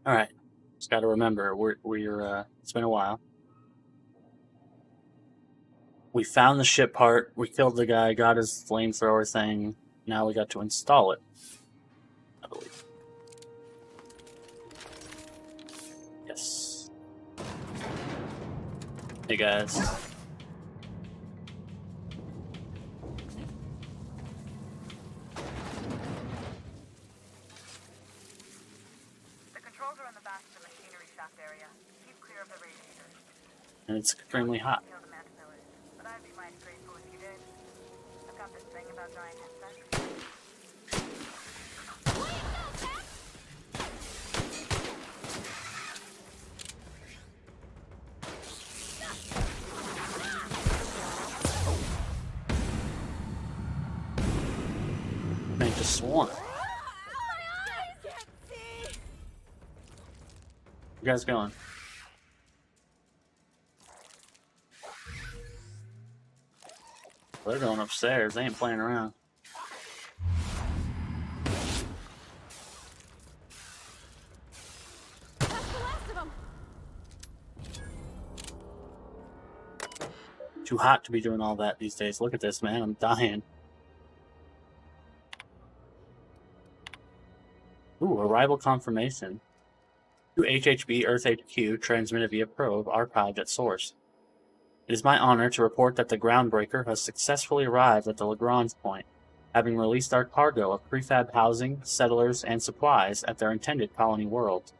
All right, just got to remember we're it's been a while. We found the ship part. We killed the guy. Got his flamethrower thing. Now we got to install it. I believe. Yes. Hey guys. The controls are in the back of the machinery shaft area. Keep clear of the radiators. And it's extremely hot. Kill the caterpillars, but I'd be mighty grateful if you did. I've got this thing about giant insects. Man, just swarm. You guys going? They're going upstairs. They ain't playing around. Too hot to be doing all that these days. Look at this, man. I'm dying. Ooh, arrival confirmation. To HHB Earth HQ, transmitted via probe, archived at source. It is my honor to report that the groundbreaker has successfully arrived at the Lagrange point, having released our cargo of prefab housing, settlers, and supplies at their intended colony world.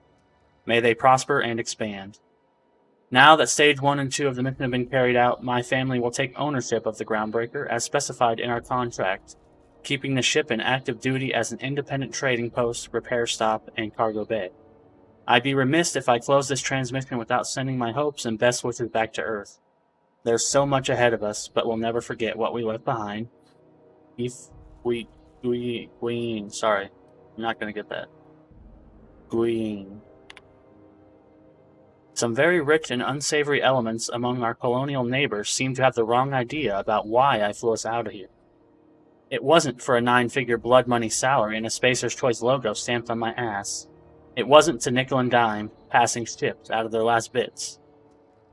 May they prosper and expand. Now that Stage 1 and 2 of the mission have been carried out, my family will take ownership of the groundbreaker as specified in our contract, keeping the ship in active duty as an independent trading post, repair stop, and cargo bay. I'd be remiss if I closed this transmission without sending my hopes and best wishes back to Earth. There's so much ahead of us, but we'll never forget what we left behind. Sorry, I'm not gonna get that. Green. Some very rich and unsavory elements among our colonial neighbors seem to have the wrong idea about why I flew us out of here. It wasn't for a 9-figure blood money salary and a Spacer's Choice logo stamped on my ass. It wasn't to nickel and dime passing ships out of their last bits.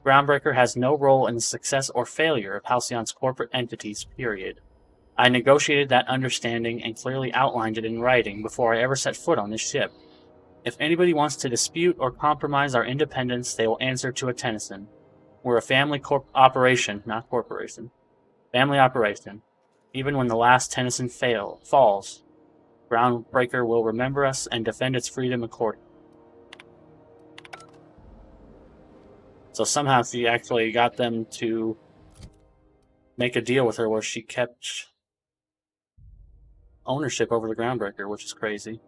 Groundbreaker has no role in the success or failure of Halcyon's corporate entities, period. I negotiated that understanding and clearly outlined it in writing before I ever set foot on this ship. If anybody wants to dispute or compromise our independence, they will answer to a Tennyson. We're a family operation, not corporation. Family operation. Even when the last Tennyson falls, Groundbreaker will remember us and defend its freedom accordingly. So somehow she actually got them to make a deal with her where she kept ownership over the Groundbreaker, which is crazy.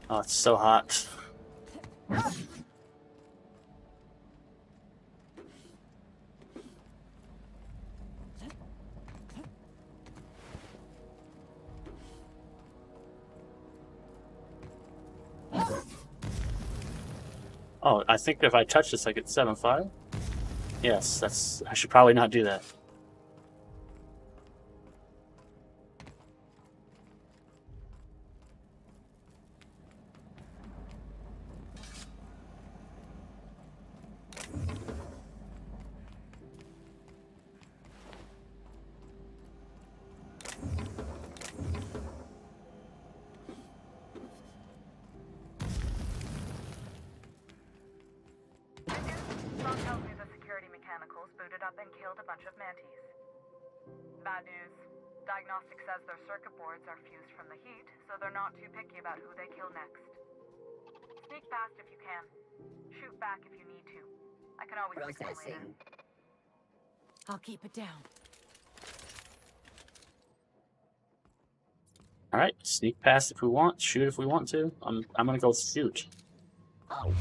Oh, it's so hot. Oh, I think if I touch this, I get 7-5. Yes, I should probably not do that. Mom tells me the security mechanicals booted up and killed a bunch of mantis. Bad news. Diagnostic says their circuit boards are fused from the heat, so they're not too picky about who they kill next. Sneak past if you can. Shoot back if you need to. I can always fix it later. I'll keep it down. Alright, sneak past if we want, shoot if we want to. I'm gonna go shoot. Oh.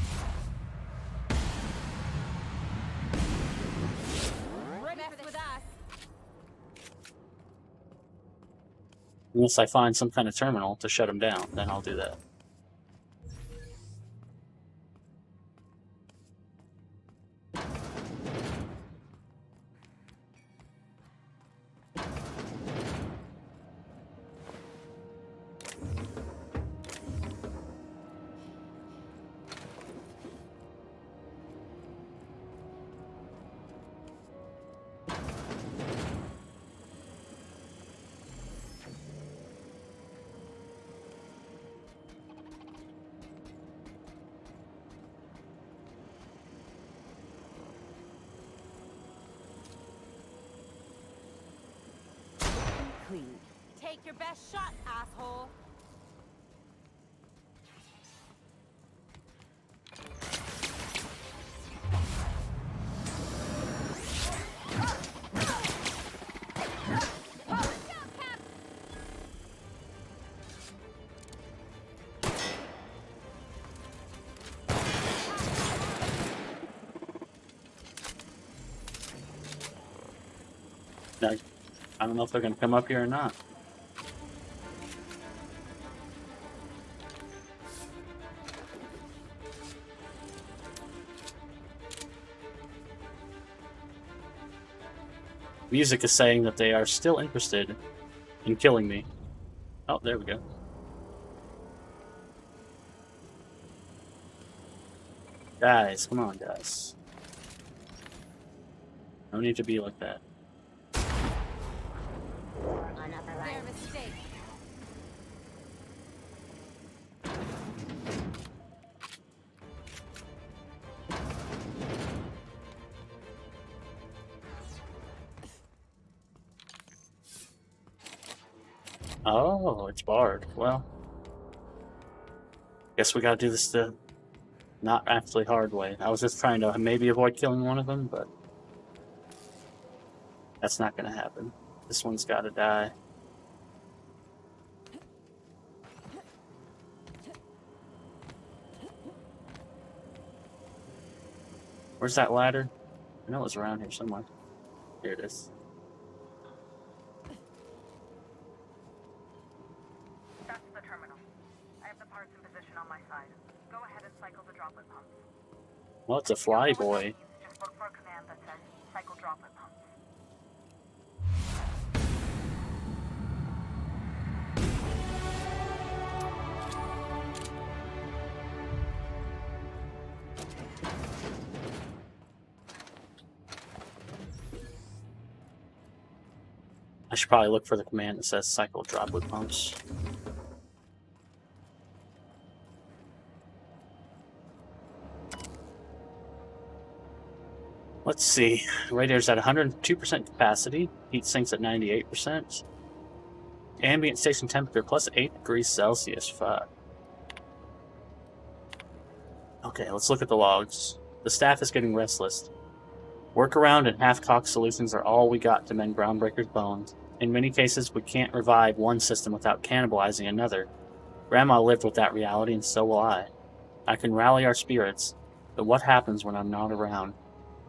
Unless I find some kind of terminal to shut them down, then I'll do that. Take your best shot, asshole. Now, I don't know if they're going to come up here or not. Music is saying that they are still interested in killing me. Oh, there we go. Guys, come on, guys. No need to be like that. Their mistake. Oh, it's barred. Well, guess we gotta do this the not actually hard way. I was just trying to maybe avoid killing one of them, but that's not gonna happen. This one's gotta die. Where's that ladder? I know it was around here somewhere. Here it is. That's the terminal. I have the parts in position on my side. Go ahead and cycle the droplet pumps. Well, it's a fly boy. Just look for a command that says cycle droplet pumps. I should probably look for the command that says cycle droplet pumps. Let's see. Radiator's at 102% capacity. Heat sinks at 98%. Ambient station temperature plus 8 degrees Celsius. Fuck. Okay, let's look at the logs. The staff is getting restless. Workaround and half-cocked solutions are all we got to mend Groundbreaker's bones. In many cases, we can't revive one system without cannibalizing another. Grandma lived with that reality, and so will I. I can rally our spirits, but what happens when I'm not around?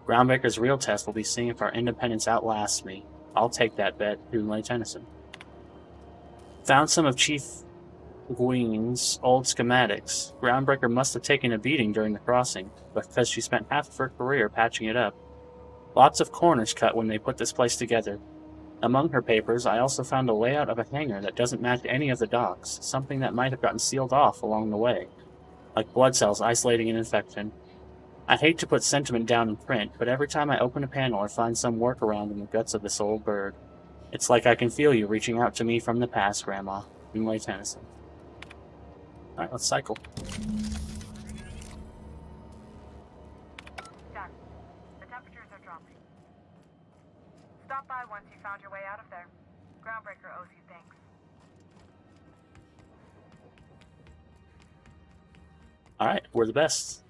Groundbreaker's real test will be seeing if our independence outlasts me. I'll take that bet, Hoonley Tennyson. Found some of Chief Gween's old schematics. Groundbreaker must have taken a beating during the crossing, because she spent half of her career patching it up. Lots of corners cut when they put this place together. Among her papers, I also found a layout of a hangar that doesn't match any of the docks, something that might have gotten sealed off along the way, like blood cells isolating an infection. I hate to put sentiment down in print, but every time I open a panel I find some workaround in the guts of this old bird. It's like I can feel you reaching out to me from the past, Grandma. Hoonley Tennyson. Alright, let's cycle. Done. The temperatures are dropping. Stop by once you found your way out of there. Groundbreaker owes you thanks. Alright, we're the best.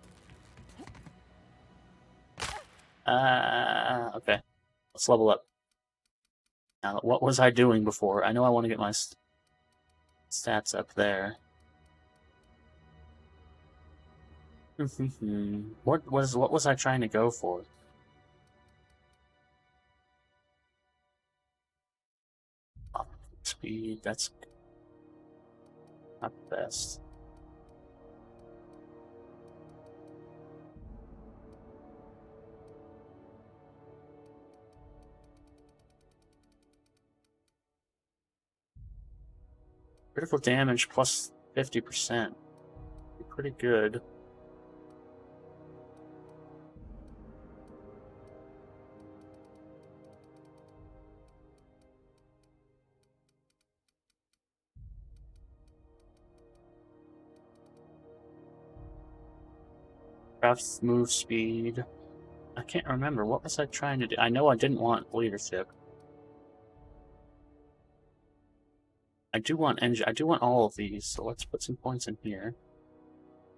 Okay. Let's level up. Now, what was I doing before? I know I want to get my stats up there. What was I trying to go for? Speed, that's not the best. Critical damage plus 50%. Pretty good. Craft move speed. I can't remember. What was I trying to do? I know I didn't want leadership. I do want all of these, so let's put some points in here.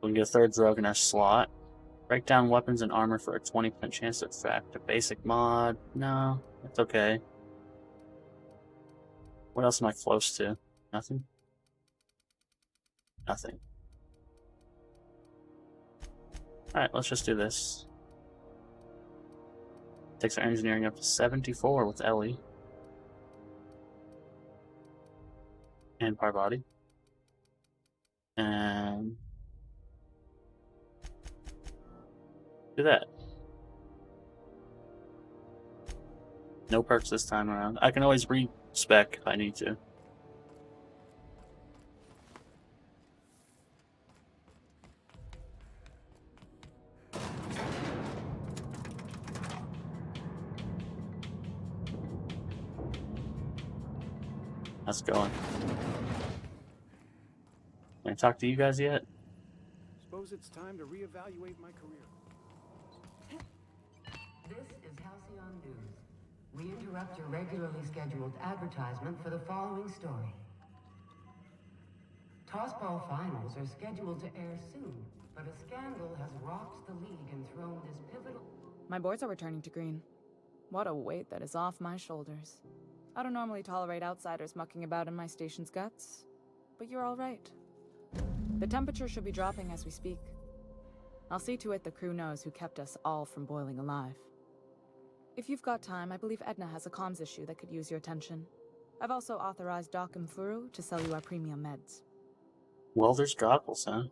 We can get a third drug in our slot. Break down weapons and armor for a 20% chance to affect a basic mod. No, that's okay. What else am I close to? Nothing? Nothing. Alright, let's just do this. Takes our engineering up to 74 with Ellie. And Parvati. And do that. No perks this time around. I can always re-spec if I need to. How's it going? Can I talk to you guys yet? Suppose it's time to reevaluate my career. This is Halcyon News. We interrupt your regularly scheduled advertisement for the following story. Tossball finals are scheduled to air soon, but a scandal has rocked the league and thrown this pivotal... My boards are returning to green. What a weight that is off my shoulders. I don't normally tolerate outsiders mucking about in my station's guts, but you're all right. The temperature should be dropping as we speak. I'll see to it the crew knows who kept us all from boiling alive. If you've got time, I believe Edna has a comms issue that could use your attention. I've also authorized Doc and Furu to sell you our premium meds. Well, there's goggles, huh?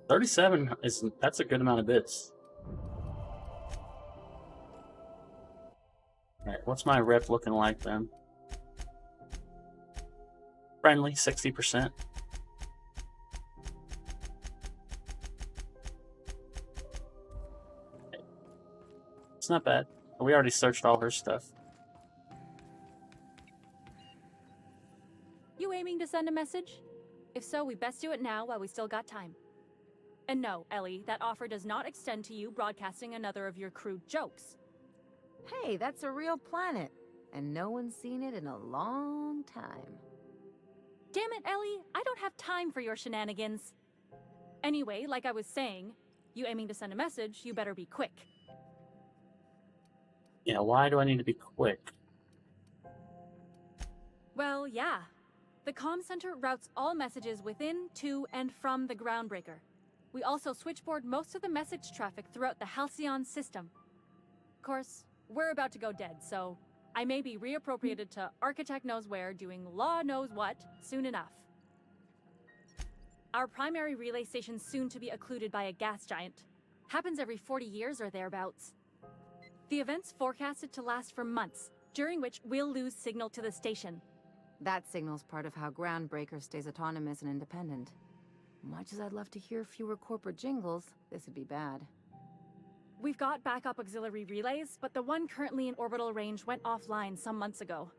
37 that's a good amount of bits. Alright, what's my rep looking like then? Friendly, 60%. It's not bad. We already searched all her stuff. You aiming to send a message? If so, we best do it now while we still got time. And no, Ellie, that offer does not extend to you broadcasting another of your crude jokes. Hey, that's a real planet, and no one's seen it in a long time. Damn it, Ellie, I don't have time for your shenanigans. Anyway, like I was saying, you aiming to send a message, you better be quick. Yeah, why do I need to be quick? Well, yeah. The comm center routes all messages within, to, and from the Groundbreaker. We also switchboard most of the message traffic throughout the Halcyon system. Of course, we're about to go dead, so I may be reappropriated to Architect Knows Where doing Law Knows What soon enough. Our primary relay station's soon to be occluded by a gas giant. Happens every 40 years or thereabouts. The event's forecasted to last for months, during which we'll lose signal to the station. That signal's part of how Groundbreaker stays autonomous and independent. Much as I'd love to hear fewer corporate jingles, this would be bad. We've got backup auxiliary relays, but the one currently in orbital range went offline some months ago.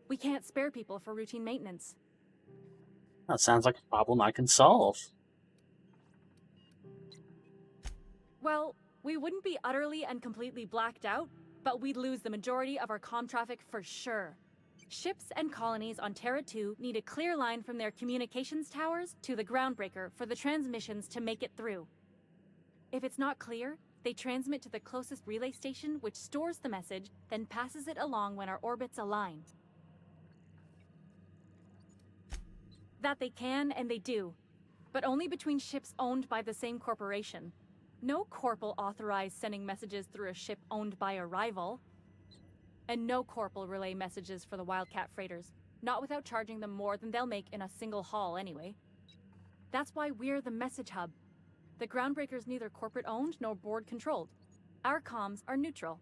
We can't spare people for routine maintenance. That sounds like a problem I can solve. Well, we wouldn't be utterly and completely blacked out, but we'd lose the majority of our comm traffic for sure. Ships and colonies on Terra 2 need a clear line from their communications towers to the Groundbreaker for the transmissions to make it through. If it's not clear, they transmit to the closest relay station, which stores the message, then passes it along when our orbits align. That they can, and they do, but only between ships owned by the same corporation. No corp will authorize sending messages through a ship owned by a rival. And no corp will relay messages for the Wildcat freighters, not without charging them more than they'll make in a single haul anyway. That's why we're the message hub. The Groundbreaker's neither corporate-owned nor board-controlled. Our comms are neutral.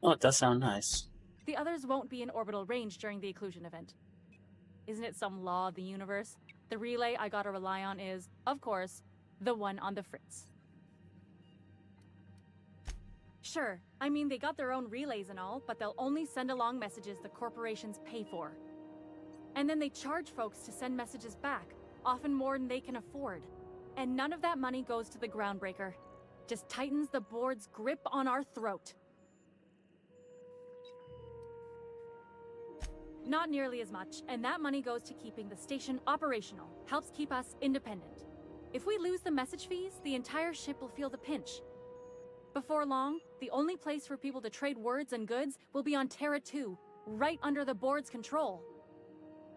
Oh, it does sound nice. The others won't be in orbital range during the occlusion event. Isn't it some law of the universe? The relay I gotta rely on is, of course, the one on the fritz. Sure, I mean they got their own relays and all, but they'll only send along messages the corporations pay for. And then they charge folks to send messages back, often more than they can afford. And none of that money goes to the Groundbreaker. Just tightens the board's grip on our throat. Not nearly as much, and that money goes to keeping the station operational, helps keep us independent. If we lose the message fees, the entire ship will feel the pinch. Before long, the only place for people to trade words and goods will be on Terra 2, right under the board's control.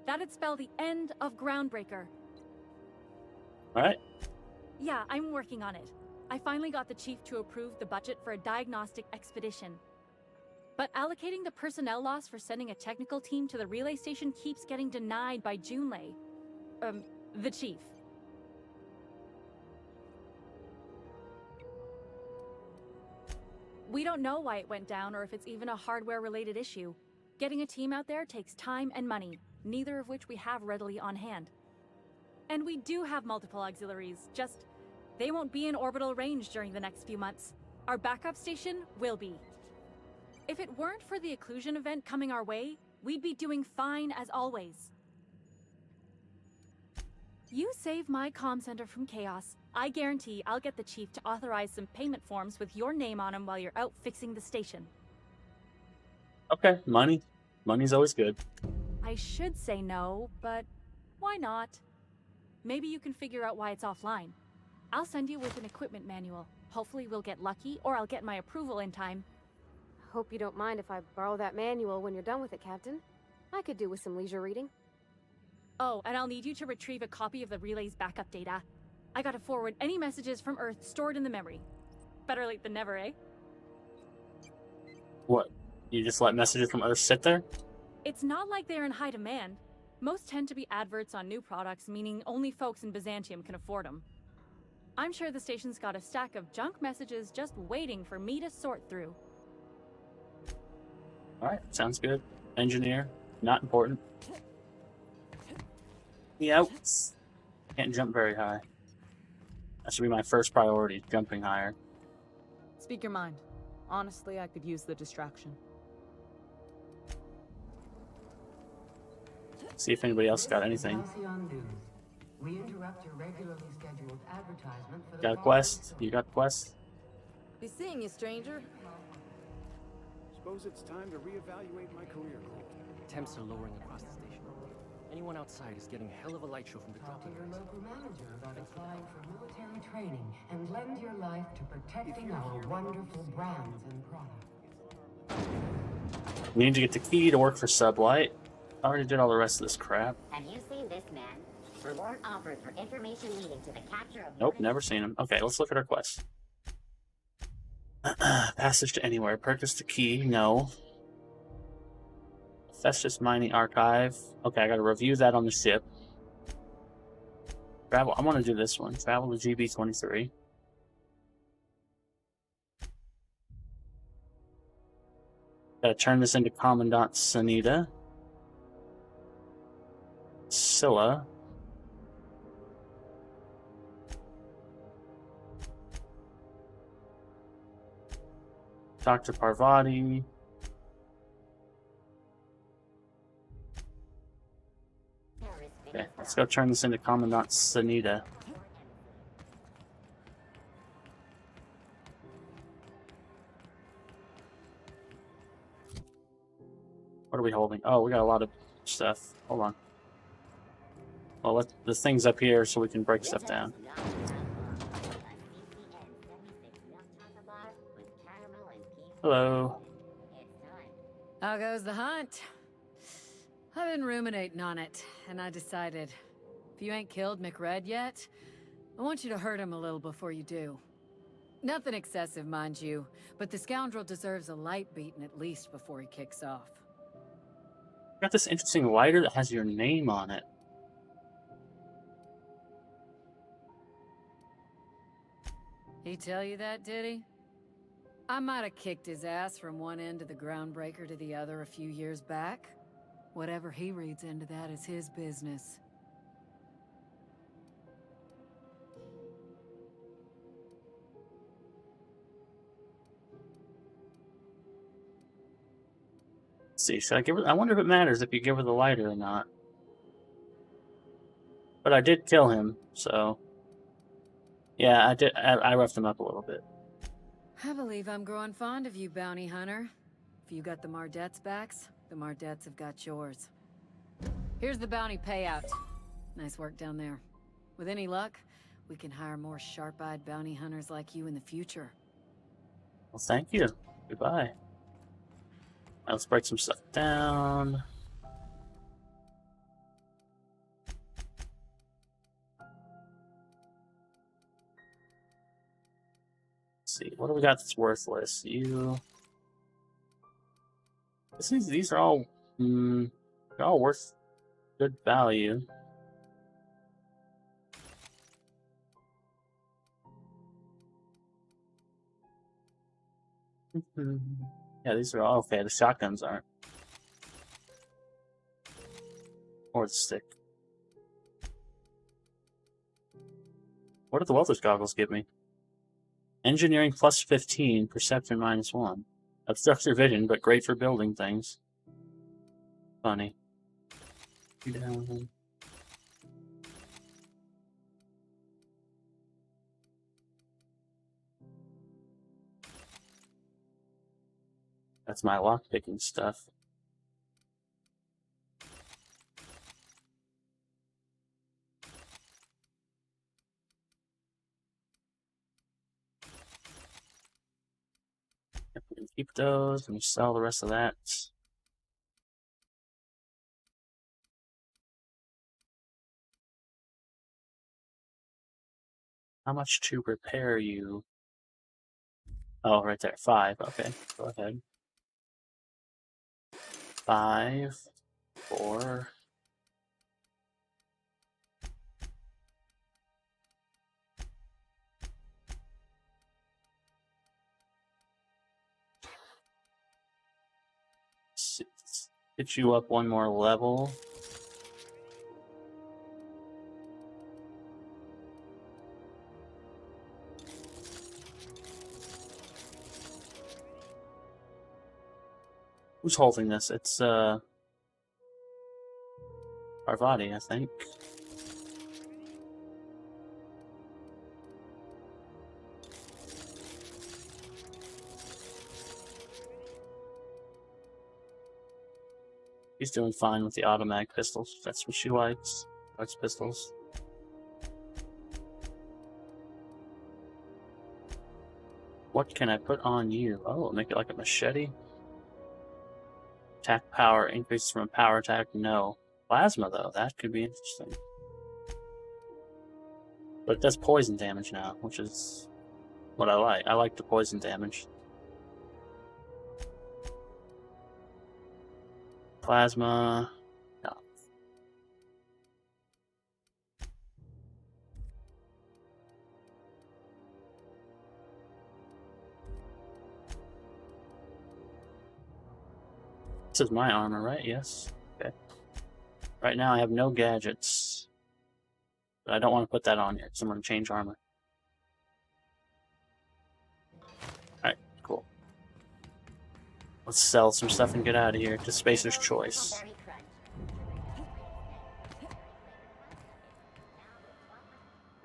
That'd spell the end of Groundbreaker. Alright. Yeah, I'm working on it. I finally got the chief to approve the budget for a diagnostic expedition. But allocating the personnel loss for sending a technical team to the relay station keeps getting denied by Junlei. The chief. We don't know why it went down or if it's even a hardware-related issue. Getting a team out there takes time and money, neither of which we have readily on hand. And we do have multiple auxiliaries, just they won't be in orbital range during the next few months. Our backup station will be. If it weren't for the occlusion event coming our way, we'd be doing fine as always. You save my comm center from chaos. I guarantee I'll get the chief to authorize some payment forms with your name on them while you're out fixing the station. Okay, money. Money's always good. I should say no, but why not? Maybe you can figure out why it's offline. I'll send you with an equipment manual. Hopefully we'll get lucky, or I'll get my approval in time. Hope you don't mind if I borrow that manual when you're done with it, Captain. I could do with some leisure reading. Oh, and I'll need you to retrieve a copy of the relay's backup data. I gotta forward any messages from Earth stored in the memory. Better late than never, eh? What? You just let messages from Earth sit there? It's not like they're in high demand. Most tend to be adverts on new products, meaning only folks in Byzantium can afford them. I'm sure the station's got a stack of junk messages just waiting for me to sort through. Alright, sounds good. Engineer, not important. Yeah, can't jump very high. That should be my first priority, jumping higher. Speak your mind. Honestly, I could use the distraction. See if anybody else got anything. We interrupt your regularly scheduled advertisement for the Got a quest? You got quests? Be seeing you, stranger. Suppose it's time to reevaluate my career. Temps are lowering across the station. Anyone outside is getting a hell of a light show from the Talk to dropping your rates. local manager about applying for military training and lend your life to protecting our wonderful brands and products. We need to get the key to work for Sublight. I already did all the rest of this crap. Have you seen this man? Reward offered for information leading to the capture of... Nope, never seen him. Okay, let's look at our quest. Passage to anywhere. Purchase the key. No. Festus Mining Archive. Okay, I gotta review that on the ship. Travel. I want to do this one. Travel to GB-23. Gotta turn this into Commandant Sanita. Scylla. Dr. Parvati. Okay, let's go turn this into Commandant Sanita. What are we holding? Oh, we got a lot of stuff. Hold on. Well, let the things up here so we can break stuff down. Hello. How goes the hunt? I've been ruminating on it, and I decided, if you ain't killed McRed yet, I want you to hurt him a little before you do. Nothing excessive, mind you, but the scoundrel deserves a light beating at least before he kicks off. Got this interesting lighter that has your name on it. He tell you that, did he? I might have kicked his ass from one end of the Groundbreaker to the other a few years back. Whatever he reads into that is his business. Let's see, should I give her? I wonder if it matters if you give her the lighter or not. But I did kill him, so yeah, I did. I roughed him up a little bit. I believe I'm growing fond of you, bounty hunter. If you got the Mardets' backs, the Mardets have got yours. Here's the bounty payout. Nice work down there. With any luck, we can hire more sharp-eyed bounty hunters like you in the future. Well, thank you. Goodbye. Let's break some stuff down. Let's see, what do we got that's worthless? These are all they're all worth good value. Yeah, these are all okay. The shotguns aren't. Or the stick. What did the welder's goggles give me? Engineering plus 15, perception minus 1. Obstructs your vision, but great for building things. Funny. Down. That's my lockpicking stuff. Keep those and sell the rest of that. How much to repair you? Oh, right there. 5. Okay, go ahead. 5, 4. Get you up one more level. Who's holding this? It's Parvati, I think. He's doing fine with the automatic pistols. That's what she likes. Likes pistols. What can I put on you? Oh, make it like a machete. Attack power increases from a power attack. No. Plasma, though. That could be interesting. But it does poison damage now, which is what I like. I like the poison damage. Plasma. No. This is my armor, right? Yes. Okay. Right now I have no gadgets. But I don't want to put that on here because I'm going to change armor. Alright, cool. Let's sell some stuff and get out of here to Spacer's Choice.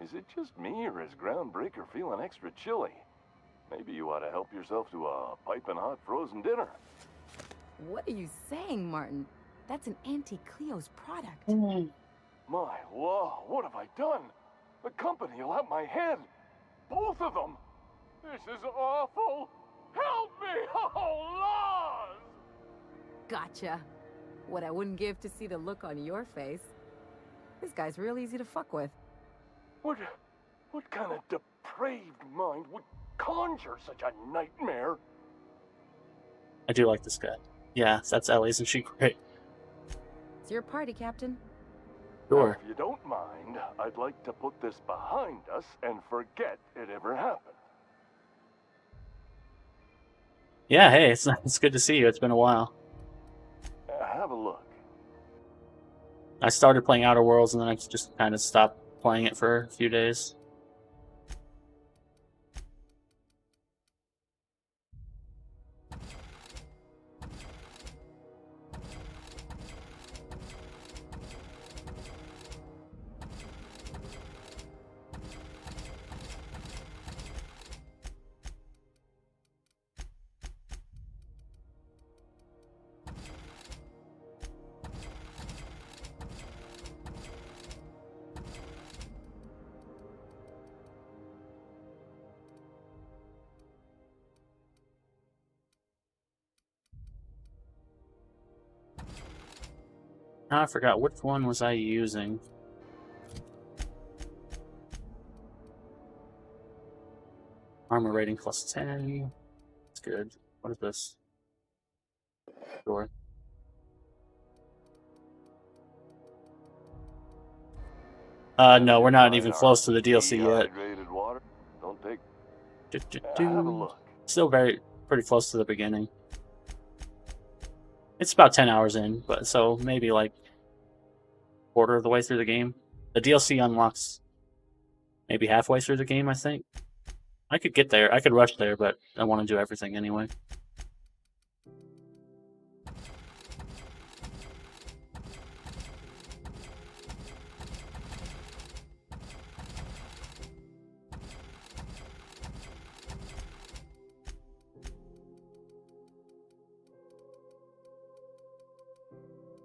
Is it just me, or is Groundbreaker feeling extra chilly? Maybe you ought to help yourself to a piping hot frozen dinner. What are you saying, Martin? That's an Auntie Cleo's product. My law, what have I done? The company will have my head. Both of them. This is awful. Help me! Oh, Lord! Gotcha. What I wouldn't give to see the look on your face. This guy's real easy to fuck with. What kind of depraved mind would conjure such a nightmare? I do like this guy. Yeah, that's Ellie, isn't she great? It's your party, Captain. Sure. If you don't mind, I'd like to put this behind us and forget it ever happened. Yeah, hey, it's good to see you. It's been a while. Have a look. I started playing Outer Worlds and then I just kind of stopped playing it for a few days. I forgot which one was I using. Armor rating plus 10. That's good. What is this? Door. No, we're not even close to the DLC yet. Dehydrated water. Don't take. Have a look. Still pretty close to the beginning. It's about 10 hours in, but so maybe like quarter of the way through the game. The DLC unlocks maybe halfway through the game, I think. I could get there. I could rush there, but I want to do everything anyway.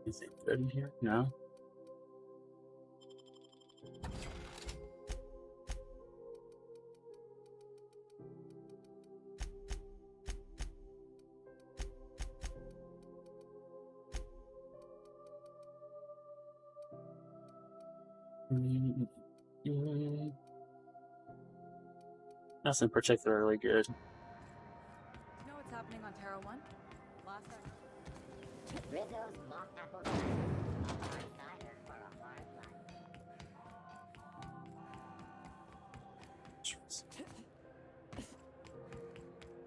Anything good in here? No. Nothing particularly good. You know what's happening on Terra 1? Last I... Rizzo's mock apple cider. A hard cider for a hard life.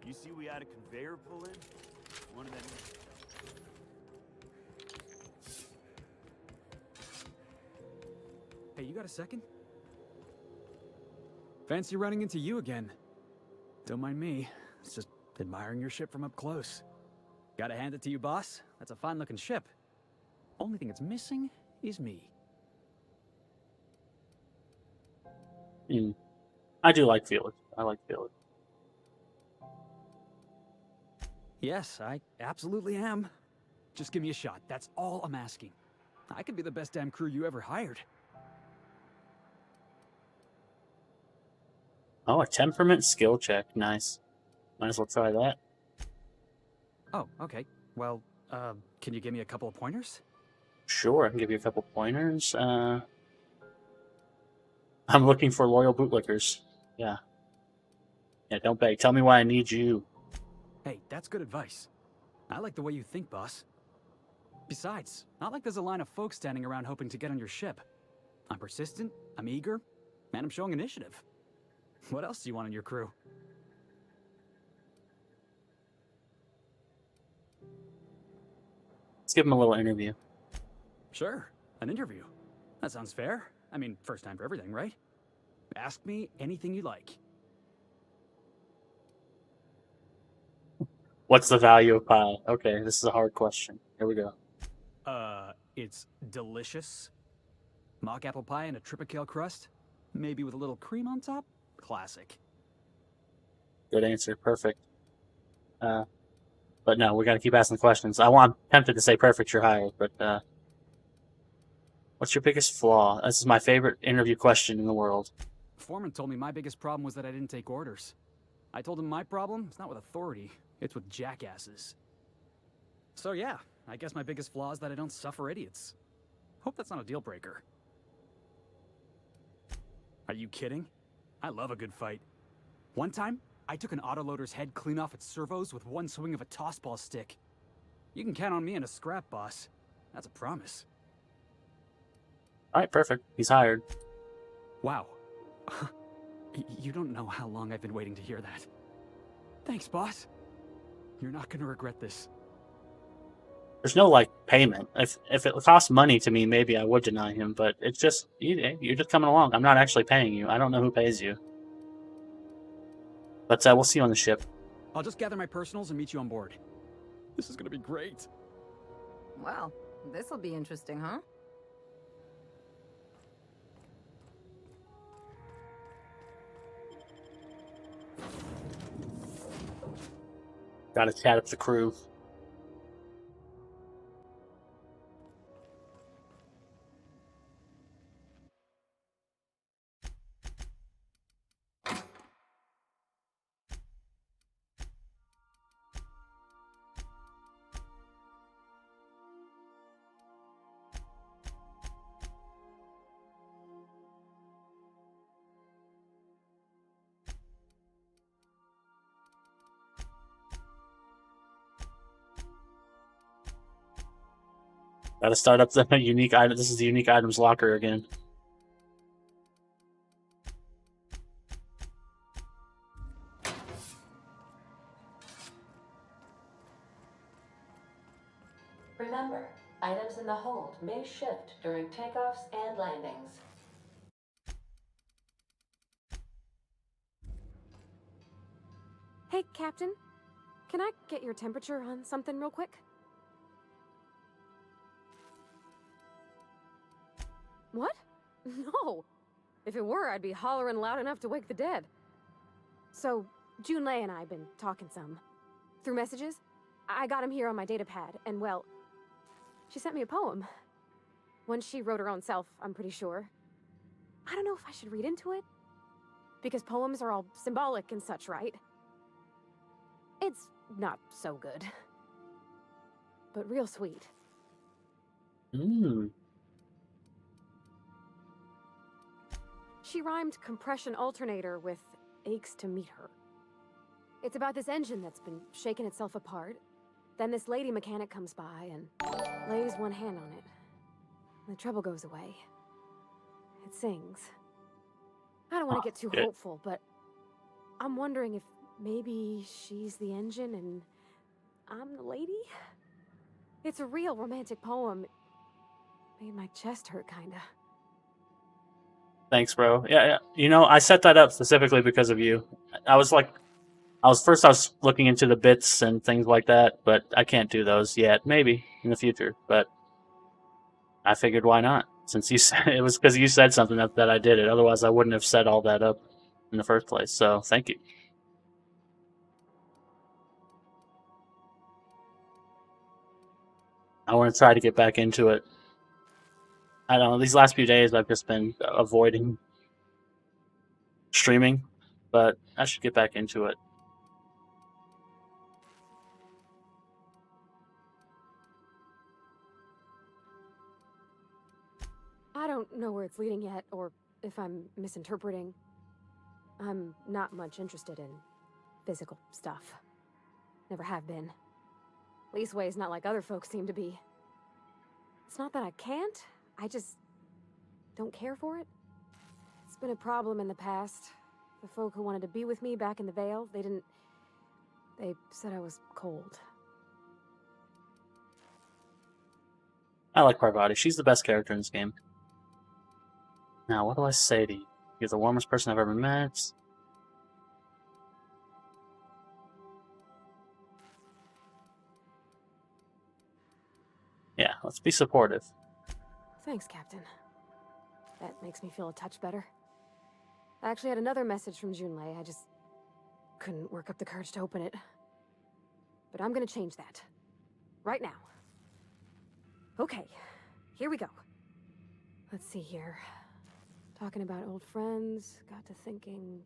You see we had a conveyor pull in? One of them. Hey, you got a second? Fancy running into you again. Don't mind me. It's just admiring your ship from up close. Gotta hand it to you, boss. That's a fine-looking ship. Only thing it's missing is me. I do like Felix. I like Felix. Yes, I absolutely am. Just give me a shot. That's all I'm asking. I could be the best damn crew you ever hired. Oh, a temperament skill check. Nice. Might as well try that. Oh, okay. Well, can you give me a couple of pointers? Sure, I can give you a couple pointers. I'm looking for loyal bootlickers. Yeah. Yeah, don't beg. Tell me why I need you. Hey, that's good advice. I like the way you think, boss. Besides, not like there's a line of folks standing around hoping to get on your ship. I'm persistent, I'm eager, and I'm showing initiative. What else do you want in your crew? Let's give him a little interview. Sure, an interview. That sounds fair. I mean, first time for everything, right? Ask me anything you like. What's the value of pie? Okay, this is a hard question. Here we go. It's delicious. Mock apple pie and a tripicale crust. Maybe with a little cream on top. Classic. Good answer. Perfect. But no, we got to keep asking questions. I'm tempted to say perfect, you're hired, but what's your biggest flaw? This is my favorite interview question in the world. Foreman told me my biggest problem was that I didn't take orders. I told him my problem is not with authority, it's with jackasses. So yeah, I guess my biggest flaw is that I don't suffer idiots. Hope that's not a deal breaker. Are you kidding? I love a good fight. One time, I took an autoloader's head clean off its servos with one swing of a tossball stick. You can count on me in a scrap, boss. That's a promise. Alright, perfect. He's hired. Wow. You don't know how long I've been waiting to hear that. Thanks, boss. You're not gonna regret this. There's no, like, payment. If it costs money to me, maybe I would deny him, but it's just, you're just coming along. I'm not actually paying you. I don't know who pays you. But we'll see you on the ship. I'll just gather my personals and meet you on board. This is gonna be great. Well, this'll be interesting, huh? Gotta chat up the crew. Gotta start up the unique item. This is the unique items locker again. Remember, items in the hold may shift during takeoffs and landings. Hey, Captain. Can I get your temperature on something real quick? What? No. If it were, I'd be hollering loud enough to wake the dead. So, Junlei and I have been talking some. Through messages? I got him here on my data pad, and well, she sent me a poem. One she wrote her own self, I'm pretty sure. I don't know if I should read into it. Because poems are all symbolic and such, right? It's not so good. But real sweet. She rhymed compression alternator with aches to meet her. It's about this engine that's been shaking itself apart. Then this lady mechanic comes by and lays one hand on it. The trouble goes away. It sings. I don't want to get too hopeful, but I'm wondering if maybe she's the engine and I'm the lady? It's a real romantic poem. Made my chest hurt, kinda. Thanks, bro. Yeah. You know, I set that up specifically because of you. I was looking into the bits and things like that, but I can't do those yet. Maybe in the future, but I figured why not? Since you said it was because you said something that I did it. Otherwise, I wouldn't have set all that up in the first place. So thank you. I want to try to get back into it. I don't know. These last few days, I've just been avoiding streaming, but I should get back into it. I don't know where it's leading yet, or if I'm misinterpreting. I'm not much interested in physical stuff. Never have been. Leastway's not like other folks seem to be. It's not that I can't, I just don't care for it. It's been a problem in the past. The folk who wanted to be with me back in the Vale, they said I was cold. I like Parvati. She's the best character in this game. Now, what do I say to you? You're the warmest person I've ever met. Yeah, let's be supportive. Thanks, Captain. That makes me feel a touch better. I actually had another message from Junlei. I just couldn't work up the courage to open it. But I'm gonna change that. Right now. Okay, here we go. Let's see here. Talking about old friends, got to thinking...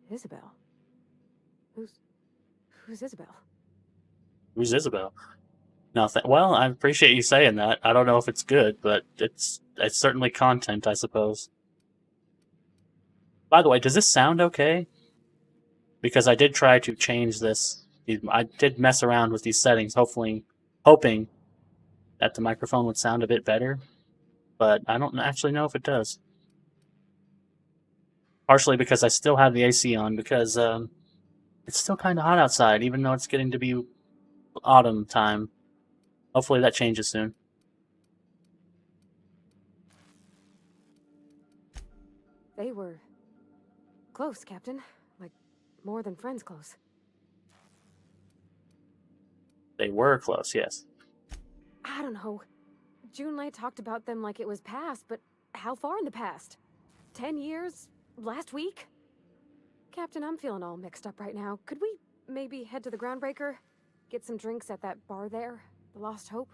Isabel? Who's Isabel? Who's Isabel? Nothing. Well, I appreciate you saying that. I don't know if it's good, but it's certainly content, I suppose. By the way, does this sound okay? Because I did try to change this. I did mess around with these settings, hoping that the microphone would sound a bit better, but I don't actually know if it does. Partially because I still have the AC on, because it's still kind of hot outside, even though it's getting to be autumn time. Hopefully that changes soon. They were close, Captain. Like, more than friends close. They were close, yes. I don't know. Junlei talked about them like it was past, but how far in the past? 10 years? Last week? Captain, I'm feeling all mixed up right now. Could we maybe head to the Groundbreaker? Get some drinks at that bar there? The Lost Hope?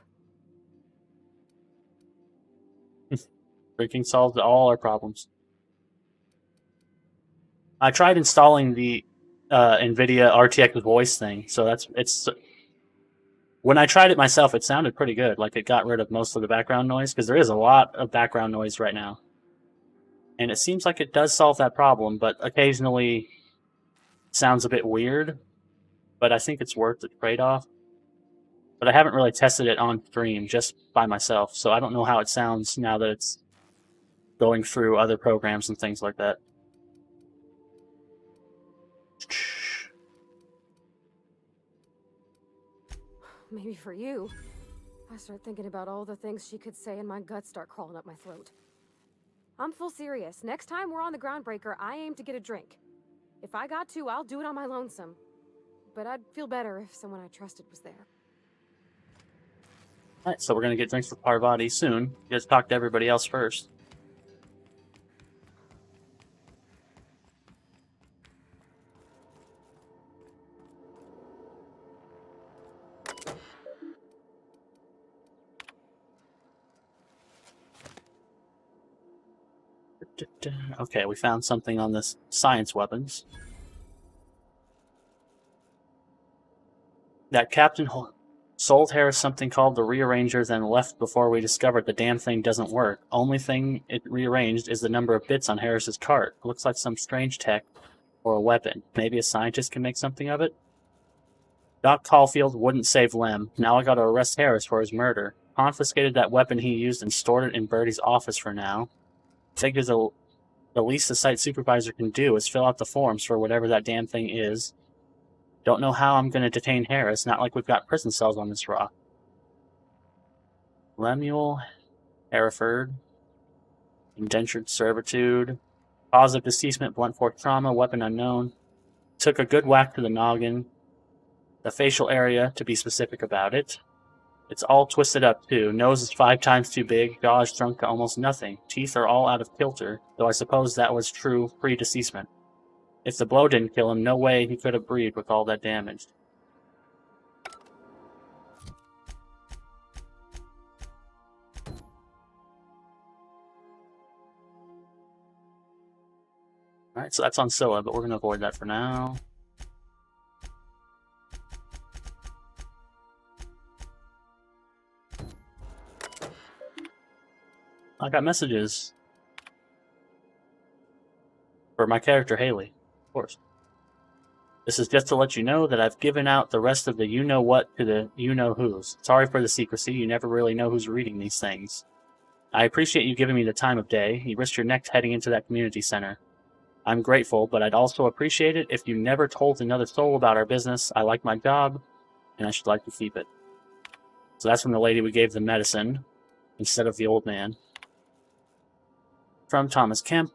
Drinking solved all our problems. I tried installing the NVIDIA RTX voice thing, so it's when I tried it myself, it sounded pretty good. Like, it got rid of most of the background noise, because there is a lot of background noise right now. And it seems like it does solve that problem, but occasionally it sounds a bit weird. But I think it's worth the trade-off. but I haven't really tested it on stream, just by myself, so I don't know how it sounds now that it's going through other programs and things like that. Maybe for you. I start thinking about all the things she could say and my guts start crawling up my throat. I'm full serious. Next time we're on the Groundbreaker, I aim to get a drink. If I got to, I'll do it on my lonesome. But I'd feel better if someone I trusted was there. Alright, so we're gonna get drinks for Parvati soon. You guys talk to everybody else first. Okay, we found something on this science weapons. That Captain sold Harris something called the Rearranger, then left before we discovered the damn thing doesn't work. Only thing it rearranged is the number of bits on Harris's cart. Looks like some strange tech or a weapon. Maybe a scientist can make something of it? Doc Caulfield wouldn't save Lem. Now I gotta arrest Harris for his murder. Confiscated that weapon he used and stored it in Birdie's office for now. Figures the least the site supervisor can do is fill out the forms for whatever that damn thing is. Don't know how I'm going to detain Harris, not like we've got prison cells on this rock. Lemuel, Hereford, indentured servitude, cause of deceasement, blunt force trauma, weapon unknown. Took a good whack to the noggin. The facial area, to be specific about it. It's all twisted up, too. Nose is 5 times too big, jaw is shrunk to almost nothing. Teeth are all out of kilter, though I suppose that was true pre-deceasement. If the blow didn't kill him, no way he could have breathed with all that damage. Alright, so that's on Scylla, but we're going to avoid that for now. I got messages for my character, Haley, of course. This is just to let you know that I've given out the rest of the you-know-what to the you-know-whos. Sorry for the secrecy, you never really know who's reading these things. I appreciate you giving me the time of day. You risked your neck heading into that community center. I'm grateful, but I'd also appreciate it if you never told another soul about our business. I like my job, and I should like to keep it. So that's from the lady we gave the medicine, instead of the old man. From Thomas Kemp.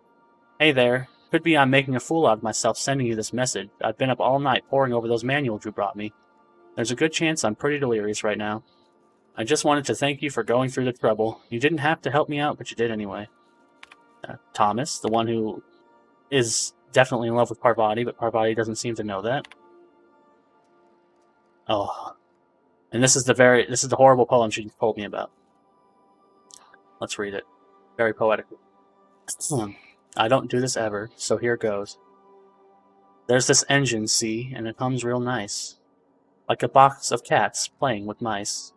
Hey there. Could be I'm making a fool out of myself sending you this message. I've been up all night poring over those manuals you brought me. There's a good chance I'm pretty delirious right now. I just wanted to thank you for going through the trouble. You didn't have to help me out, but you did anyway. Thomas, the one who is definitely in love with Parvati, but Parvati doesn't seem to know that. Oh. And this is the horrible poem she told me about. Let's read it. Very poetic. I don't do this ever, so here goes. There's this engine, see, and it hums real nice. Like a box of cats playing with mice.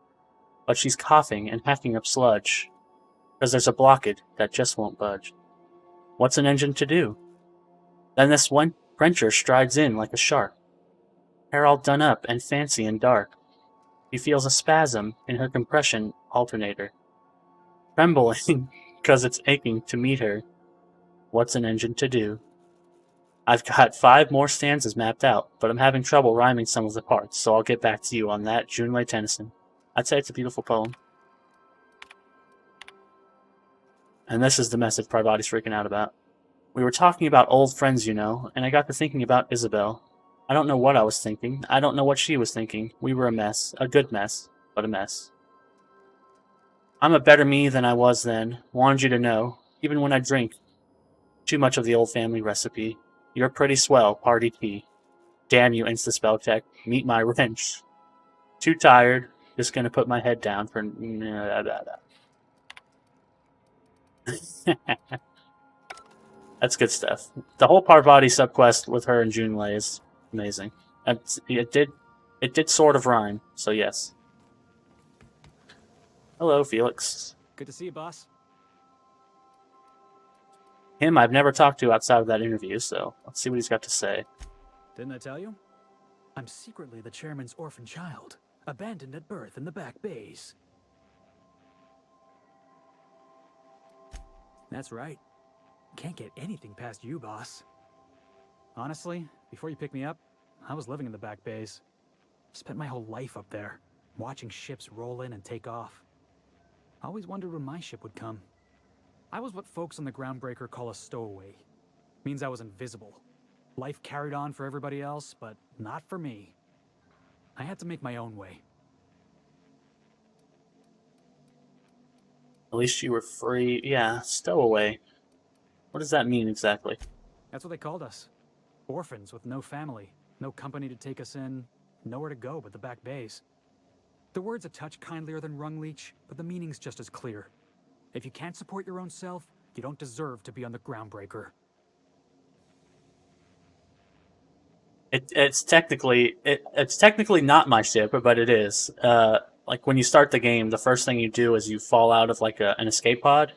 But she's coughing and hacking up sludge, 'cause there's a blockage that just won't budge. What's an engine to do? Then this one Frencher strides in like a shark. Hair all done up and fancy and dark. He feels a spasm in her compression alternator. Trembling, 'cause it's aching to meet her. What's an engine to do? I've got 5 more stanzas mapped out, but I'm having trouble rhyming some of the parts, so I'll get back to you on that, Junlei Tennyson. I'd say it's a beautiful poem. And this is the message Parvati's freaking out about. We were talking about old friends, you know, and I got to thinking about Isabel. I don't know what I was thinking. I don't know what she was thinking. We were a mess. A good mess, but a mess. I'm a better me than I was then. Wanted you to know. Even when I drink too much of the old family recipe. You're pretty swell, party tea. Damn you, insta-spell check. Meet my wrench. Too tired. Just gonna put my head down for... That's good stuff. The whole Parvati subquest with her and Junlei is amazing. It did sort of rhyme, so yes. Hello, Felix. Good to see you, boss. Him I've never talked to outside of that interview, so let's see what he's got to say. Didn't I tell you? I'm secretly the chairman's orphan child. Abandoned at birth in the back bays. That's right. Can't get anything past you, boss. Honestly, before you picked me up, I was living in the back bays. Spent my whole life up there, watching ships roll in and take off. I always wondered when my ship would come. I was what folks on the Groundbreaker call a stowaway. Means I was invisible. Life carried on for everybody else, but not for me. I had to make my own way. At least you were free. Yeah, stowaway. What does that mean exactly? That's what they called us. Orphans with no family, no company to take us in, nowhere to go but the back bays. The word's a touch kindlier than rung leech, but the meaning's just as clear. If you can't support your own self, you don't deserve to be on the Groundbreaker. It's technically not my ship, but it is. Like when you start the game, the first thing you do is you fall out of like an escape pod,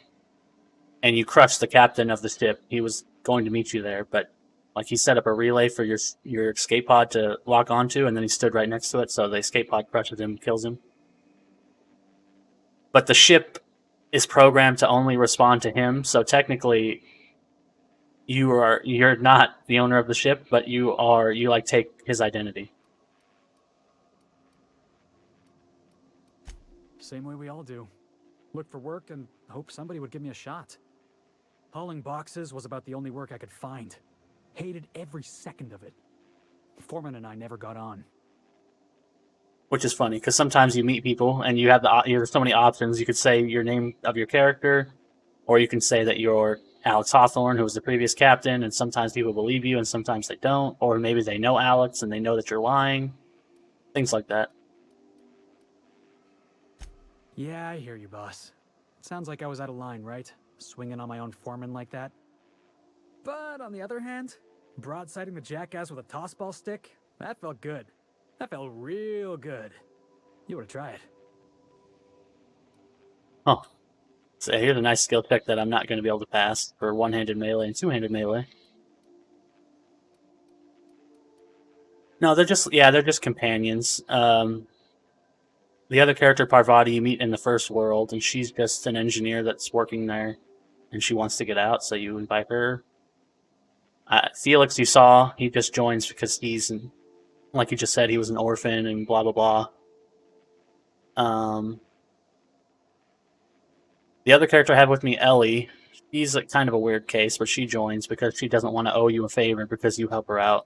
and you crush the captain of the ship. He was going to meet you there, but like he set up a relay for your escape pod to lock onto, and then he stood right next to it, so the escape pod crushes him, kills him. But the ship is programmed to only respond to him, so technically you're not the owner of the ship, but you like take his identity. Same way we all do. Look for work and hope somebody would give me a shot. Hauling boxes was about the only work I could find. Hated every second of it. Foreman and I never got on. Which is funny, because sometimes you meet people and you have so many options. You could say your name of your character, or you can say that you're Alex Hawthorne, who was the previous captain, and sometimes people believe you and sometimes they don't, or maybe they know Alex and they know that you're lying. Things like that. Yeah, I hear you, boss. It sounds like I was out of line, right? Swinging on my own foreman like that. But on the other hand, broadsiding the jackass with a tossball stick, that felt good. That felt real good. You ought to try it. Oh. So here's a nice skill check that I'm not going to be able to pass for one-handed melee and two-handed melee. No, they're just companions. The other character, Parvati, you meet in the first world, and she's just an engineer that's working there, and she wants to get out, so you invite her. Felix, you saw, he just joins because he's, like you just said, he was an orphan and blah, blah, blah. The other character I have with me, Ellie, she's kind of a weird case, but she joins because she doesn't want to owe you a favor because you help her out.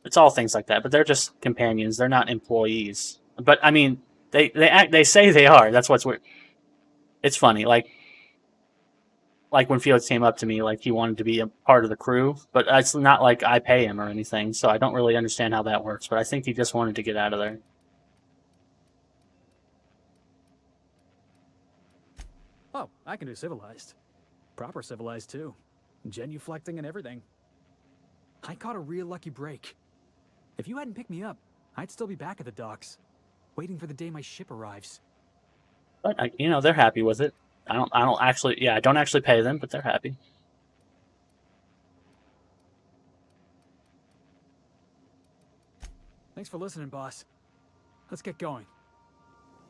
It's all things like that, but they're just companions. They're not employees. But, I mean, they say they are. That's what's weird. It's funny, like when Felix came up to me, like he wanted to be a part of the crew, but it's not like I pay him or anything, so I don't really understand how that works, but I think he just wanted to get out of there. Oh, I can do civilized. Proper civilized, too. Genuflecting and everything. I caught a real lucky break. If you hadn't picked me up, I'd still be back at the docks, waiting for the day my ship arrives. But, they're happy with it. I don't actually pay them, but they're happy. Thanks for listening, boss. Let's get going.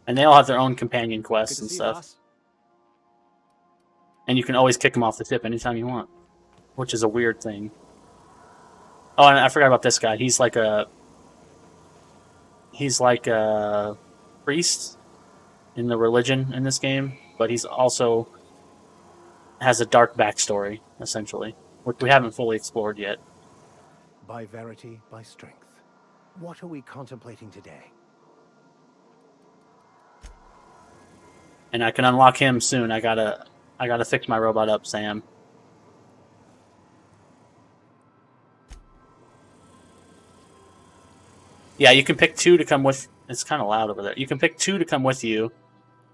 And they all have their own companion quests and See stuff. you, boss. And you can always kick them off the ship anytime you want, which is a weird thing. Oh, and I forgot about this guy. He's like a priest in the religion in this game, but he's also has a dark backstory, essentially, which we haven't fully explored yet. By verity, by strength. What are we contemplating today? And I can unlock him soon. I gotta fix my robot up, Sam. Yeah, you can pick two to come with. It's kind of loud over there. You can pick two to come with you,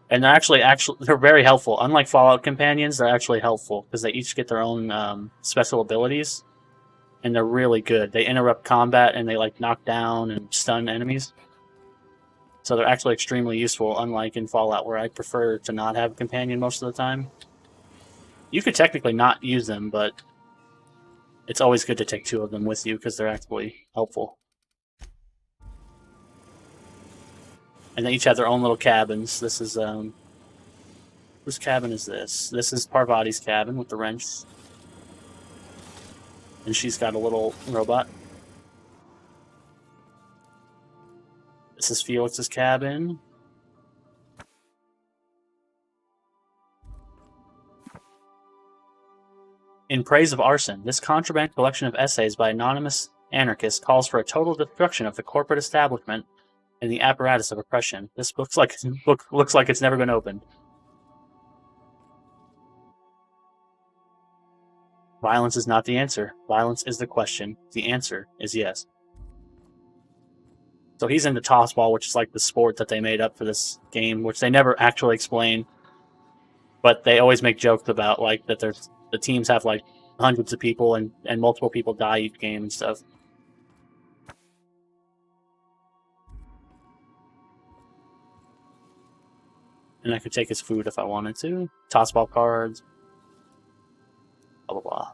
and they're very helpful. Unlike Fallout companions, they're actually helpful because they each get their own special abilities, and they're really good. They interrupt combat and they like knock down and stun enemies. So they're actually extremely useful, unlike in Fallout, where I prefer to not have a companion most of the time. You could technically not use them, but it's always good to take two of them with you because they're actually helpful. And they each have their own little cabins. This is, whose cabin is this? This is Parvati's cabin with the wrench. And she's got a little robot. This is Felix's cabin. In praise of arson, this contraband collection of essays by anonymous anarchists calls for a total destruction of the corporate establishment and the apparatus of oppression. This looks like it's never been opened. Violence is not the answer. Violence is the question. The answer is yes. So he's into tossball, which is like the sport that they made up for this game, which they never actually explain. But they always make jokes about, like, that the teams have like hundreds of people and multiple people die each game and stuff. And I could take his food if I wanted to. Tossball cards. Blah, blah, blah.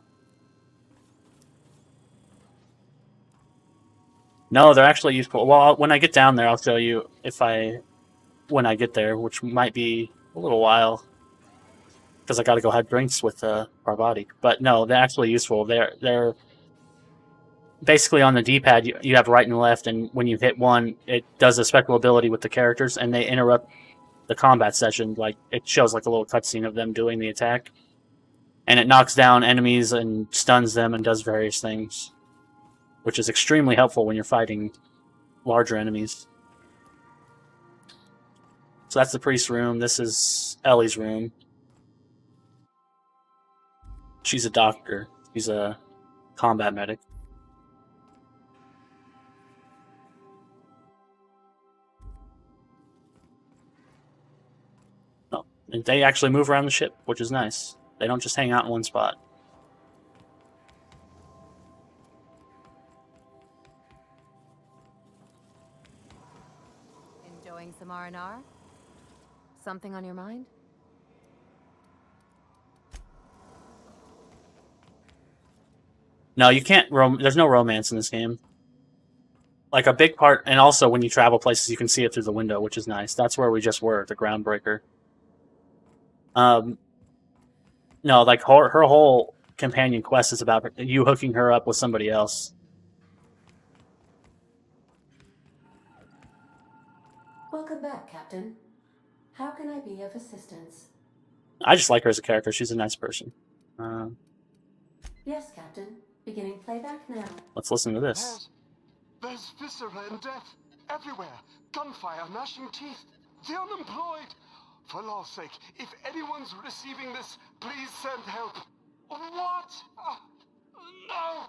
No, they're actually useful. Well, when I get down there, I'll show you when I get there, which might be a little while. Because I got to go have drinks with Parvati. But no, they're actually useful. They're basically on the D-pad. You have right and left, and when you hit one, it does a special ability with the characters, and they interrupt the combat session. Like, it shows like a little cutscene of them doing the attack, and it knocks down enemies and stuns them and does various things, which is extremely helpful when you're fighting larger enemies. So that's the priest's room. This is Ellie's room. She's a doctor. She's a combat medic. Oh, and they actually move around the ship, which is nice. They don't just hang out in one spot. Enjoying some R&R? Something on your mind? No, you can't. There's no romance in this game. Like, a big part, and also when you travel places, you can see it through the window, which is nice. That's where we just were, the Groundbreaker. No, like her whole companion quest is about you hooking her up with somebody else. Welcome back, Captain. How can I be of assistance? I just like her as a character. She's a nice person. Yes, Captain. Beginning playback now. Let's listen to this. There's viscera and death everywhere. Gunfire, gnashing teeth. The unemployed. For law's sake, if anyone's receiving this, please send help. What? No!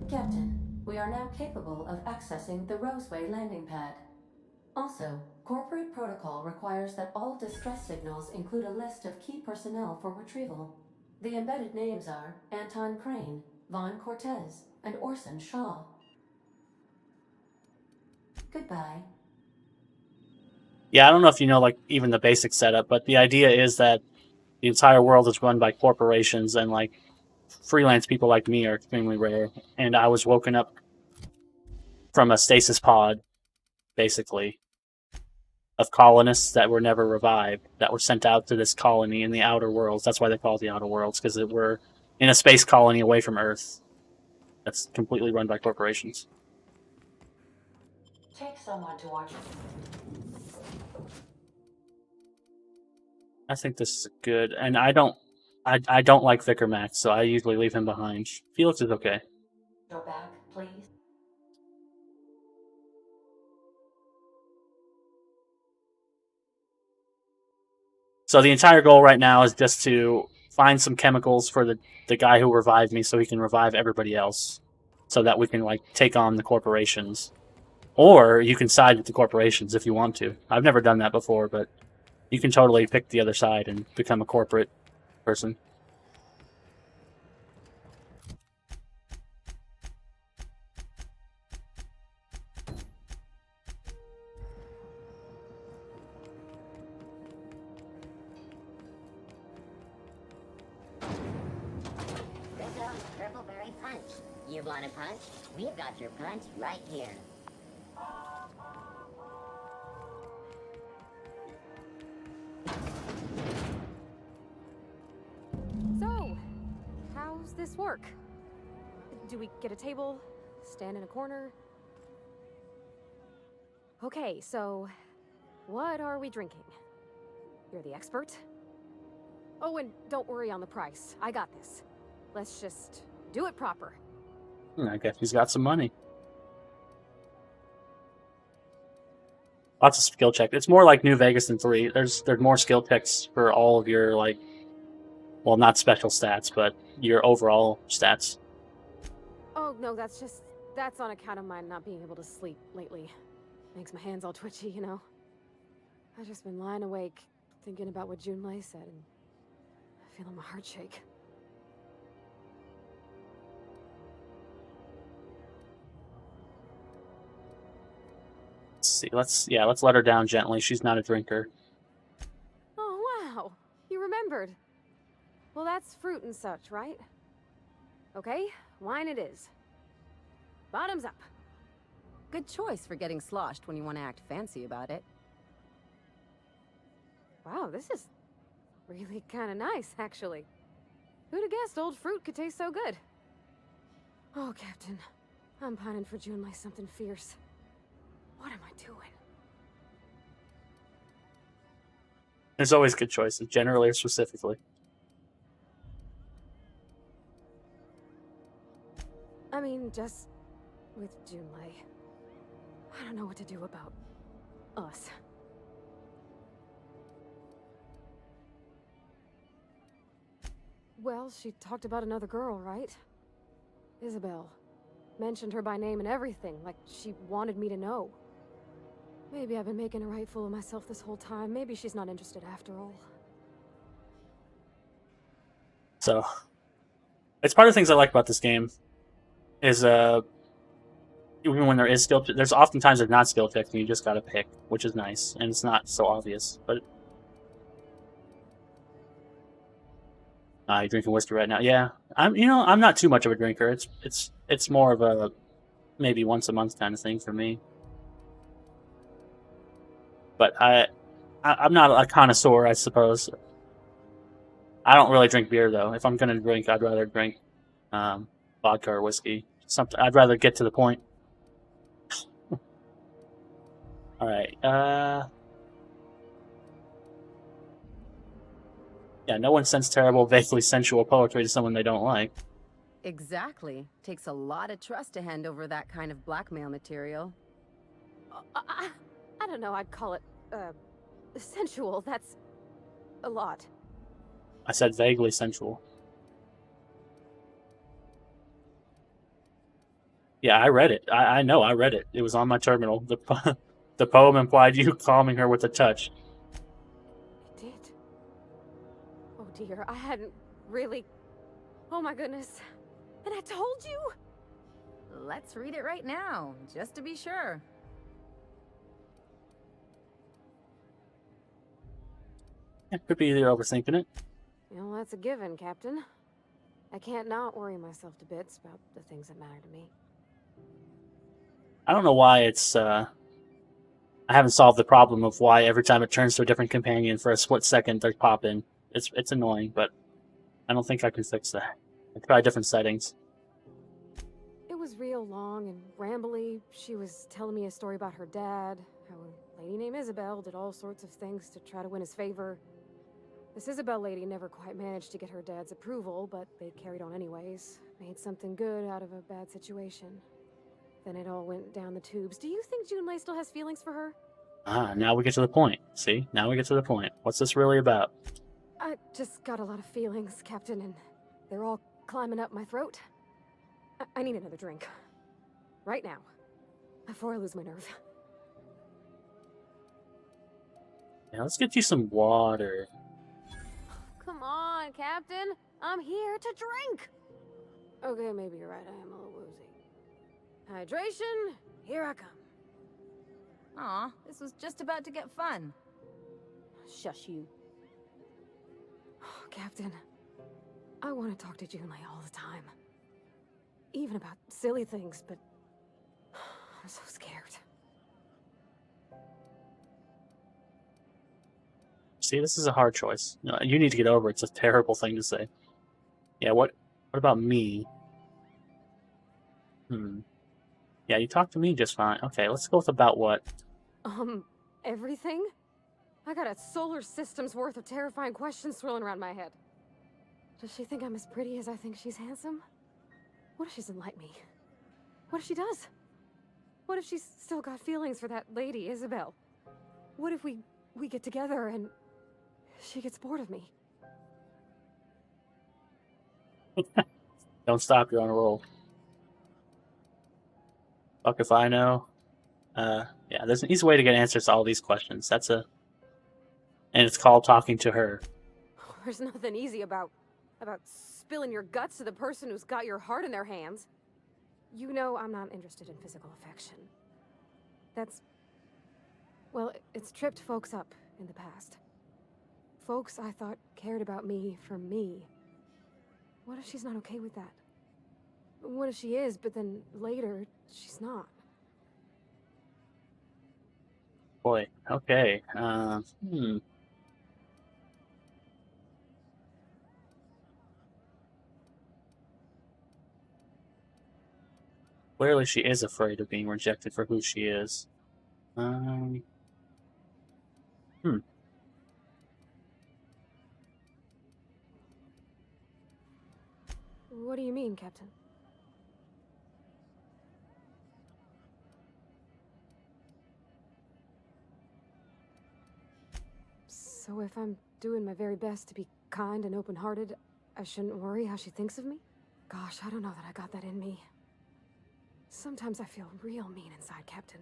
Captain, we are now capable of accessing the Roseway landing pad. Also, corporate protocol requires that all distress signals include a list of key personnel for retrieval. The embedded names are Anton Crane, Vaughn Cortez, and Orson Shaw. Goodbye. Yeah, I don't know if you know, like, even the basic setup, but the idea is that the entire world is run by corporations, and, like, freelance people like me are extremely rare. And I was woken up from a stasis pod, basically, of colonists that were never revived, that were sent out to this colony in the Outer Worlds. That's why they call it the Outer Worlds, because we're in a space colony away from Earth that's completely run by corporations. Take someone to watch. I think this is good, and I don't like Vicar Max, so I usually leave him behind. Felix is okay. Go back, please. So the entire goal right now is just to find some chemicals for the guy who revived me, so he can revive everybody else, so that we can, like, take on the corporations. Or you can side with the corporations if you want to. I've never done that before, but you can totally pick the other side and become a corporate person. Rizzo's Purple Berry Punch. You want a punch? We've got your punch right here. So, how's this work? Do we get a table? Stand in a corner? Okay, so what are we drinking? You're the expert? Oh, and don't worry on the price. I got this. Let's just do it proper. I guess he's got some money. Lots of skill check. It's more like New Vegas than 3. There's more skill checks for all of your, like, well, not special stats, but your overall stats. Oh, no, that's on account of my not being able to sleep lately. Makes my hands all twitchy, you know? I've just been lying awake, thinking about what Junlei said, and feeling my heart shake. Let's see. Let's let her down gently. She's not a drinker. Oh, wow. You remembered. Well, that's fruit and such, right? Okay, wine it is. Bottoms up. Good choice for getting sloshed when you want to act fancy about it. Wow, this is really kind of nice, actually. Who'd have guessed old fruit could taste so good? Oh, Captain. I'm pining for Junlei something fierce. What am I doing? There's always good choices, generally or specifically. I mean, just with Junlei. I don't know what to do about us. Well, she talked about another girl, right? Isabel. Mentioned her by name and everything, like she wanted me to know. Maybe I've been making a right fool of myself this whole time. Maybe she's not interested after all. So, it's part of the things I like about this game. Is even when there is skill, there's oftentimes there's not skill checks, and you just gotta pick, which is nice, and it's not so obvious. But you're drinking whiskey right now. Yeah, I'm not too much of a drinker. It's more of a maybe once a month kind of thing for me. But I'm not a connoisseur, I suppose. I don't really drink beer though. If I'm gonna drink, I'd rather drink vodka or whiskey. Something I'd rather get to the point. All right. Yeah, no one sends terrible, vaguely sensual poetry to someone they don't like. Exactly. Takes a lot of trust to hand over that kind of blackmail material. I don't know, I'd call it, sensual. That's a lot. I said vaguely sensual. Yeah, I read it. I know, I read it. It was on my terminal. The poem implied you calming her with a touch. It did. Oh dear, I hadn't really... Oh my goodness. And I told you? Let's read it right now, just to be sure. It could be you're overthinking it. You know, that's a given, Captain. I can't not worry myself to bits about the things that matter to me. I don't know why it's, I haven't solved the problem of why every time it turns to a different companion for a split second, they pop in. It's annoying, but I don't think I can fix that. I tried different settings. It was real long and rambly. She was telling me a story about her dad, how a lady named Isabel did all sorts of things to try to win his favor. This Isabel lady never quite managed to get her dad's approval, but they carried on anyways. Made something good out of a bad situation. Then it all went down the tubes. Do you think Junlei still has feelings for her? Now we get to the point. See? Now we get to the point. What's this really about? I just got a lot of feelings, Captain, and they're all climbing up my throat. I need another drink. Right now. Before I lose my nerve. Yeah, let's get you some water. Come on, Captain. I'm here to drink. Okay, maybe you're right. I am a little woozy. Hydration, here I come. Aw, this was just about to get fun. Shush you. Oh, Captain, I want to talk to Junlei all the time. Even about silly things, but I'm so scared. See, this is a hard choice. No, you need to get over it. It's a terrible thing to say. Yeah, what about me? Yeah, you talked to me just fine. Okay, let's go with about what. Everything? I got a solar system's worth of terrifying questions swirling around my head. Does she think I'm as pretty as I think she's handsome? What if she doesn't like me? What if she does? What if she's still got feelings for that lady, Isabel? What if we get together and she gets bored of me? Don't stop, you're on a roll. Fuck if I know. Yeah, there's an easy way to get answers to all these questions. And it's called talking to her. There's nothing easy about spilling your guts to the person who's got your heart in their hands. You know I'm not interested in physical affection. It's tripped folks up in the past. Folks I thought cared about me for me. What if she's not okay with that? What if she is, but then later, she's not? Boy, okay. Clearly she is afraid of being rejected for who she is. What do you mean, Captain? So if I'm doing my very best to be kind and open-hearted, I shouldn't worry how she thinks of me? Gosh, I don't know that I got that in me. Sometimes I feel real mean inside, Captain.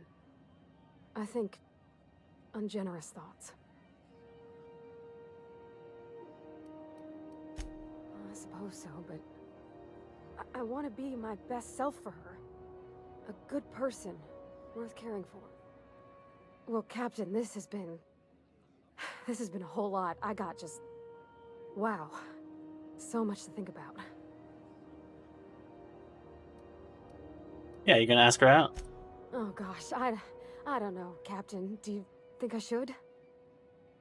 I think ungenerous thoughts. I suppose so, but I want to be my best self for her. A good person, worth caring for. Well, Captain, this has been a whole lot. I got just... wow. So much to think about. Yeah, you gonna ask her out? Oh gosh, I don't know, Captain. Do you think I should?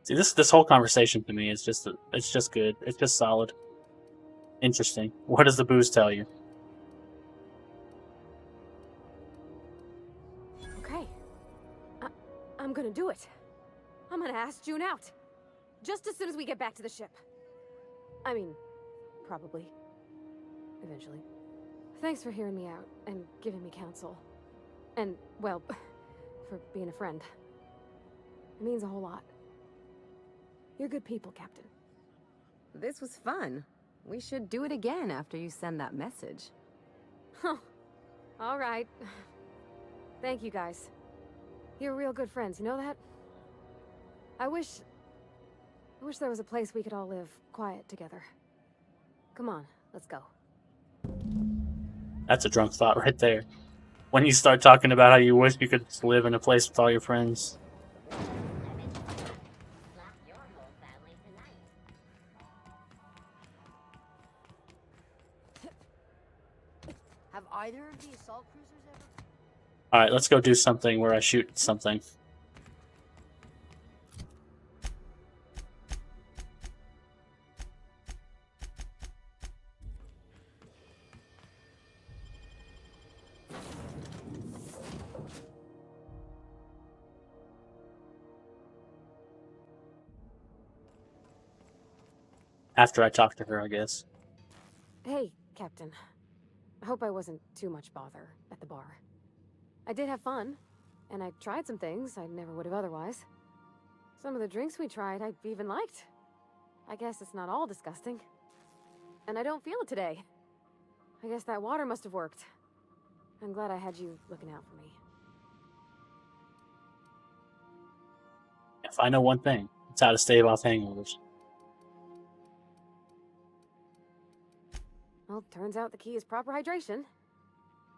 See, this whole conversation to me is just good. It's just solid. Interesting. What does the booze tell you? Okay. I'm gonna do it. I'm gonna ask June out. Just as soon as we get back to the ship. I mean, probably. Eventually. Thanks for hearing me out and giving me counsel. And, well, for being a friend. It means a whole lot. You're good people, Captain. This was fun. We should do it again after you send that message. Huh. All right. Thank you, guys. You're real good friends, you know that? I wish there was a place we could all live quiet together. Come on, let's go. That's a drunk thought right there. When you start talking about how you wish you could live in a place with all your friends. Have either of the assault cruisers ever? Alright, let's go do something where I shoot something. After I talk to her, I guess. Hey, Captain. I hope I wasn't too much bother at the bar. I did have fun, and I tried some things I never would have otherwise. Some of the drinks we tried I even liked. I guess it's not all disgusting. And I don't feel it today. I guess that water must have worked. I'm glad I had you looking out for me. If I know one thing, it's how to stave off hangovers. Well, turns out the key is proper hydration.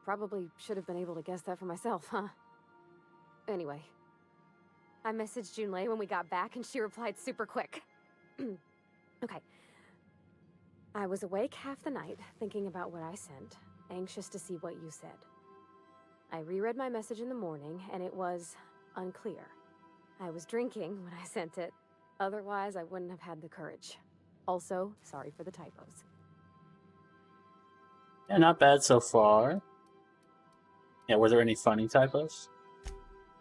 Probably should have been able to guess that for myself, huh? Anyway. I messaged Junlei when we got back and she replied super quick. Okay. I was awake half the night, thinking about what I sent, anxious to see what you said. I reread my message in the morning, and it was unclear. I was drinking when I sent it. Otherwise, I wouldn't have had the courage. Also, sorry for the typos. Yeah, not bad so far. Yeah, were there any funny typos?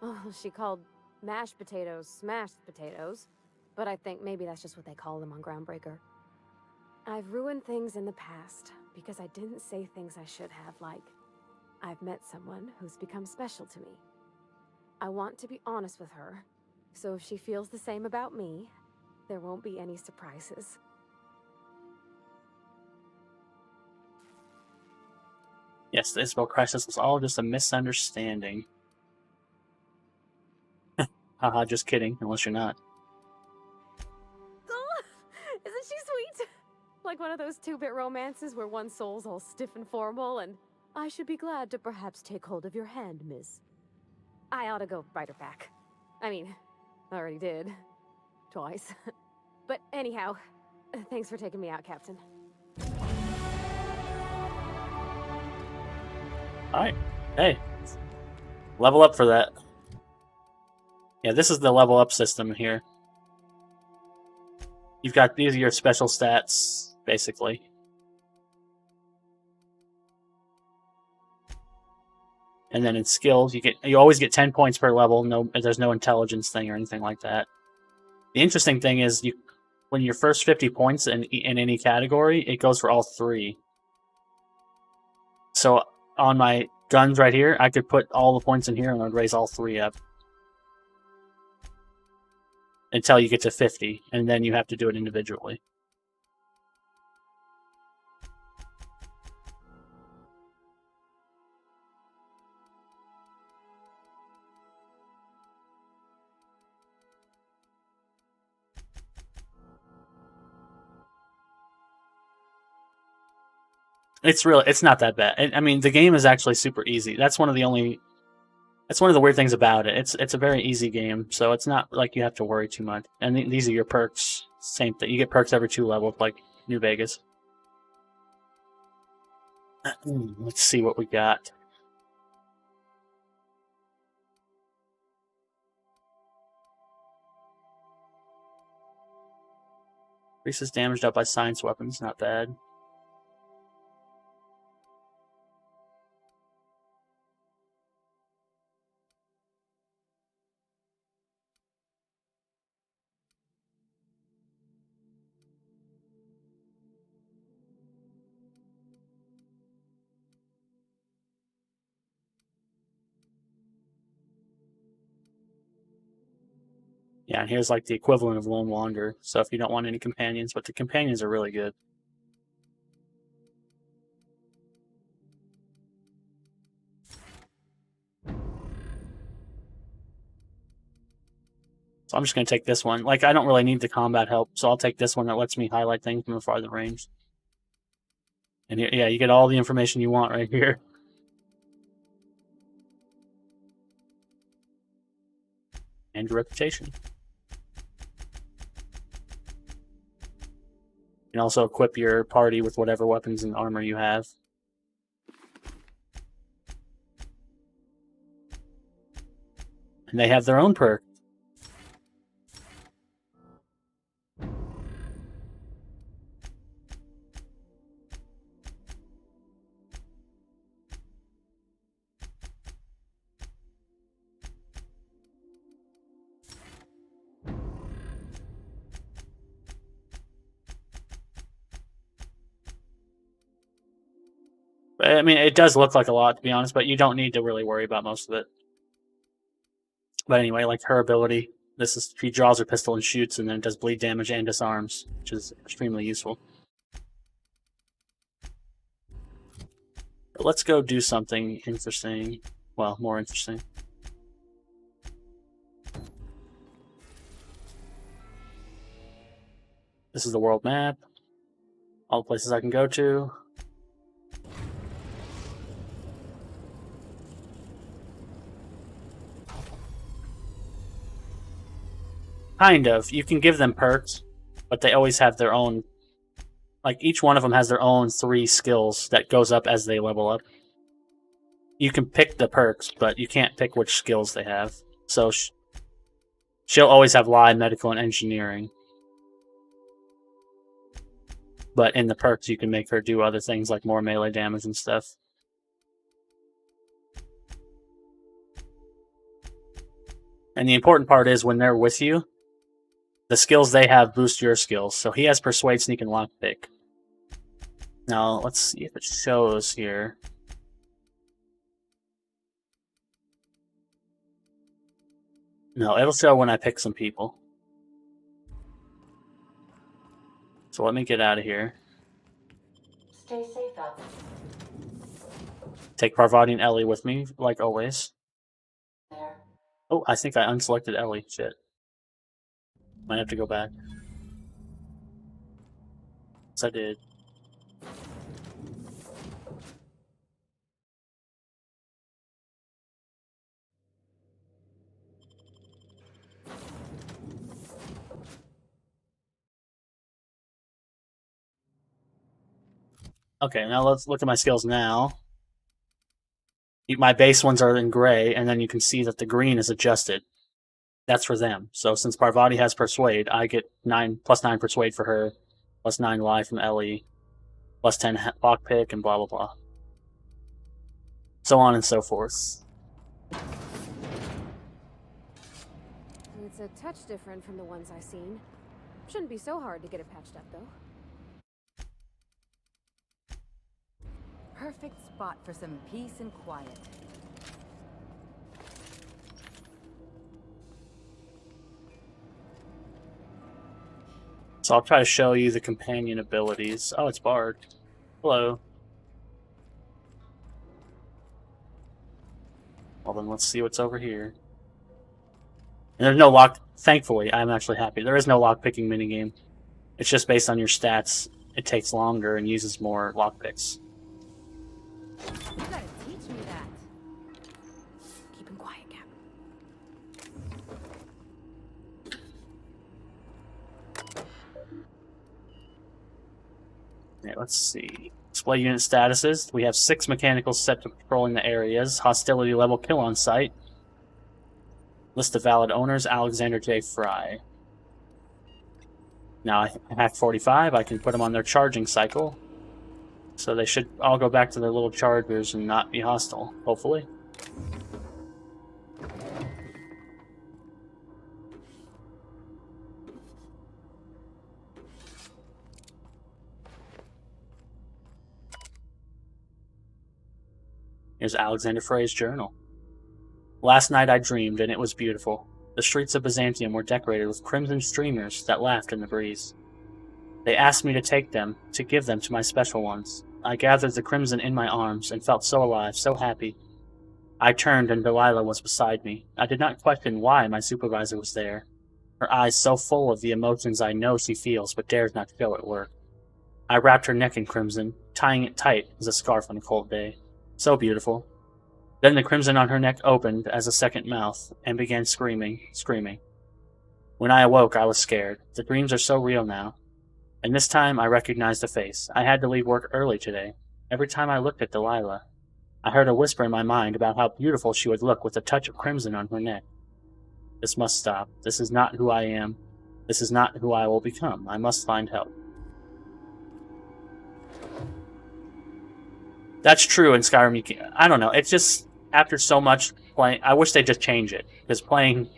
Oh, she called mashed potatoes smashed potatoes, but I think maybe that's just what they call them on Groundbreaker. I've ruined things in the past because I didn't say things I should have, like, I've met someone who's become special to me. I want to be honest with her, so if she feels the same about me, there won't be any surprises. Yes, the Isabel crisis was all just a misunderstanding. Haha, just kidding, unless you're not. Oh, isn't she sweet? Like one of those 2-bit romances where one soul's all stiff and formal and, I should be glad to perhaps take hold of your hand, miss. I ought to go write her back. I mean, I already did. Twice. But anyhow, thanks for taking me out, Captain. Alright, hey. Level up for that. Yeah, this is the level up system here. You've got, these are your special stats, basically. And then in skills, you always get 10 points per level. No, there's no intelligence thing or anything like that. The interesting thing is, when you're first 50 points in any category, it goes for all 3. So on my guns right here, I could put all the points in here and I'd raise all 3 up. Until you get to 50, and then you have to do it individually. It's not that bad. I mean, the game is actually super easy. That's one of the weird things about it. It's a very easy game, so it's not like you have to worry too much. And these are your perks. Same thing. You get perks every 2 levels, like New Vegas. Let's see what we got. Increases damage dealt by science weapons. Not bad. Yeah, and here's like the equivalent of Lone Wanderer. So if you don't want any companions, but the companions are really good. So I'm just going to take this one. Like, I don't really need the combat help, so I'll take this one that lets me highlight things from a farther range. And here, yeah, you get all the information you want right here. And your reputation. You can also equip your party with whatever weapons and armor you have. And they have their own perk. I mean, it does look like a lot, to be honest, but you don't need to really worry about most of it. But anyway, like her ability, she draws her pistol and shoots, and then it does bleed damage and disarms, which is extremely useful. But let's go do something interesting. Well, more interesting. This is the world map. All the places I can go to. Kind of. You can give them perks, but they always have their own... Like, each one of them has their own 3 skills that goes up as they level up. You can pick the perks, but you can't pick which skills they have. So, She'll always have lie, medical, and engineering. But in the perks, you can make her do other things like more melee damage and stuff. And the important part is when they're with you, the skills they have boost your skills. So he has Persuade, Sneak, and Lockpick. Now, let's see if it shows here. No, it'll show when I pick some people. So let me get out of here. Stay safe out there. Take Parvati and Ellie with me, like always. Oh, I think I unselected Ellie. Shit. Might have to go back. Yes, I did. Okay, now let's look at my skills now. My base ones are in gray, and then you can see that the green is adjusted. That's for them. So since Parvati has Persuade, I get +9 Persuade for her, +9 Lie from Ellie, +10 Lockpick, and blah blah blah. So on and so forth. It's a touch different from the ones I've seen. Shouldn't be so hard to get it patched up, though. Perfect spot for some peace and quiet. So I'll try to show you the companion abilities. Oh, it's Bard. Hello. Well then, let's see what's over here. And there's no lock. Thankfully, I'm actually happy. There is no lock-picking minigame. It's just based on your stats. It takes longer and uses more lockpicks. You gotta teach me that. Keep him quiet, Cap. Okay, let's see. Display unit statuses. We have 6 mechanicals set to patrolling the areas. Hostility level, kill on sight. List of valid owners, Alexander J. Fry. Now I hack 45, I can put them on their charging cycle. So they should all go back to their little chargers and not be hostile, hopefully. Here's Alexander Frey's journal. Last night I dreamed, and it was beautiful. The streets of Byzantium were decorated with crimson streamers that laughed in the breeze. They asked me to take them, to give them to my special ones. I gathered the crimson in my arms, and felt so alive, so happy. I turned, and Delilah was beside me. I did not question why my supervisor was there. Her eyes so full of the emotions I know she feels, but dares not show at work. I wrapped her neck in crimson, tying it tight as a scarf on a cold day. So beautiful. Then the crimson on her neck opened as a second mouth, and began screaming. When I awoke, I was scared. The dreams are so real now. And this time, I recognized a face. I had to leave work early today. Every time I looked at Delilah, I heard a whisper in my mind about how beautiful she would look with a touch of crimson on her neck. This must stop. This is not who I am. This is not who I will become. I must find help. That's true in Skyrim. You can, I don't know. It's just, after so much playing, I wish they'd just change it. Because playing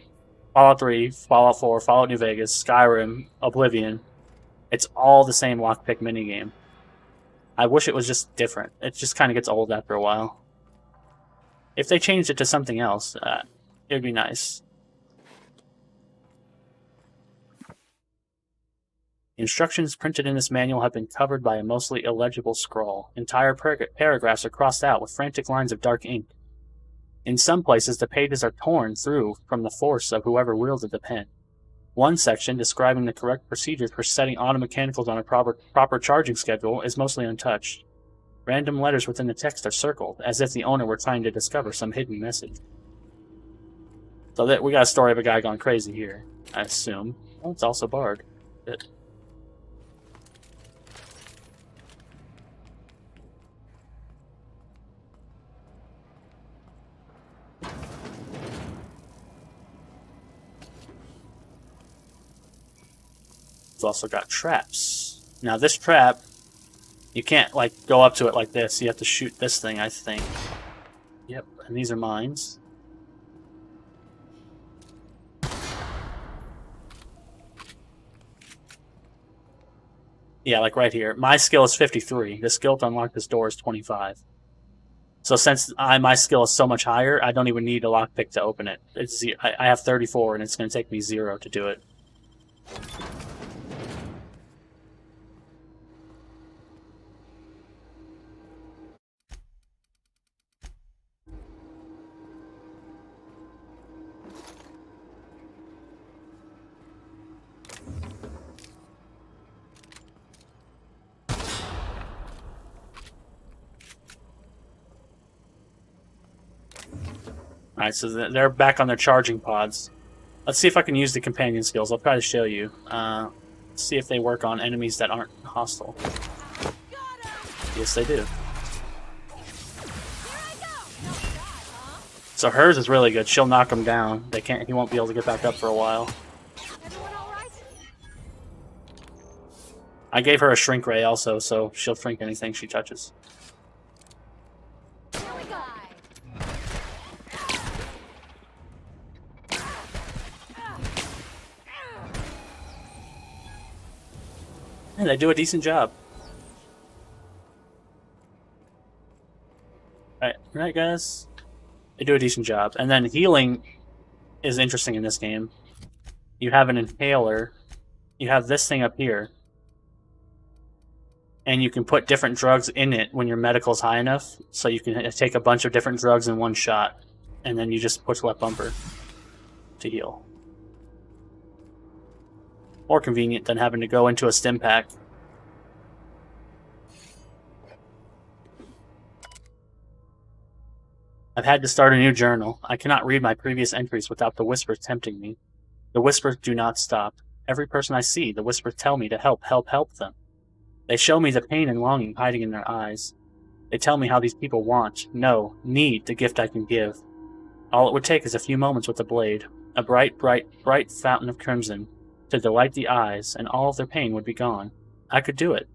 Fallout 3, Fallout 4, Fallout New Vegas, Skyrim, Oblivion, it's all the same lockpick minigame. I wish it was just different. It just kind of gets old after a while. If they changed it to something else, it would be nice. Instructions printed in this manual have been covered by a mostly illegible scroll. Entire paragraphs are crossed out with frantic lines of dark ink. In some places, the pages are torn through from the force of whoever wielded the pen. One section, describing the correct procedures for setting automechanicals on a proper charging schedule, is mostly untouched. Random letters within the text are circled, as if the owner were trying to discover some hidden message. So we got a story of a guy gone crazy here, I assume. Oh, it's also Bard. Good. We've also got traps. Now this trap, you can't like go up to it like this. You have to shoot this thing, I think. Yep, and these are mines. Yeah, like right here. My skill is 53. The skill to unlock this door is 25. So since my skill is so much higher, I don't even need a lockpick to open it. I have 34, and it's going to take me 0 to do it. Alright, so they're back on their charging pods. Let's see if I can use the companion skills. I'll try to show you. See if they work on enemies that aren't hostile. Yes, they do. So hers is really good. She'll knock him down. He won't be able to get back up for a while. I gave her a shrink ray also, so she'll shrink anything she touches. And they do a decent job. Right, guys? They do a decent job. And then healing is interesting in this game. You have an inhaler. You have this thing up here. And you can put different drugs in it when your medical's high enough. So you can take a bunch of different drugs in one shot. And then you just push left bumper to heal. More convenient than having to go into a stim pack. I've had to start a new journal. I cannot read my previous entries without the whispers tempting me. The whispers do not stop. Every person I see, the whispers tell me to help them. They show me the pain and longing hiding in their eyes. They tell me how these people want, know, need the gift I can give. All it would take is a few moments with the blade, a bright, bright, bright fountain of crimson, to delight the eyes, and all of their pain would be gone. I could do it.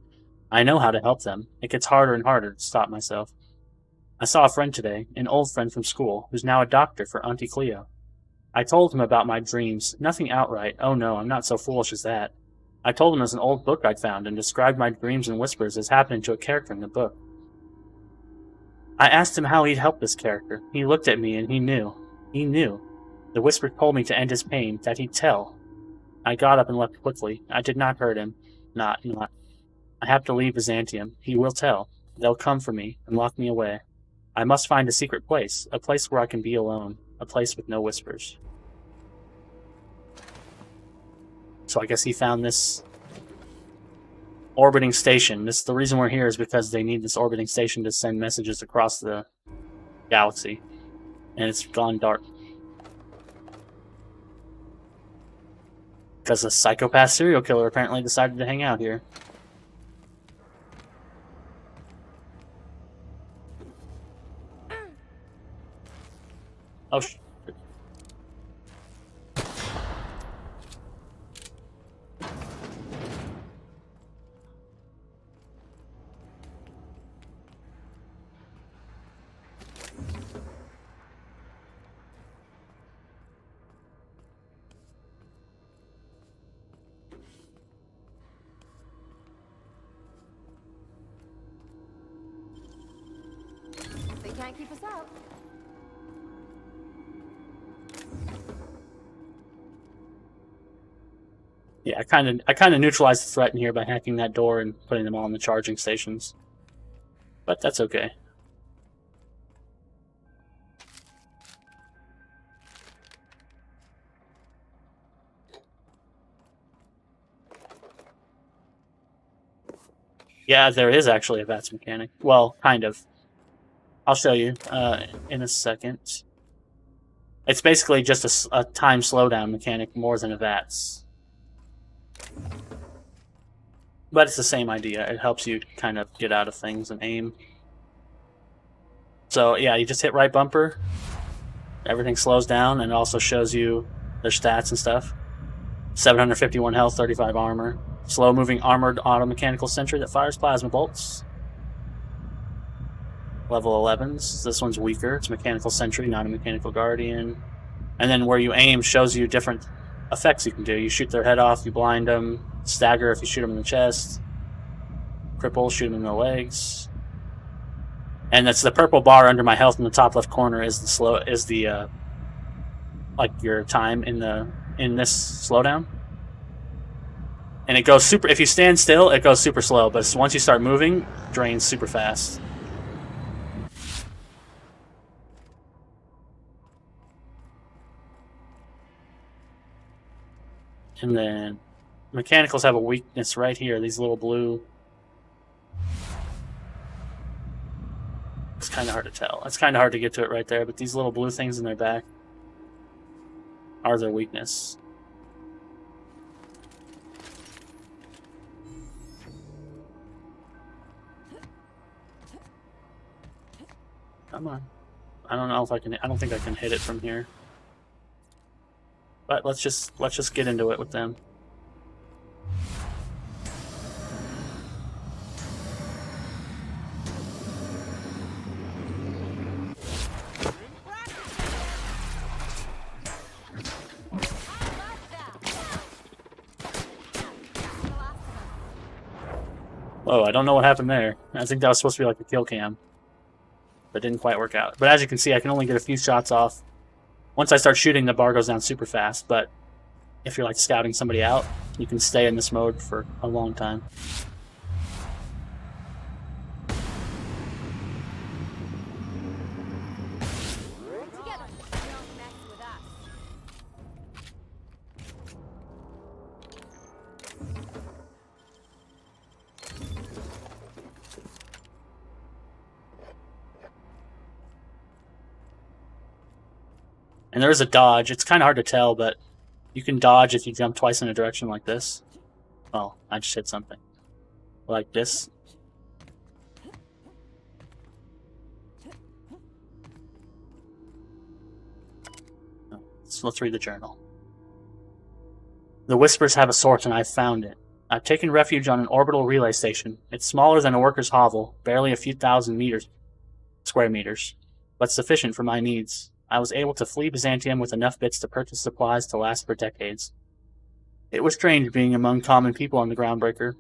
I know how to help them. It gets harder and harder to stop myself. I saw a friend today, an old friend from school, who's now a doctor for Auntie Cleo. I told him about my dreams, nothing outright. Oh no, I'm not so foolish as that. I told him it was an old book I'd found and described my dreams and whispers as happening to a character in the book. I asked him how he'd help this character. He looked at me and he knew. He knew. The whisper told me to end his pain, that he'd tell. I got up and left quickly. I did not hurt him. Not. I have to leave Byzantium. He will tell. They'll come for me and lock me away. I must find a secret place, a place where I can be alone, a place with no whispers. So I guess he found this orbiting station. The reason we're here is because they need this orbiting station to send messages across the galaxy. And it's gone dark. Because a psychopath serial killer apparently decided to hang out here. Oh, shit. They can't keep us out. Yeah, I kind of neutralized the threat in here by hacking that door and putting them all in the charging stations. But that's okay. Yeah, there is actually a VATS mechanic. Well, kind of. I'll show you in a second. It's basically just a time slowdown mechanic more than a VATS. But it's the same idea. It helps you kind of get out of things and aim. So yeah, you just hit right bumper. Everything slows down and it also shows you their stats and stuff. 751 health, 35 armor, Slow-moving armored auto-mechanical sentry that fires plasma bolts. Level 11s. This one's weaker. It's mechanical sentry, not a mechanical guardian. And then where you aim shows you different effects you can do. You shoot their head off, you blind them. Stagger if you shoot them in the chest. Cripple, shoot them in the legs. And that's the purple bar under my health in the top left corner is the like your time in this slowdown. And it goes super. If you stand still, it goes super slow. But once you start moving, it drains super fast. And then mechanicals have a weakness right here. These little blue. It's kind of hard to tell. It's kind of hard to get to it right there, but these little blue things in their back are their weakness. Come on. I don't know if I can. I don't think I can hit it from here. But let's just get into it with them. Oh, I don't know what happened there. I think that was supposed to be like a kill cam. But it didn't quite work out. But as you can see, I can only get a few shots off. Once I start shooting, the bar goes down super fast. But if you're like scouting somebody out, you can stay in this mode for a long time. And there is a dodge. It's kind of hard to tell, but you can dodge if you jump twice in a direction like this. Oh, I just hit something. Like this. Oh, let's read the journal. The Whispers have a Sorta, and I've found it. I've taken refuge on an orbital relay station. It's smaller than a worker's hovel, barely a few thousand square meters, but sufficient for my needs. I was able to flee Byzantium with enough bits to purchase supplies to last for decades. It was strange being among common people on the Groundbreaker.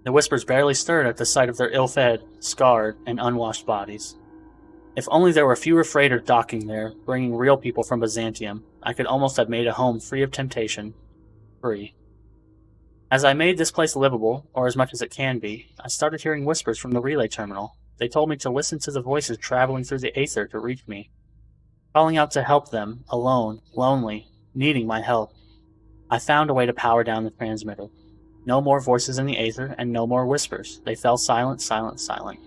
The Whispers barely stirred at the sight of their ill-fed, scarred, and unwashed bodies. If only there were fewer freighter docking there, bringing real people from Byzantium, I could almost have made a home free of temptation. Free. As I made this place livable, or as much as it can be, I started hearing whispers from the relay terminal. They told me to listen to the voices traveling through the aether to reach me. Calling out to help them, alone, lonely, needing my help. I found a way to power down the transmitter. No more voices in the aether, and no more whispers. They fell silent, silent, silent.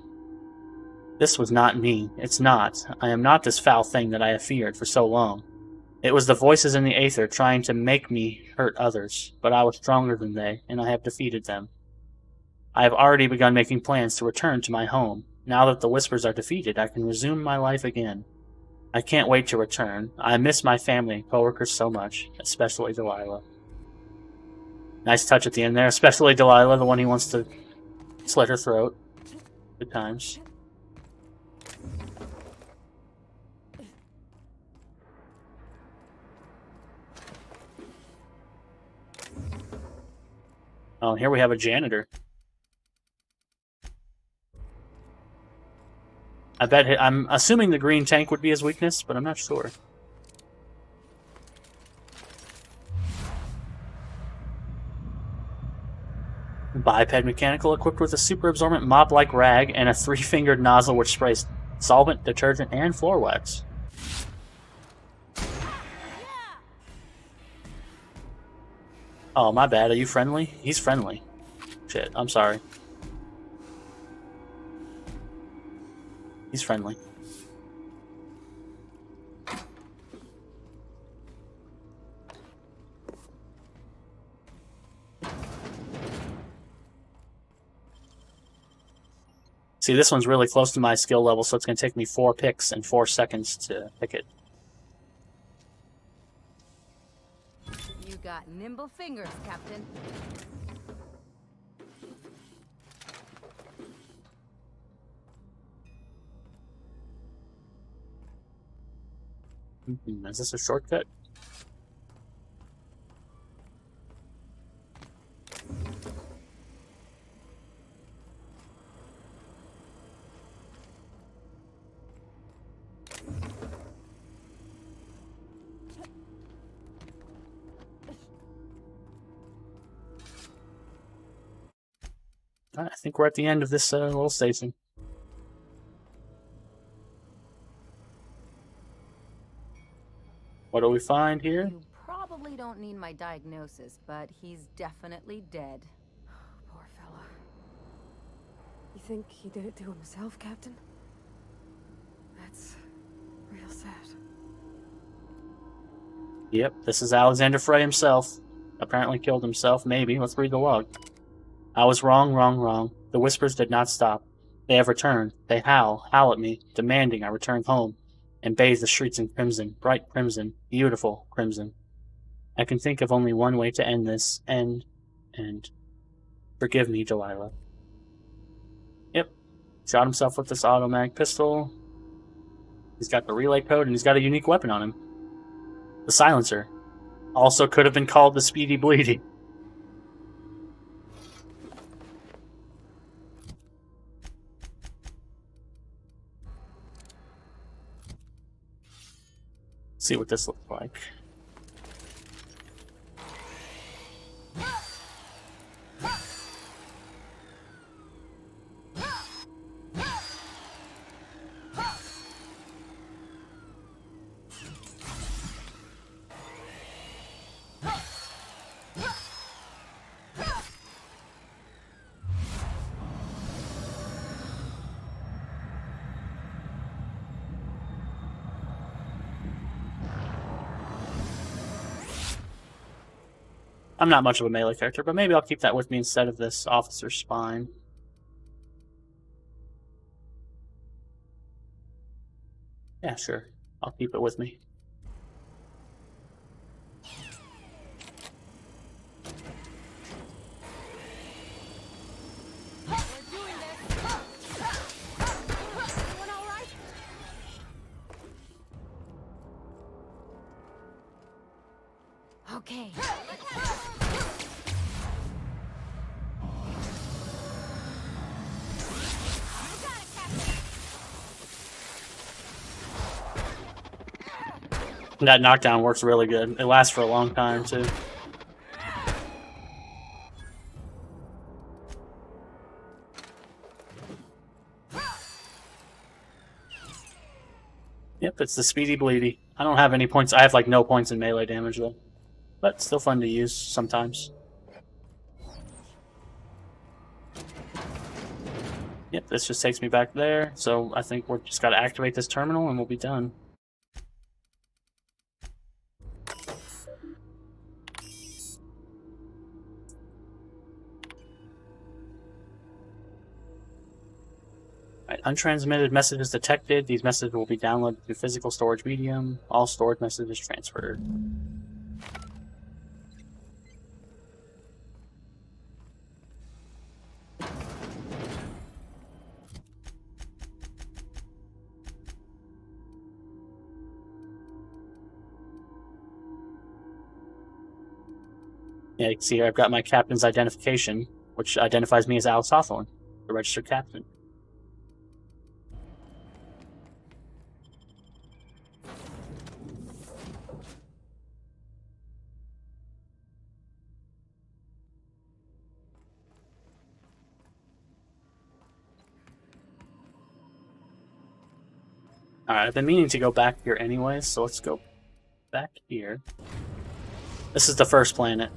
This was not me. It's not. I am not this foul thing that I have feared for so long. It was the voices in the aether trying to make me hurt others, but I was stronger than they, and I have defeated them. I have already begun making plans to return to my home. Now that the whispers are defeated, I can resume my life again. I can't wait to return. I miss my family and coworkers so much, especially Delilah. Nice touch at the end there, especially Delilah, the one he wants to slit her throat. Good times. Oh, here we have a janitor. I'm assuming the green tank would be his weakness, but I'm not sure. Biped mechanical equipped with a super absorbent mop-like rag and a 3-fingered nozzle which sprays solvent, detergent, and floor wax. Oh, my bad. Are you friendly? He's friendly. Shit, I'm sorry. He's friendly. See, this one's really close to my skill level, so it's going to take me 4 picks and 4 seconds to pick it. You got nimble fingers, Captain. Is this a shortcut? I think we're at the end of this little station. What do we find here? You probably don't need my diagnosis, but he's definitely dead. Poor fella. You think he did it to himself, Captain? That's real sad. Yep, this is Alexander Frey himself. Apparently killed himself, maybe. Let's read the log. I was wrong, wrong, wrong. The whispers did not stop. They have returned. They howl at me, demanding I return home, and bathe the streets in crimson, bright crimson, beautiful crimson. I can think of only one way to end this, and forgive me, Delilah. Yep, shot himself with this automatic pistol. He's got the relay code, and he's got a unique weapon on him. The silencer. Also could have been called the Speedy Bleedy. See what this looks like. I'm not much of a melee character, but maybe I'll keep that with me instead of this officer's spine. Yeah, sure. I'll keep it with me. Okay. That knockdown works really good. It lasts for a long time, too. Yep, it's the Speedy Bleedy. I don't have any points. I have, like, no points in melee damage, though. But still fun to use sometimes. Yep, this just takes me back there. So I think we're just got to activate this terminal and we'll be done. Right, untransmitted messages detected. These messages will be downloaded to physical storage medium. All stored messages transferred. Yeah, you can see here I've got my captain's identification, which identifies me as Alex Hawthorne, the registered captain. Alright, I've been meaning to go back here anyways, so let's go back here. This is the first planet.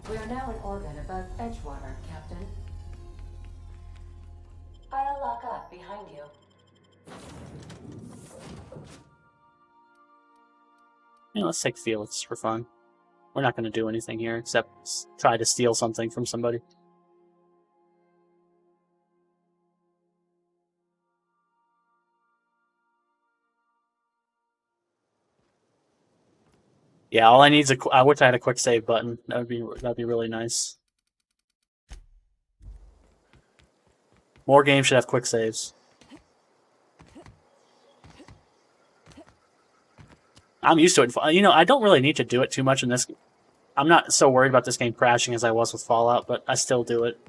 We are now in orbit above Edgewater, Captain. I'll lock up behind you. Yeah, let's take Felix for fun. We're not going to do anything here except try to steal something from somebody. Yeah, all I need is I wish I had a quick save button. That'd be really nice. More games should have quick saves. I'm used to it. You know, I don't really need to do it too much in this. I'm not so worried about this game crashing as I was with Fallout, but I still do it.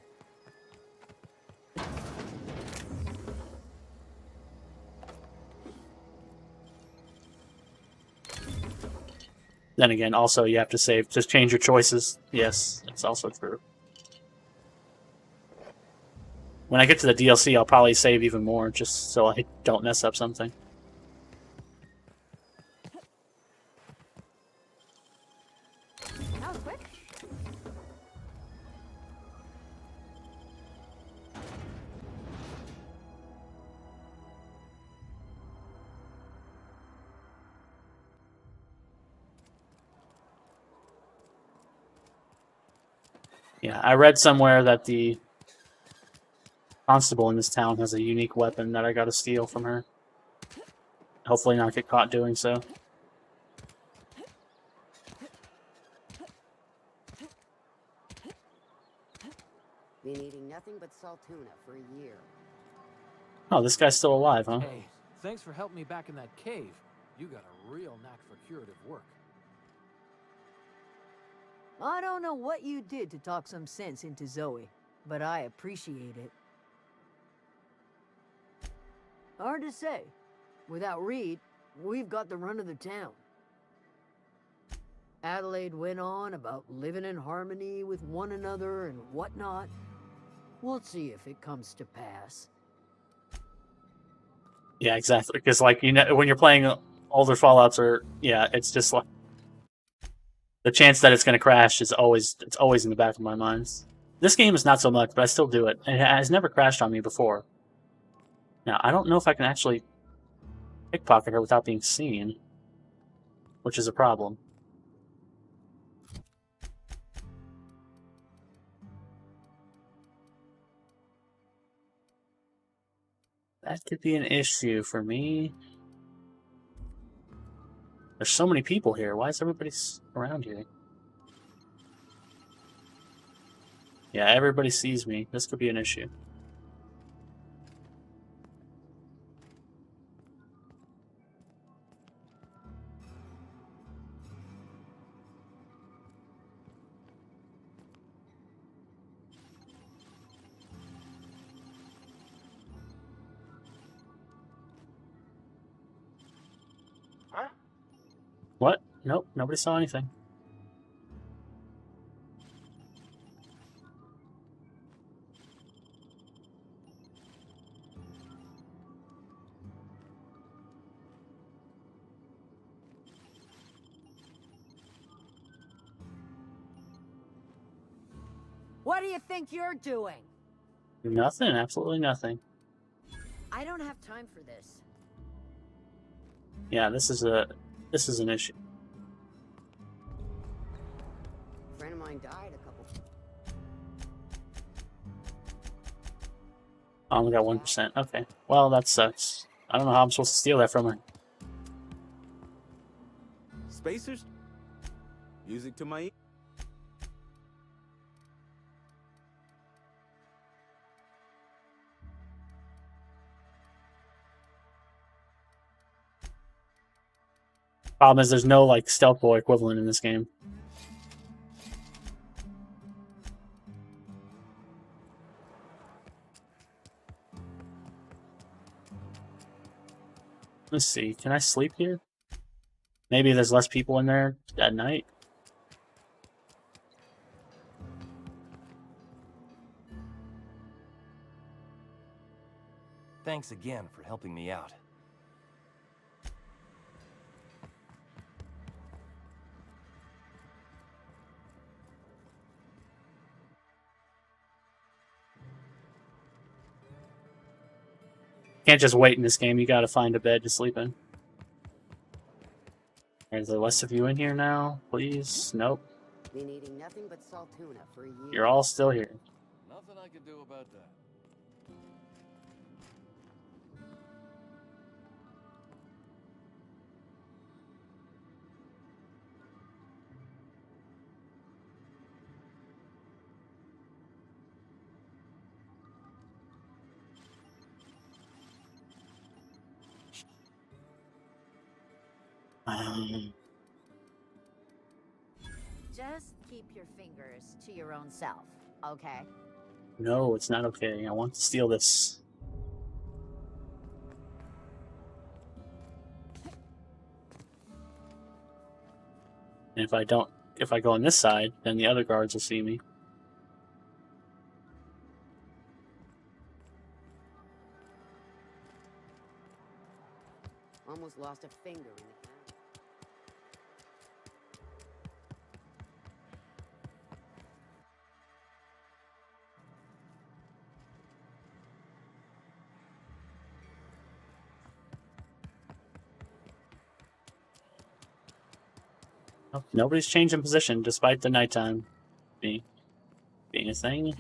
Then again, also you have to save. Just change your choices. Yes, that's also true. When I get to the DLC, I'll probably save even more, just so I don't mess up something. That was quick. Yeah, I read somewhere that the constable in this town has a unique weapon that I gotta steal from her. Hopefully not get caught doing so. Been eating nothing but salt tuna for a year. Oh, this guy's still alive, huh? Hey, thanks for helping me back in that cave. You got a real knack for curative work. I don't know what you did to talk some sense into Zoe, but I appreciate it. Hard to say. Without Reed, we've got the run of the town. Adelaide went on about living in harmony with one another and whatnot. We'll see if it comes to pass. Yeah, exactly. Because, like, you know, when you're playing older Fallouts, or yeah, it's just like the chance that it's going to crash is always in the back of my mind. This game is not so much, but I still do it. It has never crashed on me before. Now, I don't know if I can actually pickpocket her without being seen, which is a problem. That could be an issue for me. There's so many people here. Why is everybody around here? Yeah, everybody sees me. This could be an issue. Huh? What? Nope, nobody saw anything. What do you think you're doing? Nothing, absolutely nothing. I don't have time for this. Yeah, this is an issue. A friend of mine died a couple. I only got 1%. Okay. Well, that sucks. I don't know how I'm supposed to steal that from her. Spacers? Music to my ear. Problem is, there's no, like, stealth boy equivalent in this game. Let's see. Can I sleep here? Maybe there's less people in there at night. Thanks again for helping me out. Can't just wait in this game. You gotta find a bed to sleep in. Is there less of you in here now? Please? Nope. Been eating nothing but salt tuna for a year. You're all still here. Nothing I can do about that. Just keep your fingers to your own self, okay? No, it's not okay. I want to steal this. And if I go on this side, then the other guards will see me. Almost lost a finger in the cannon. Oh, nobody's changing position despite the nighttime being a thing.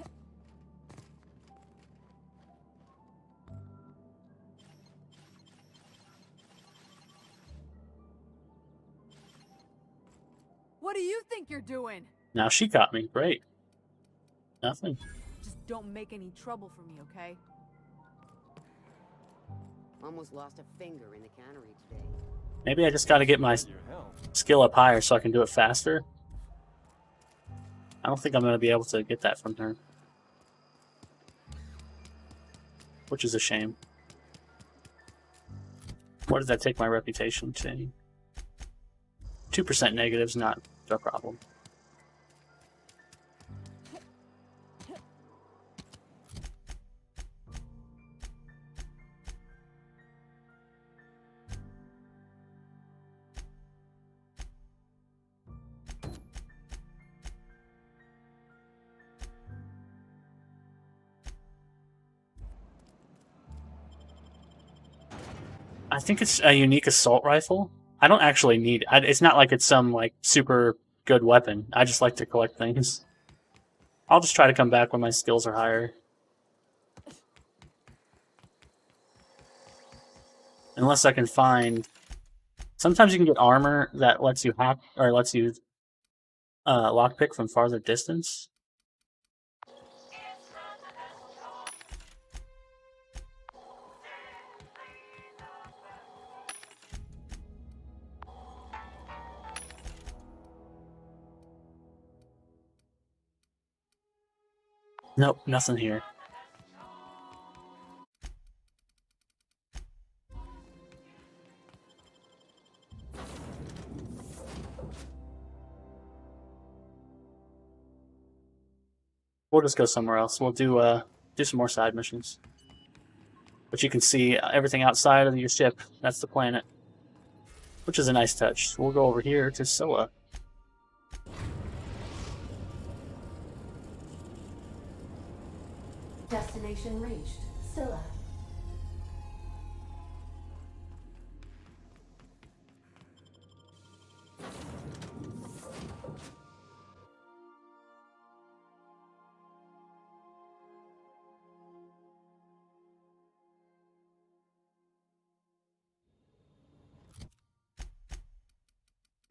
What do you think you're doing? Now she got me. Great. Nothing. Just don't make any trouble for me, okay? Almost lost a finger in the cannery today. Maybe I just gotta get my skill up higher so I can do it faster. I don't think I'm gonna be able to get that from her. Which is a shame. What does that take my reputation to? 2% negative's not a problem. I think it's a unique assault rifle. I don't actually need it. It's not like it's some like super good weapon. I just like to collect things. I'll just try to come back when my skills are higher. Unless I can find... Sometimes you can get armor that lets you hack, or lets you lockpick from farther distance. Nope, nothing here. We'll just go somewhere else. We'll do some more side missions. But you can see everything outside of your ship. That's the planet. Which is a nice touch. We'll go over here to Soa. Destination reached. Scylla.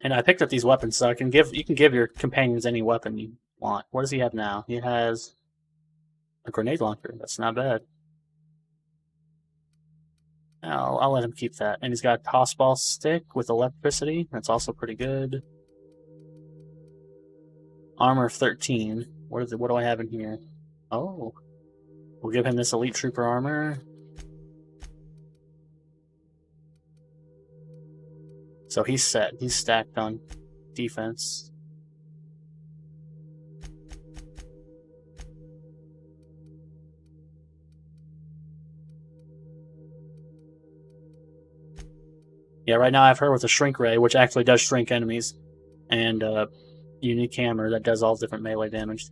And I picked up these weapons, so you can give your companions any weapon you want. What does he have now? He has a grenade launcher. That's not bad. I'll let him keep that. And he's got a tossball stick with electricity. That's also pretty good. Armor of 13. What do I have in here? Oh. We'll give him this elite trooper armor. So he's set. He's stacked on defense. Yeah, right now I have her with a shrink ray, which actually does shrink enemies, and a unique hammer that does all different melee damage,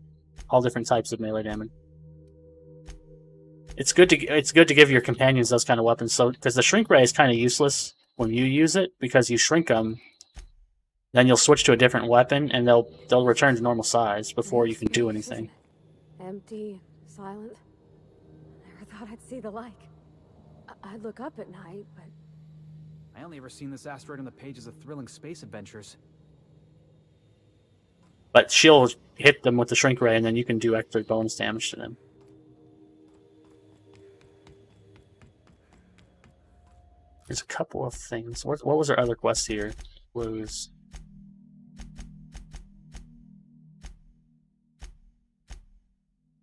all different types of melee damage. It's good to give your companions those kind of weapons, so because the shrink ray is kind of useless when you use it, because you shrink them, then you'll switch to a different weapon, and they'll return to normal size before you can do anything. Empty, silent. Never thought I'd see the like. I'd look up at night, but I only ever seen this asteroid on the pages of thrilling space adventures. But she'll hit them with the shrink ray, and then you can do extra bonus damage to them. There's a couple of things. What was our other quest here? Blues.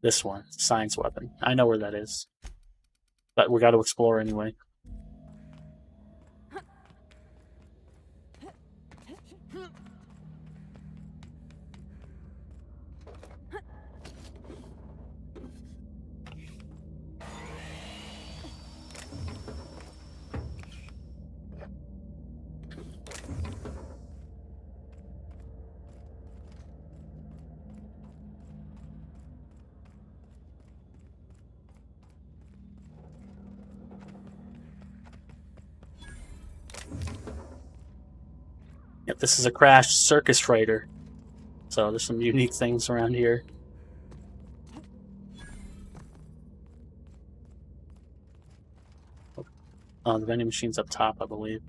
This one, science weapon. I know where that is. But we got to explore anyway. Yep, this is a crashed circus freighter. So there's some unique things around here. Oh, the vending machine's up top, I believe.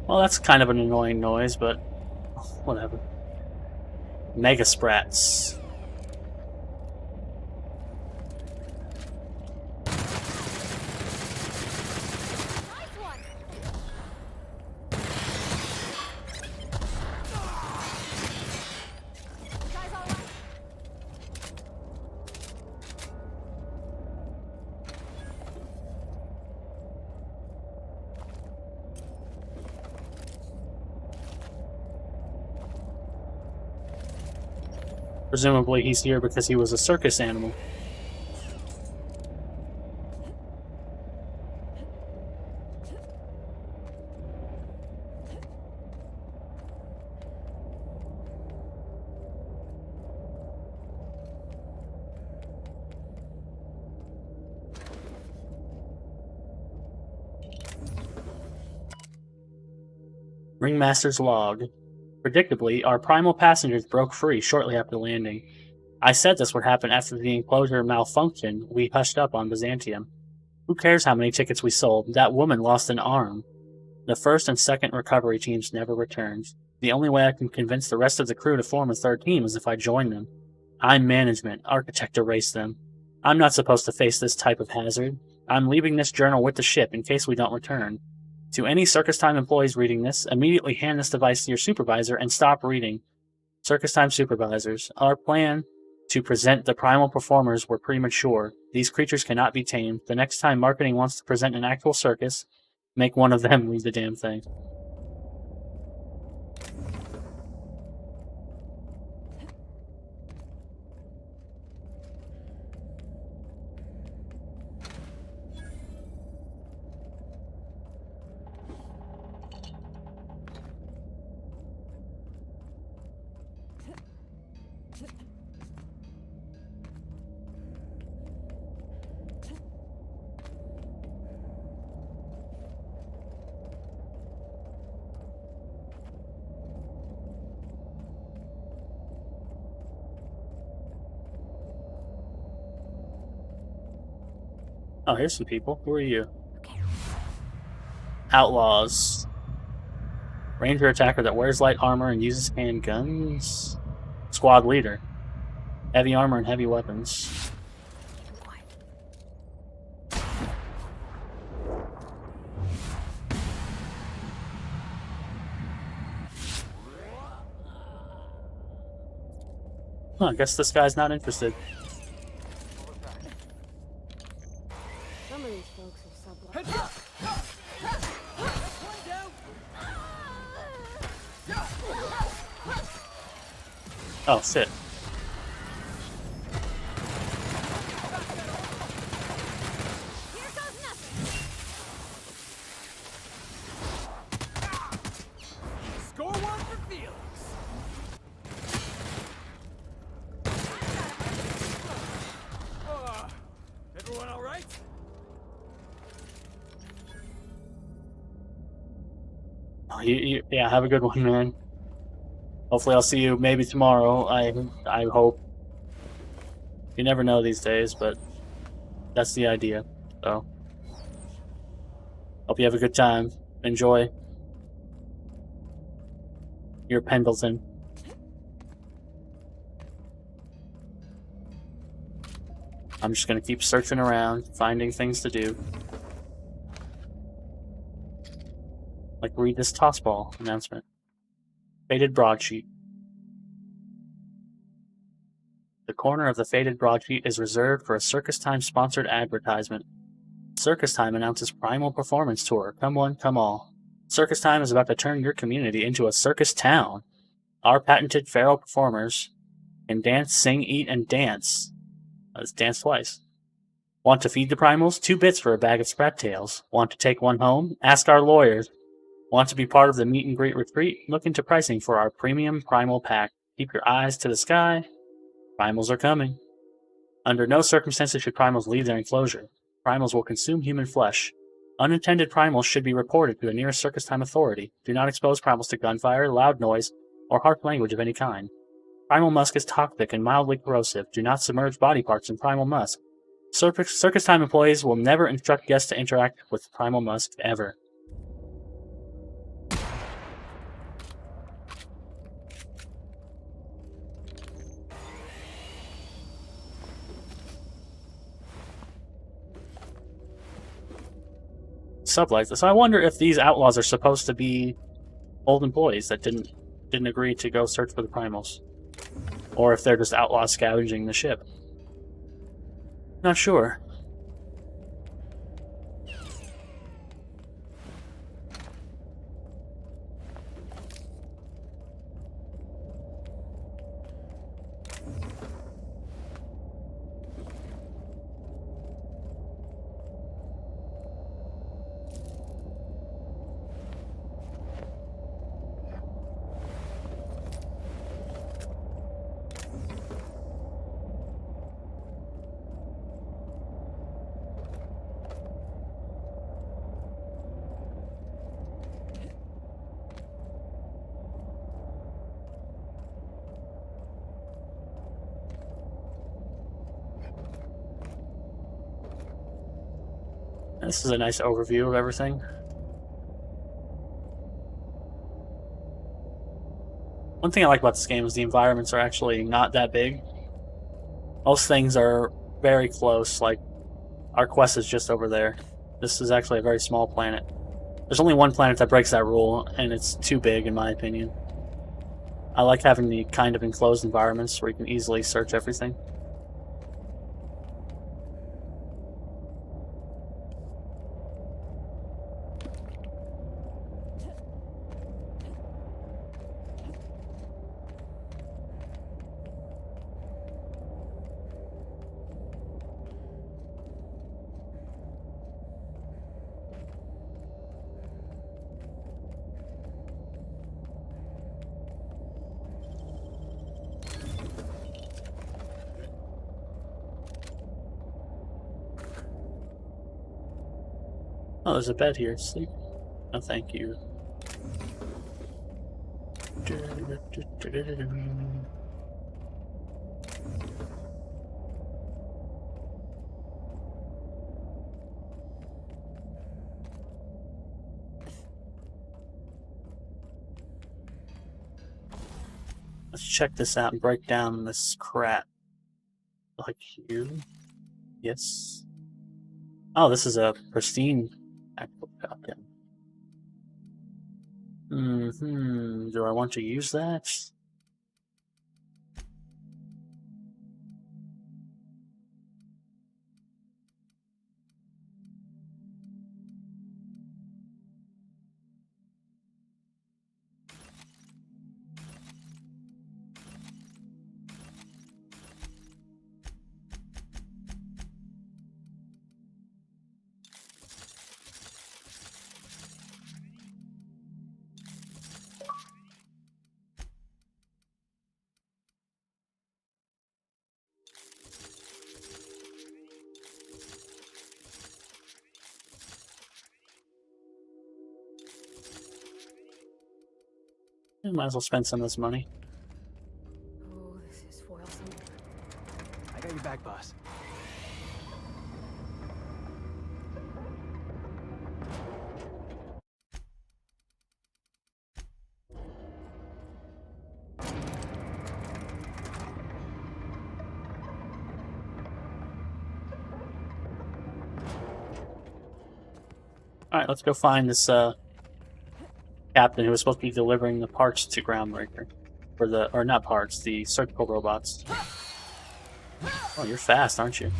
Well, that's kind of an annoying noise, but whatever. Mega Sprats. Presumably he's here because he was a circus animal. Ringmaster's log. Predictably, our primal passengers broke free shortly after landing. I said this would happen after the enclosure malfunctioned. We hushed up on Byzantium. Who cares how many tickets we sold? That woman lost an arm. The first and second recovery teams never returned. The only way I can convince the rest of the crew to form a third team is if I join them. I'm management. Architect erased them. I'm not supposed to face this type of hazard. I'm leaving this journal with the ship in case we don't return. To any Circus Time employees reading this, immediately hand this device to your supervisor and stop reading. Circus Time supervisors, our plan to present the primal performers were premature. These creatures cannot be tamed. The next time marketing wants to present an actual circus, make one of them read the damn thing. Oh, here's some people. Who are you? Outlaws. Ranger attacker that wears light armor and uses handguns. Squad leader. Heavy armor and heavy weapons. Huh, I guess this guy's not interested. Some of these folks are sublet. Oh, shit. Score one for Felix. Yeah, have a good one, man. Hopefully I'll see you maybe tomorrow. I hope. You never know these days, but that's the idea. So, hope you have a good time. Enjoy your Pendleton. I'm just gonna keep searching around, finding things to do. Like read this tossball announcement. Faded broadsheet. The corner of the faded broadsheet is reserved for a Circus Time sponsored advertisement. Circus Time announces Primal Performance Tour. Come one, come all. Circus Time is about to turn your community into a circus town. Our patented feral performers can dance, sing, eat, and dance. Let's dance twice. Want to feed the primals? 2 bits for a bag of sprat tails. Want to take one home? Ask our lawyers. Want to be part of the meet and greet retreat? Look into pricing for our premium primal pack. Keep your eyes to the sky. Primals are coming. Under no circumstances should primals leave their enclosure. Primals will consume human flesh. Unintended primals should be reported to the nearest Circus Time authority. Do not expose primals to gunfire, loud noise, or harsh language of any kind. Primal musk is toxic and mildly corrosive. Do not submerge body parts in primal musk. Circus Time employees will never instruct guests to interact with primal musk ever. Stuff like this. I wonder if these outlaws are supposed to be old employees that didn't agree to go search for the primals, or if they're just outlaws scavenging the ship. Not sure. This is a nice overview of everything. One thing I like about this game is the environments are actually not that big. Most things are very close, like our quest is just over there. This is actually a very small planet. There's only one planet that breaks that rule, and it's too big in my opinion. I like having the kind of enclosed environments where you can easily search everything. Oh, there's a bed here. Sleep. No, thank you. Let's check this out and break down this crap. Like here. Yes. Oh, this is a pristine actual shotgun. Do I want to use that? Might as well spend some of this money. Oh, this is foilsome. I got your back, boss. Alright, let's go find this captain who was supposed to be delivering the parts to Groundbreaker. For the, or not parts, the surgical robots. Oh, you're fast, aren't you?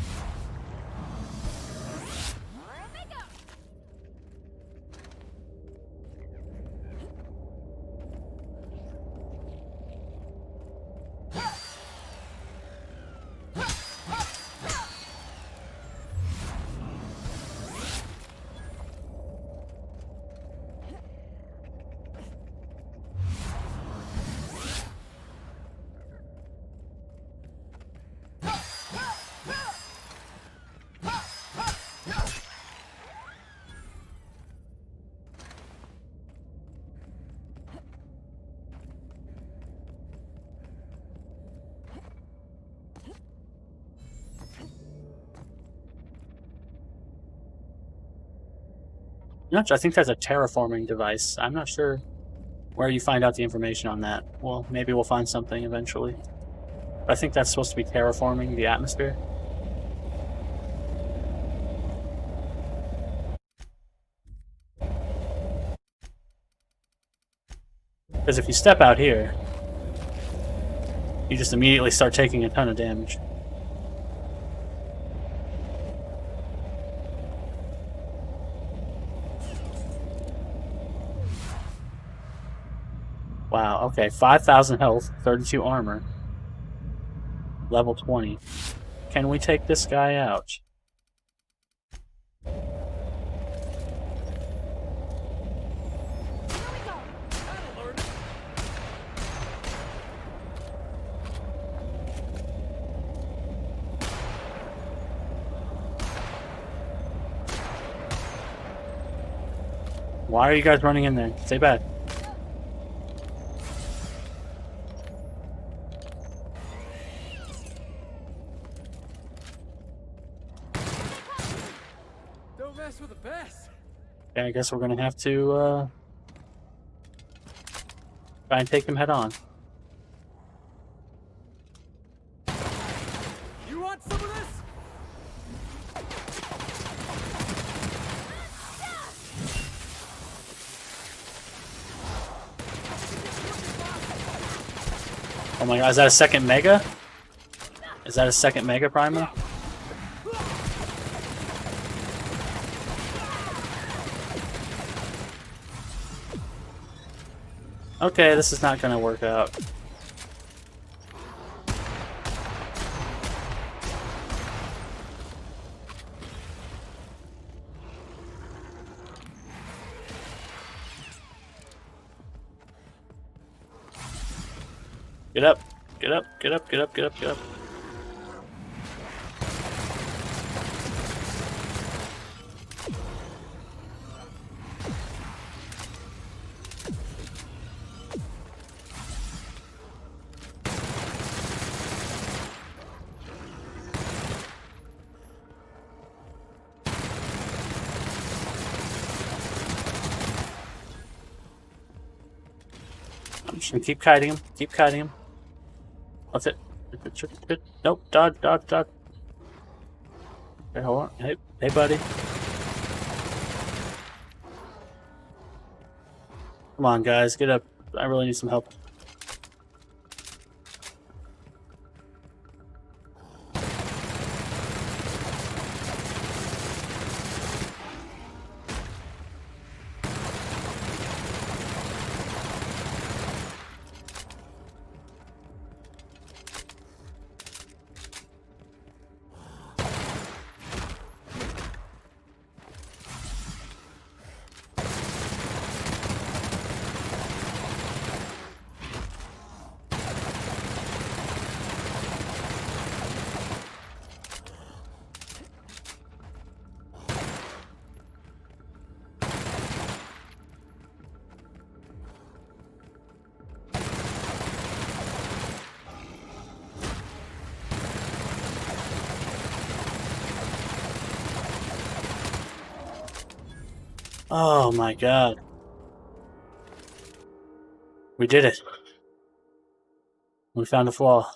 I think that's a terraforming device. I'm not sure where you find out the information on that. Well, maybe we'll find something eventually. But I think that's supposed to be terraforming the atmosphere. Because if you step out here, you just immediately start taking a ton of damage. Wow, okay, 5,000 health, 32 armor, level 20. Can we take this guy out? Why are you guys running in there? Stay back. Don't mess with the best. Okay, I guess we're gonna have to try and take him head on. You want some of this? Oh my god, is that a second Mega? Is that a second Mega Primer? Okay, this is not gonna work out. Get up, get up, get up, get up, get up, get up. I'm just gonna keep kiting him, keep kiting him. What's it? Nope, dodge, dodge, dodge. Okay, hold on. Hey, hey, buddy. Come on, guys, get up. I really need some help. Oh my god. We did it. We found a flaw.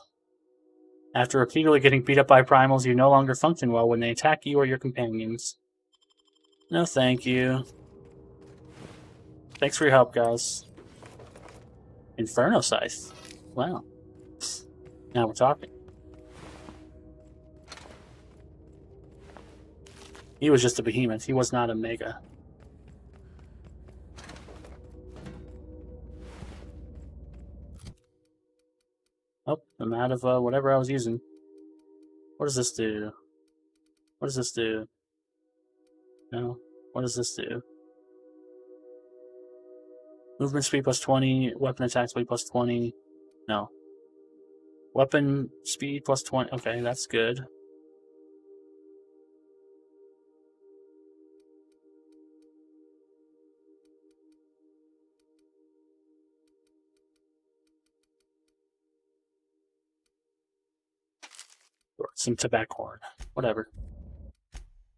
After repeatedly getting beat up by primals, you no longer function well when they attack you or your companions. No thank you. Thanks for your help, guys. Inferno Scythe. Wow. Now we're talking. He was just a behemoth. He was not a mega. Oh, I'm out of whatever I was using. What does this do? What does this do? No. What does this do? Movement speed plus 20. Weapon attack speed plus 20. No. Weapon speed plus 20. Okay, that's good. Or some tobacco horn. Whatever.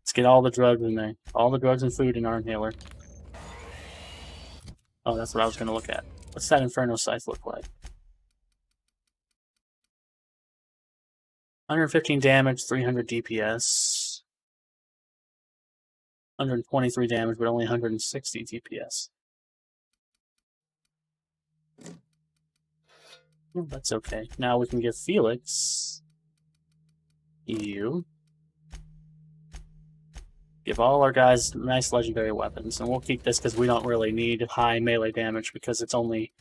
Let's get all the drugs in there. All the drugs and food in our inhaler. Oh, that's what I was going to look at. What's that Inferno Scythe look like? 115 damage, 300 DPS. 123 damage, but only 160 DPS. Oh, that's okay. Now we can give Felix you. Give all our guys nice legendary weapons, and we'll keep this because we don't really need high melee damage because it's only...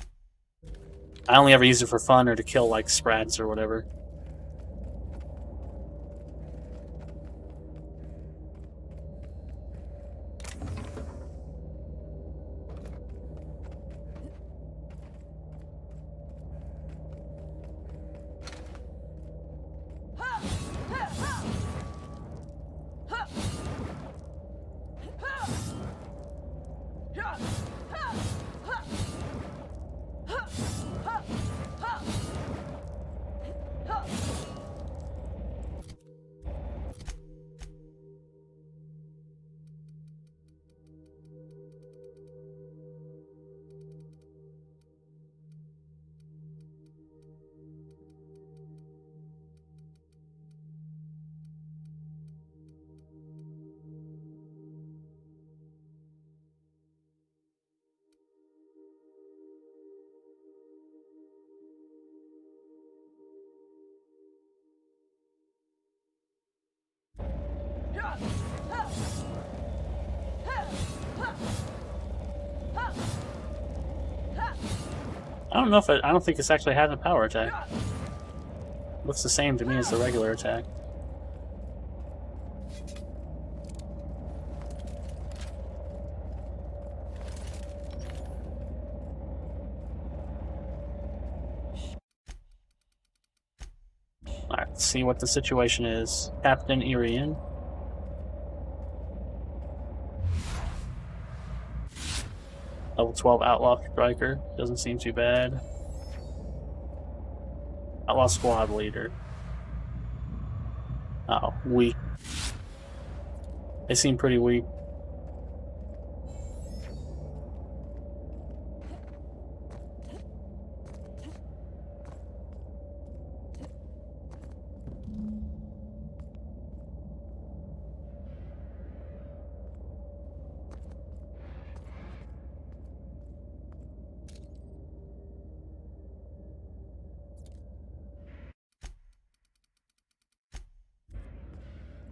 I only ever use it for fun or to kill like sprats or whatever. I don't know if I don't think this actually has a power attack. Looks the same to me as the regular attack. Alright, let's see what the situation is. Captain Irian. Level 12 Outlaw Striker. Doesn't seem too bad. Outlaw Squad Leader. Oh, weak. They seem pretty weak.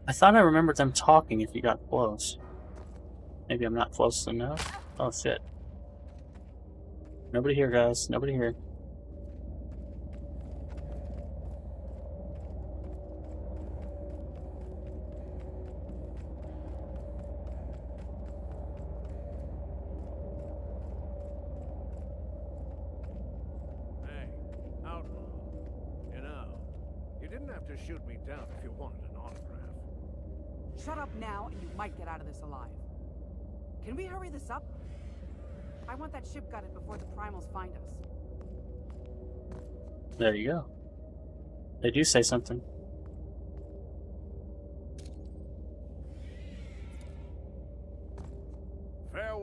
I thought I remembered them talking if you got close. Maybe I'm not close enough. Oh shit. Nobody here, guys. Nobody here. Hey, outlaw. You know, you didn't have to shoot me down if you wanted an autograph. Shut up now, and you might get out of this alive. Can we hurry this up? I want that ship gutted before the primals find us. There you go. They do say something.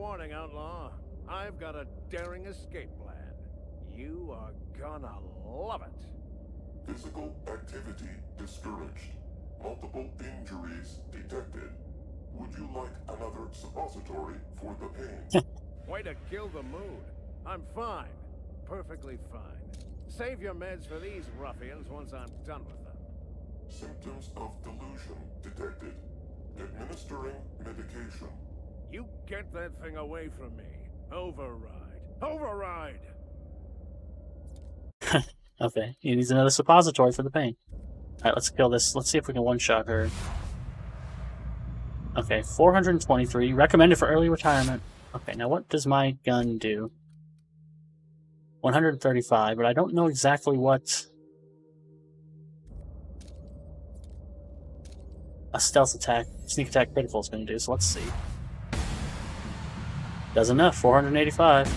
warning, outlaw. I've got a daring escape plan. You are gonna love it. Physical activity discouraged. Multiple injuries detected. Would you like another suppository for the pain? Way to kill the mood. I'm fine. Perfectly fine. Save your meds for these ruffians once I'm done with them. Symptoms of delusion detected. Administering medication. You get that thing away from me. Override. Override! Okay, he needs another suppository for the pain. Alright, let's kill this. Let's see if we can one-shot her. Okay, 423. Recommended for early retirement. Okay, now what does my gun do? 135, but I don't know exactly what a stealth attack, sneak attack critical is going to do, so let's see. Does enough, 485.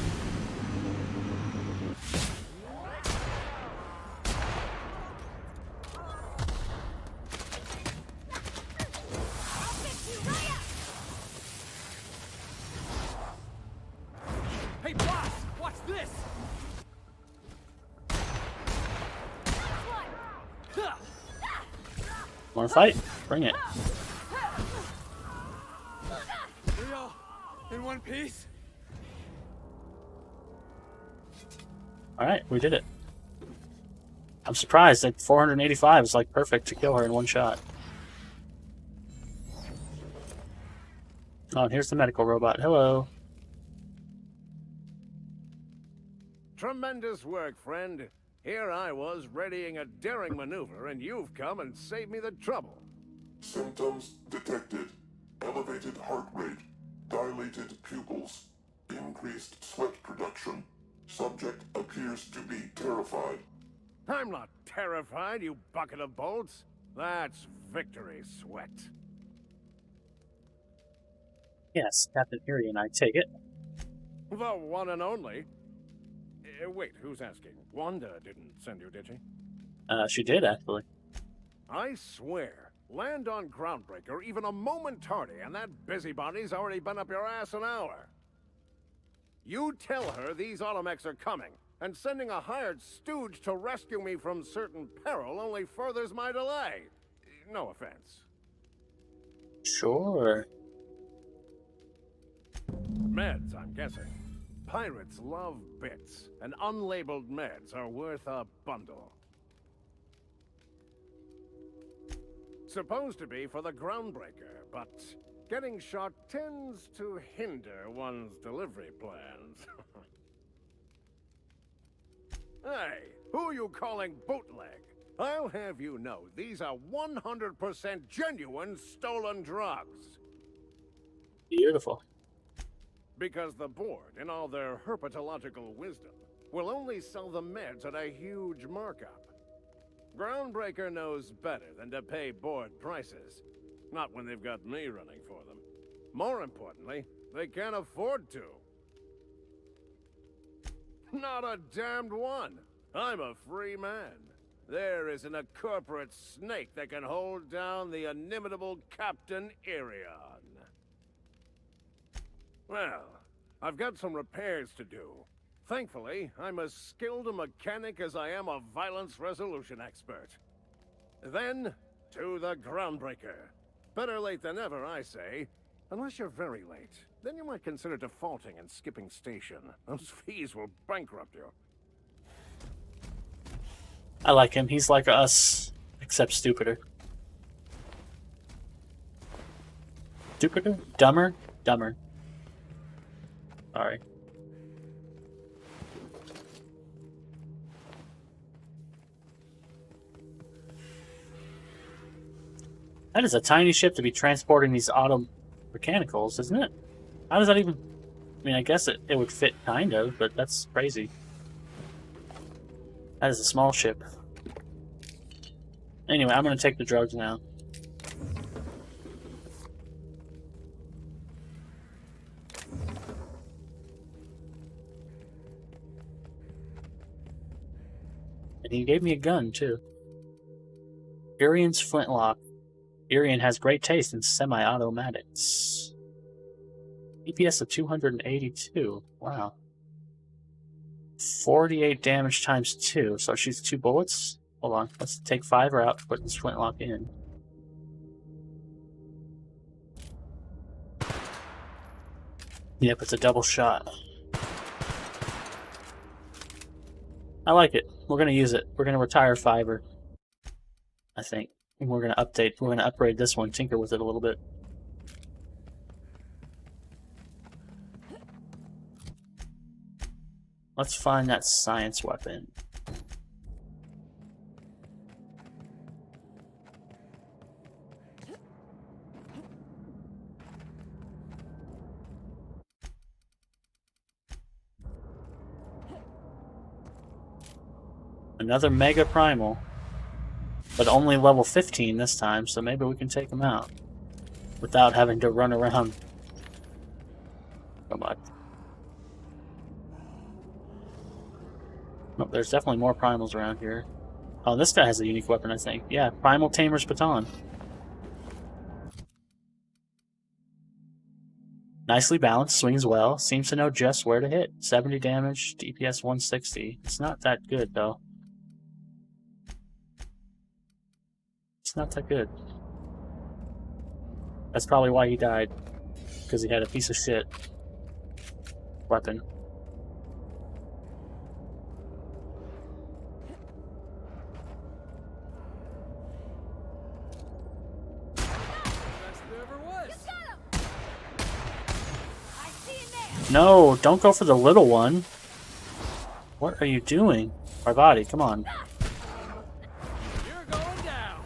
Hey, boss! Watch this! Wanna fight? Bring it. We all in one piece? Alright, we did it. I'm surprised that 485 is like perfect to kill her in one shot. Oh, and here's the medical robot. Hello. Tremendous work, friend. Here I was readying a daring maneuver, and you've come and saved me the trouble. Symptoms detected. Elevated heart rate. Dilated pupils. Increased sweat production. Subject appears to be terrified. I'm not terrified, you bucket of bolts. That's victory sweat. Yes, Captain Irian, I take it. The one and only. Wait, who's asking? Wanda didn't send you, did she? She did, actually. I swear, land on Groundbreaker even a moment tardy, and that busybody's already been up your ass an hour. You tell her these automechs are coming, and sending a hired stooge to rescue me from certain peril only furthers my delay. No offense. Sure. Meds, I'm guessing. Pirates love bits, and unlabeled meds are worth a bundle. Supposed to be for the Groundbreaker, but getting shot tends to hinder one's delivery plans. Hey, who are you calling bootleg? I'll have you know, these are 100% genuine stolen drugs. Beautiful. Because the board, in all their herpetological wisdom, will only sell the meds at a huge markup. Groundbreaker knows better than to pay board prices. Not when they've got me running for them. More importantly, they can't afford to. Not a damned one. I'm a free man. There isn't a corporate snake that can hold down the inimitable Captain Irian. Well, I've got some repairs to do. Thankfully, I'm as skilled a mechanic as I am a violence resolution expert. Then, to the Groundbreaker. Better late than never, I say. Unless you're very late. Then you might consider defaulting and skipping station. Those fees will bankrupt you. I like him. He's like us, except stupider. Stupider? Dumber? Dumber. Sorry. That is a tiny ship to be transporting these auto mechanicals, isn't it? How does that even... I mean, I guess it would fit, kind of, but that's crazy. That is a small ship. Anyway, I'm going to take the drugs now. And he gave me a gun, too. Irian's flintlock. Irian has great taste in semi-automatics. DPS of 282. Wow. 48 damage times 2. So she's 2 bullets. Hold on. Let's take 5 her out, put this flintlock in. Yep, it's a double shot. I like it. We're gonna use it. We're gonna retire Fiverr, I think. And we're gonna update. We're gonna upgrade this one, tinker with it a little bit. Let's find that science weapon. Another Mega Primal. But only level 15 this time, so maybe we can take him out. Without having to run around. Come on. Oh, there's definitely more Primals around here. Oh, this guy has a unique weapon, I think. Yeah, Primal Tamer's Baton. Nicely balanced, swings well, seems to know just where to hit. 70 damage, DPS 160. It's not that good, though. It's not that good. That's probably why he died. Because he had a piece of shit weapon. No, don't go for the little one. What are you doing? Parvati, come on. You're going down.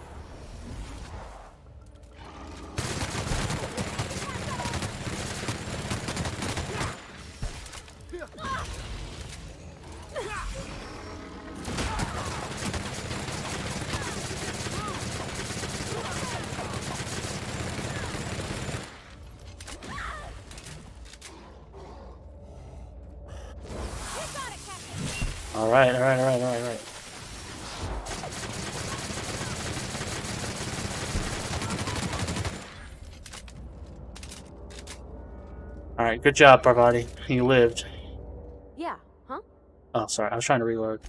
Alright. Alright, good job, Parvati. You lived. Yeah, huh? Oh, sorry, I was trying to reload.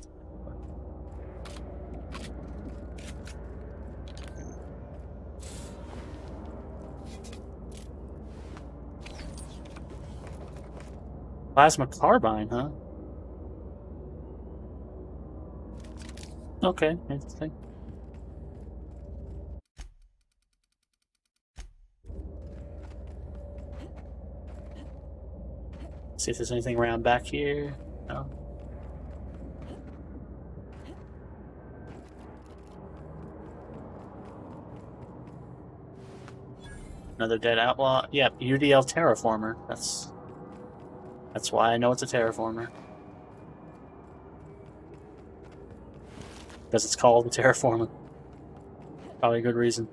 Plasma carbine, huh? Okay, interesting. See if there's anything around back here. No. Another dead outlaw. Yep, UDL terraformer. That's why I know it's a terraformer. Because it's called the terraformer. Probably a good reason.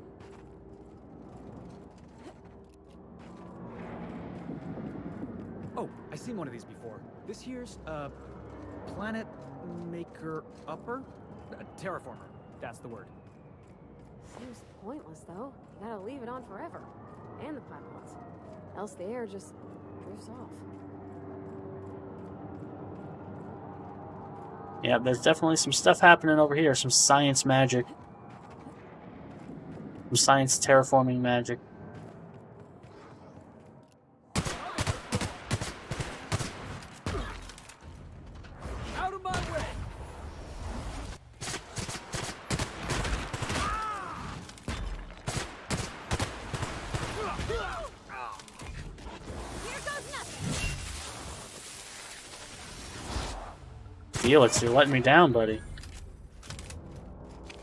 Oh, I've seen one of these before. This here's Planet Maker Upper? Terraformer. That's the word. Seems pointless, though. You gotta leave it on forever. And the pylons. Else the air just drifts off. Yeah, there's definitely some stuff happening over here. Some science magic. Some science terraforming magic. Out of my way. Here goes nothing. Felix, you're letting me down, buddy.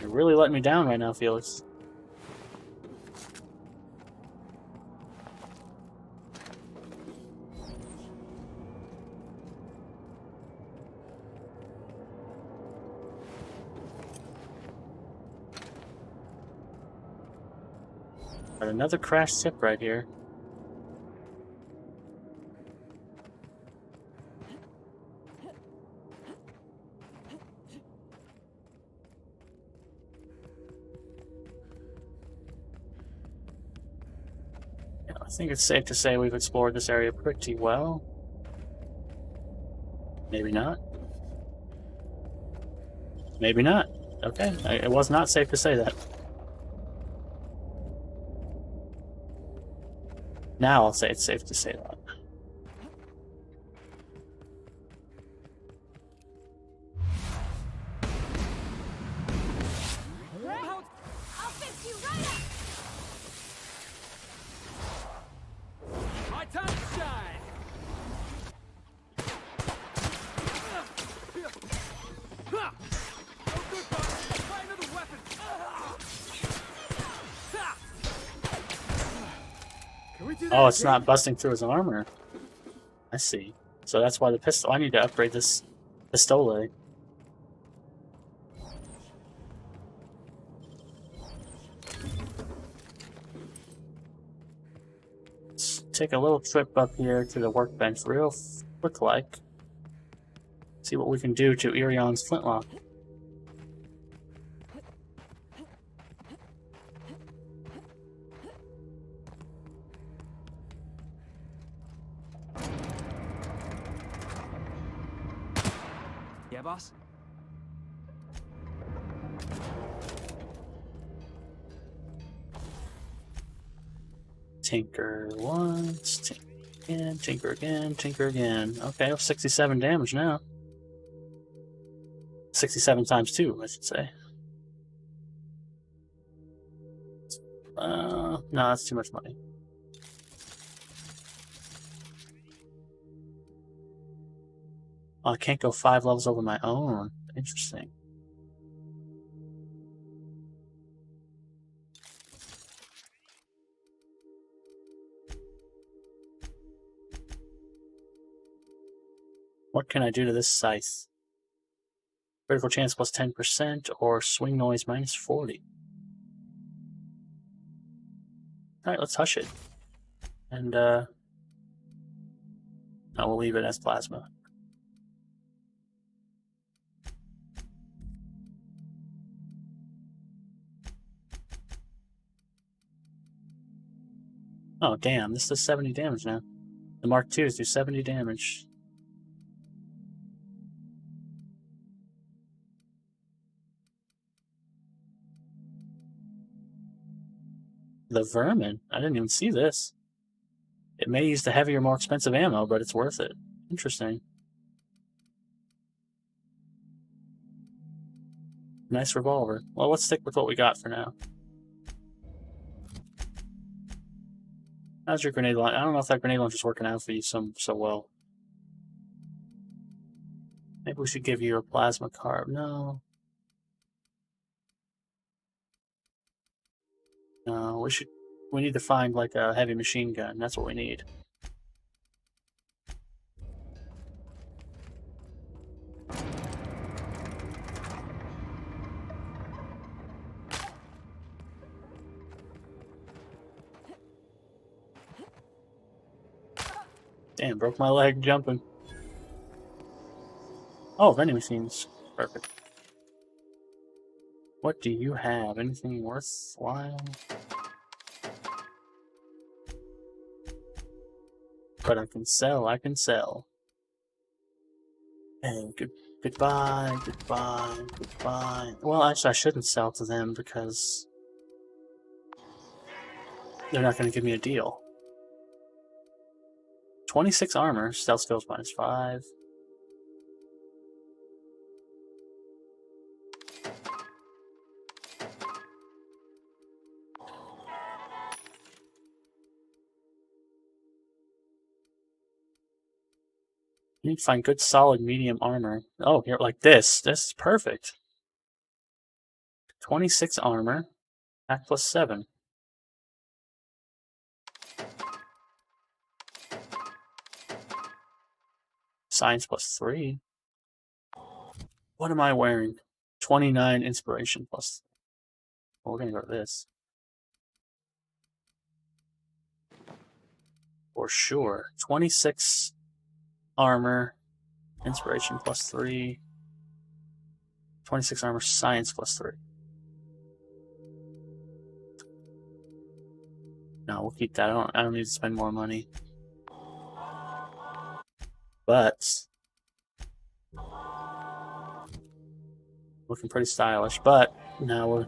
You're really letting me down right now, Felix. Got another crashed ship right here. think it's safe to say we've explored this area pretty well. Maybe not. Maybe not. Okay, it was not safe to say that. Now I'll say it's safe to say that. I'll fix you right up! My time to shine! Oh, good boss! Try another weapon! Can we do that Oh, it's again? not busting through his armor. I see. So that's why the pistol... I need to upgrade this pistole. Let's take a little trip up here to the workbench real quick-like. See what we can do to Irion's flintlock. Yeah, boss? Tinker once, tinker again, tinker again, tinker again. Okay, 67 damage now. 67 times 2, I should say. No, that's too much money. Oh, I can't go 5 levels over my own. Interesting. What can I do to this scythe? Critical chance plus 10% or swing noise minus 40. Alright, let's hush it. And, I will leave it as plasma. Oh, damn, this does 70 damage now. The Mark IIs do 70 damage. The vermin? I didn't even see this. It may use the heavier, more expensive ammo, but it's worth it. Interesting. Nice revolver. Well, let's stick with what we got for now. How's your grenade launcher? I don't know if that grenade launcher's working out for you so well. Maybe we should give you a plasma carb. No. No, we need to find like a heavy machine gun. That's what we need. Damn, broke my leg jumping. Oh, vending machines. Perfect. What do you have? Anything worthwhile? But I can sell, I can sell. Hey, goodbye, goodbye, goodbye. Well, actually, I shouldn't sell to them because they're not going to give me a deal. 26 armor, stealth skills minus 5. You need to find good, solid, medium armor. Oh, here, like this. This is perfect. 26 armor, attack plus 7. Science plus 3. What am I wearing? 29 inspiration plus. Well, we're gonna go to this. For sure. 26 armor, inspiration plus 3. 26 armor, science plus 3. No, we'll keep that. I don't need to spend more money. But looking pretty stylish. But now we're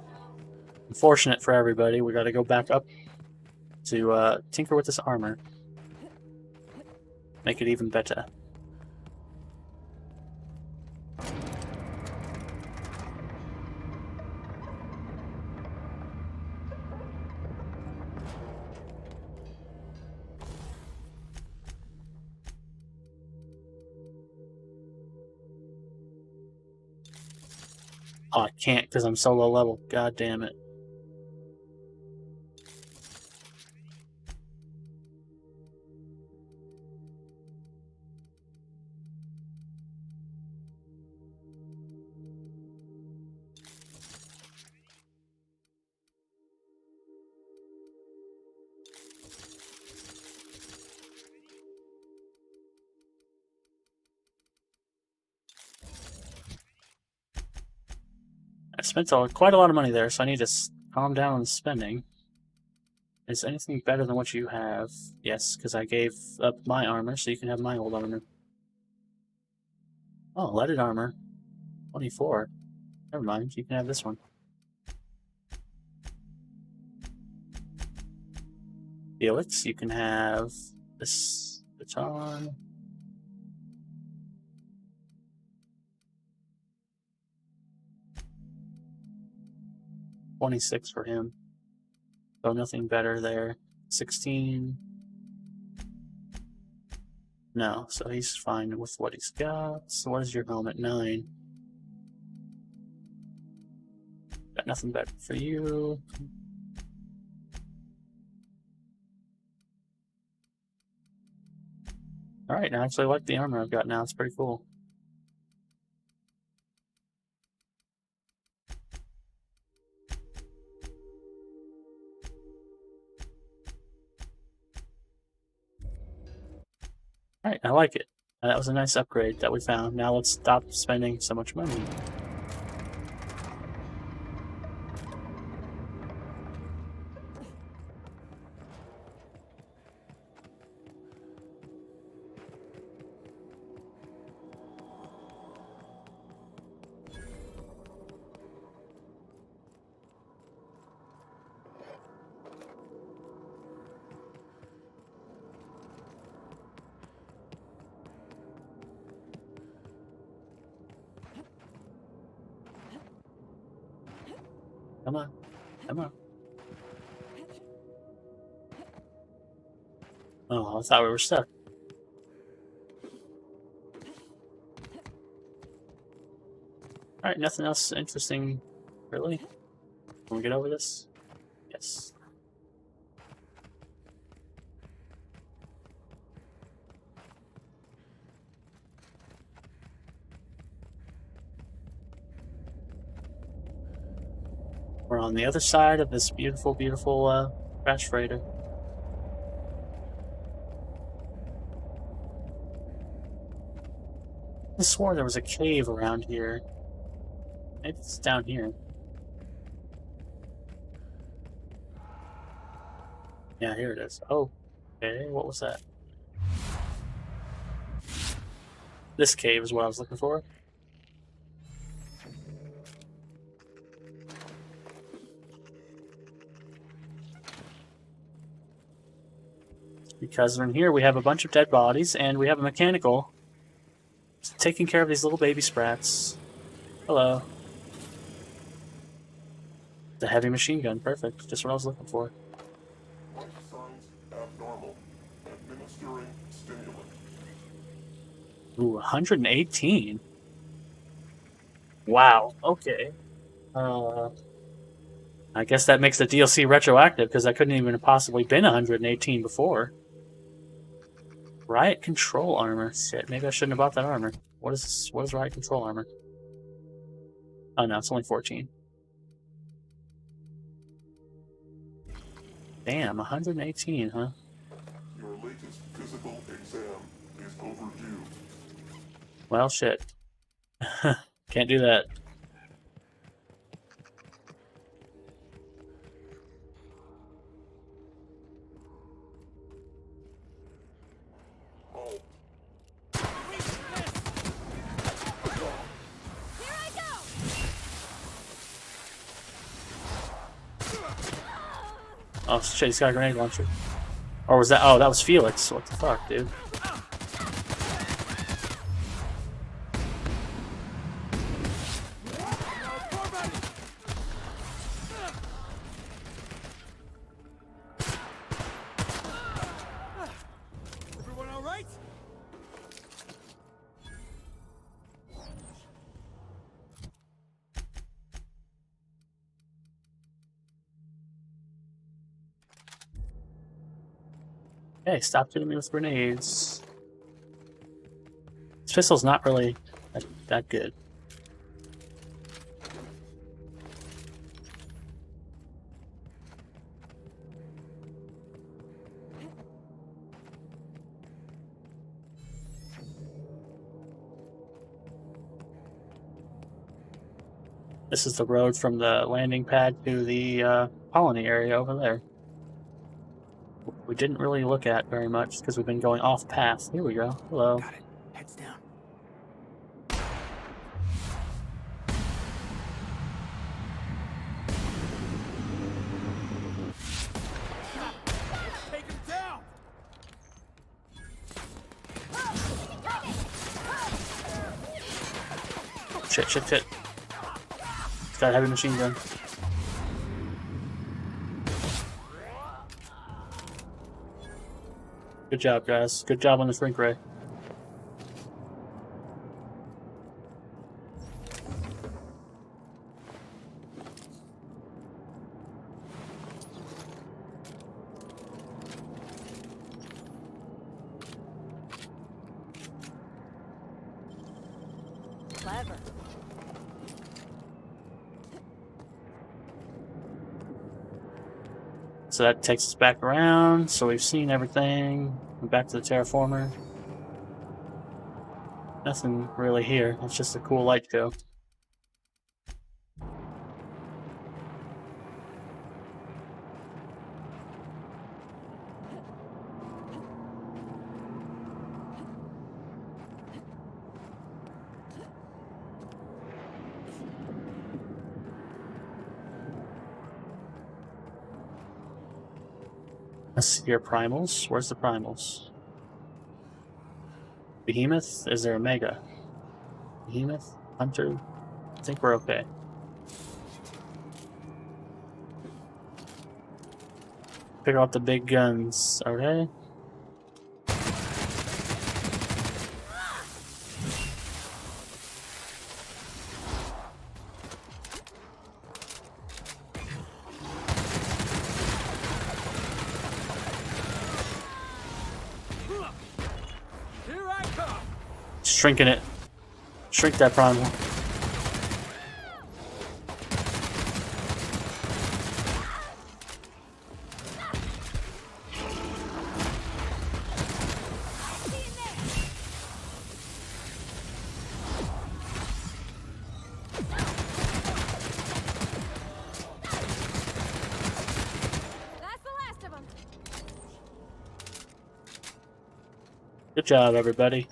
unfortunate for everybody. We got to go back up to tinker with this armor, make it even better. Oh, I can't because I'm so low level. God damn it. I spent quite a lot of money there, so I need to calm down on the spending. Is anything better than what you have? Yes, because I gave up my armor, so you can have my old armor. Oh, leaded armor. 24. Never mind, you can have this one. Felix, you can have this baton. $26 for him. So nothing better there. 16. No, so he's fine with what he's got. So what is your helmet? 9. Got nothing better for you. Alright, I actually like the armor I've got now. It's pretty cool. Alright, I like it. That was a nice upgrade that we found. Now let's stop spending so much money. Come on. Come on. Oh, I thought we were stuck. Alright, nothing else interesting, really? Can we get over this? Yes. We're on the other side of this beautiful, beautiful crash freighter. I swore there was a cave around here. Maybe it's down here. Yeah, here it is. Oh, okay, what was that? This cave is what I was looking for. Because in here we have a bunch of dead bodies, and we have a mechanical taking care of these little baby sprats. Hello. The heavy machine gun, perfect. Just what I was looking for. Life signs abnormal. Administering stimulant. Ooh, 118? Wow, okay. I guess that makes the DLC retroactive, because I couldn't even have possibly been 118 before. Riot control armor. Shit, maybe I shouldn't have bought that armor. What is this? What is riot control armor? Oh no, it's only 14. Damn, 118, huh? Your latest physical exam is overdue. Well, shit. Can't do that. Oh shit, he's got a grenade launcher. Or was that? Oh, that was Felix. What the fuck, dude? Everyone all right? Hey, stop shooting me with grenades. This pistol's not really that good. This is the road from the landing pad to the colony area over there. We didn't really look at very much because we've been going off path. Here we go. Hello. Got it. Heads down. Take him down. Shit, shit, shit. It's got a heavy machine gun. Good job, guys. Good job on the shrink ray. Clever. So that takes us back around. So we've seen everything. We're back to the terraformer. Nothing really here. It's just a cool light show. Let's see your primals. Where's the primals? Behemoth? Is there a mega? Behemoth? Hunter? I think we're okay. Pick up the big guns, okay? Shrinking it. Shrink that primal. That's the last of them. Good job, everybody.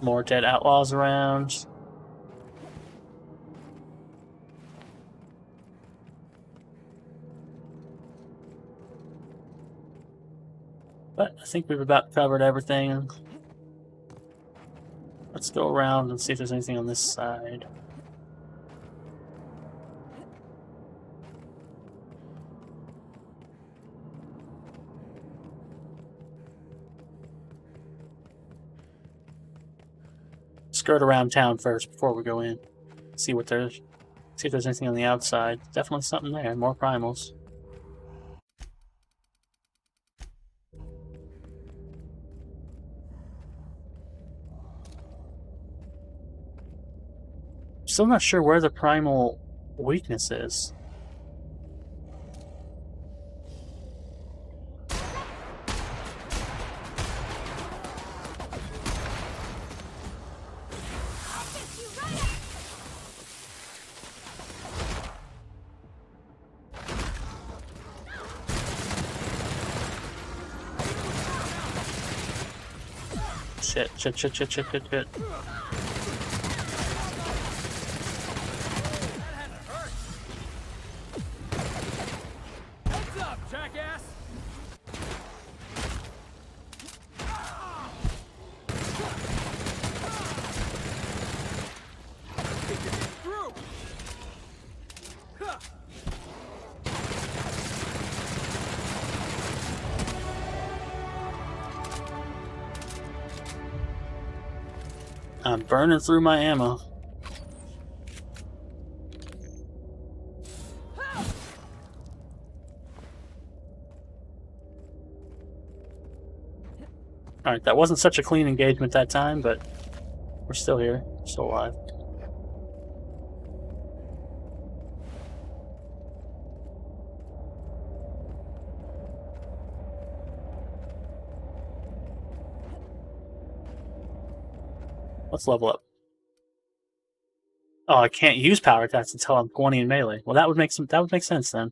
More dead outlaws around. But I think we've about covered everything. Let's go around and see if there's anything on this side. Skirt around town first before we go in. See what there's. See if there's anything on the outside. Definitely something there. More primals. Still not sure where the primal weakness is. Shit. Heads up, jackass! Through! I'm burning through my ammo. Alright, that wasn't such a clean engagement that time, but we're still here. Still alive. Let's level up. Oh, I can't use power attacks until I'm 20 in melee. Well, that would make sense then.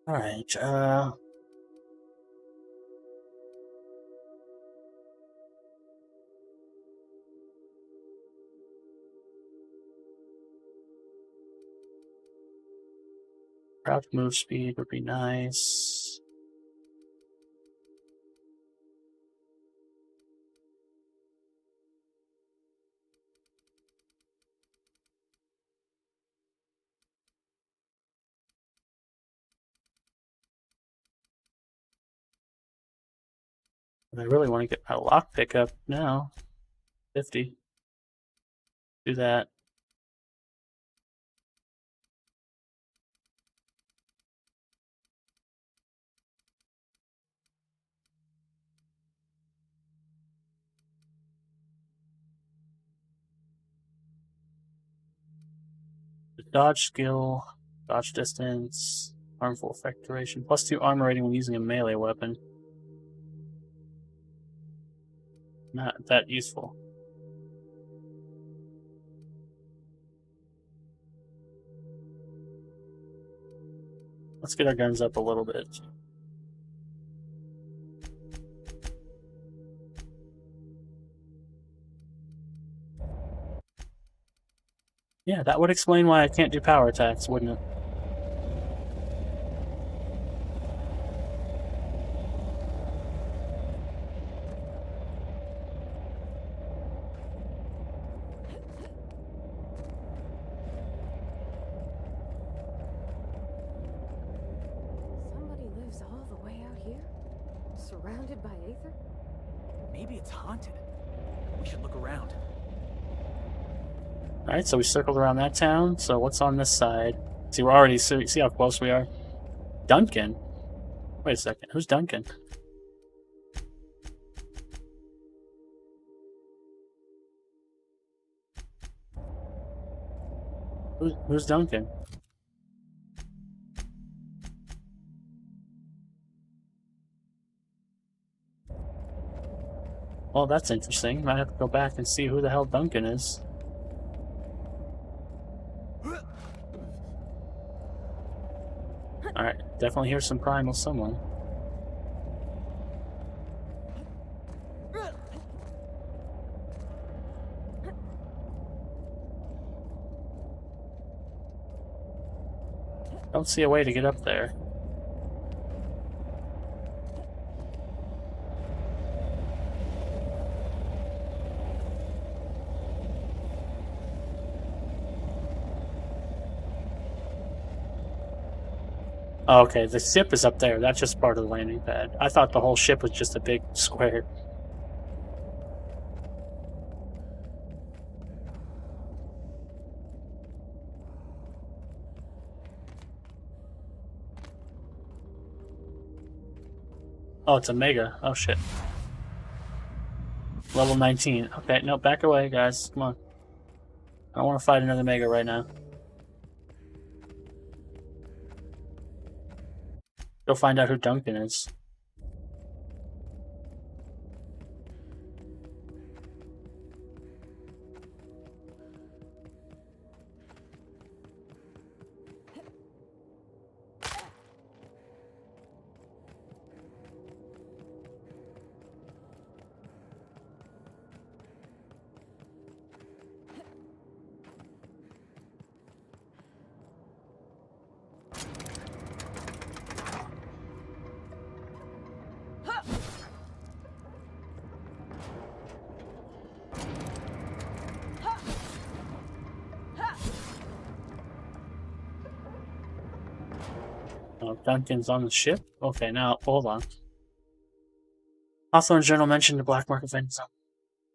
All right. Crouch move speed would be nice. I really want to get my lockpick up now. 50. Do that. The dodge skill, dodge distance, harmful effect duration, +2 armor rating when using a melee weapon. Not that useful. Let's get our guns up a little bit. Yeah, that would explain why I can't do power attacks, wouldn't it? Somebody lives all the way out here? Surrounded by Aether? Maybe it's haunted. We should look around. Alright, so we circled around that town. So what's on this side? See, we're already... See how close we are? Duncan? Wait a second. Who's Duncan? Who's Duncan? Well, that's interesting. Might have to go back and see who the hell Duncan is. Alright, definitely hear some primal someone. Don't see a way to get up there. Oh, okay, the ship is up there. That's just part of the landing pad. I thought the whole ship was just a big square. Oh, it's a mega. Oh, shit. Level 19. Okay, no, back away, guys. Come on. I don't want to fight another mega right now. Go find out who Duncan is. Oh, Duncan's on the ship? Okay, now, hold on. Hawthorne's journal mentioned the black market vendors on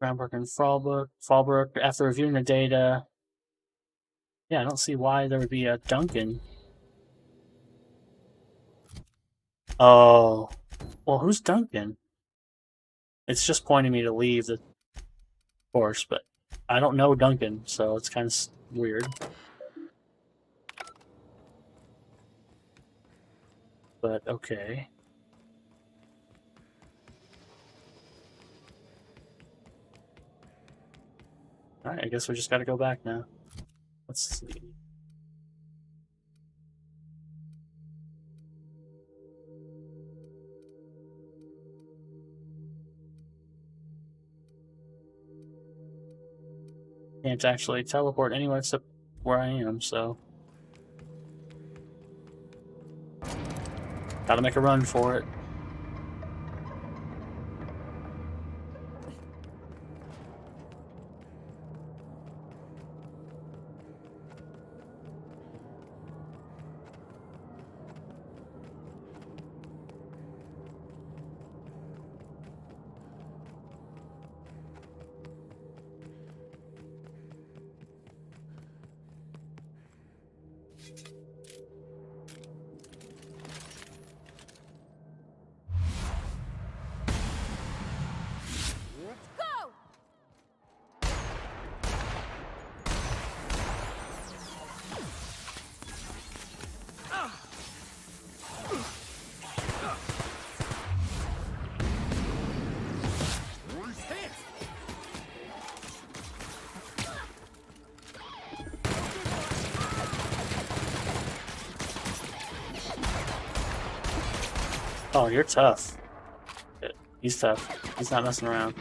Groundbrook and Fallbrook. After reviewing the data, yeah, I don't see why there would be a Duncan. Oh, well, who's Duncan? It's just pointing me to leave the course, but I don't know Duncan, so it's kind of weird. But okay. Alright, I guess we just gotta go back now. Let's see. Can't actually teleport anywhere except where I am, so gotta make a run for it. Oh, you're tough. He's tough. He's not messing around.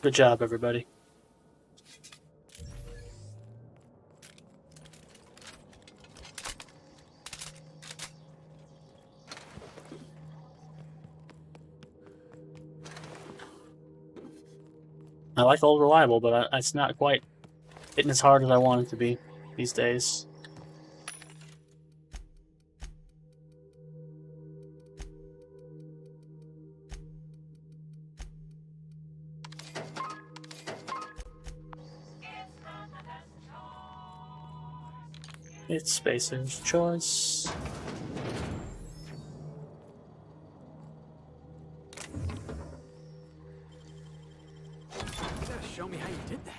Good job, everybody. I like Old Reliable, but it's not quite hitting as hard as I want it to be these days. It's Spacer's choice. You gotta show me how you did that.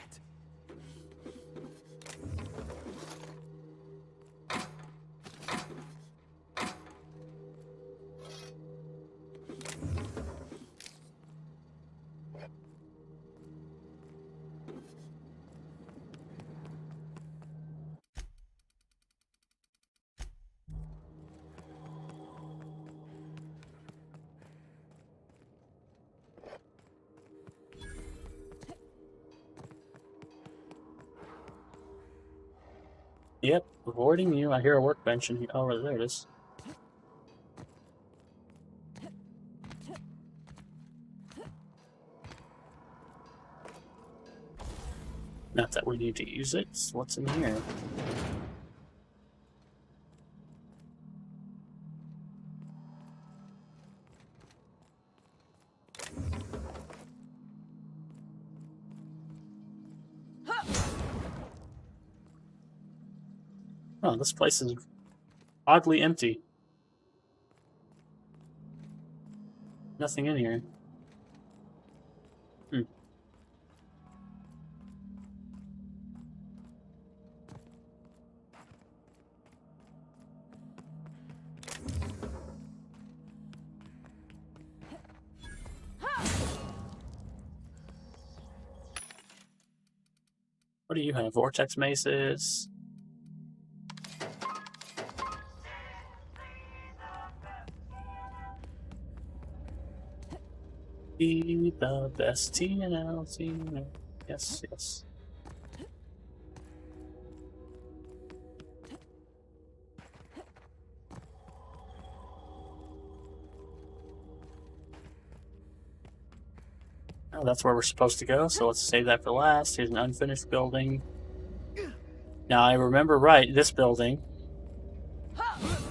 Yep, avoiding you. I hear a workbench in here. Oh, there it is. Not that we need to use it. What's in here? Oh, this place is oddly empty. Nothing in here. Hmm. What do you have? Vortex maces. Be the best TNL team. Yes, yes. Oh, that's where we're supposed to go, so let's save that for last. Here's an unfinished building. Now, I remember right, this building,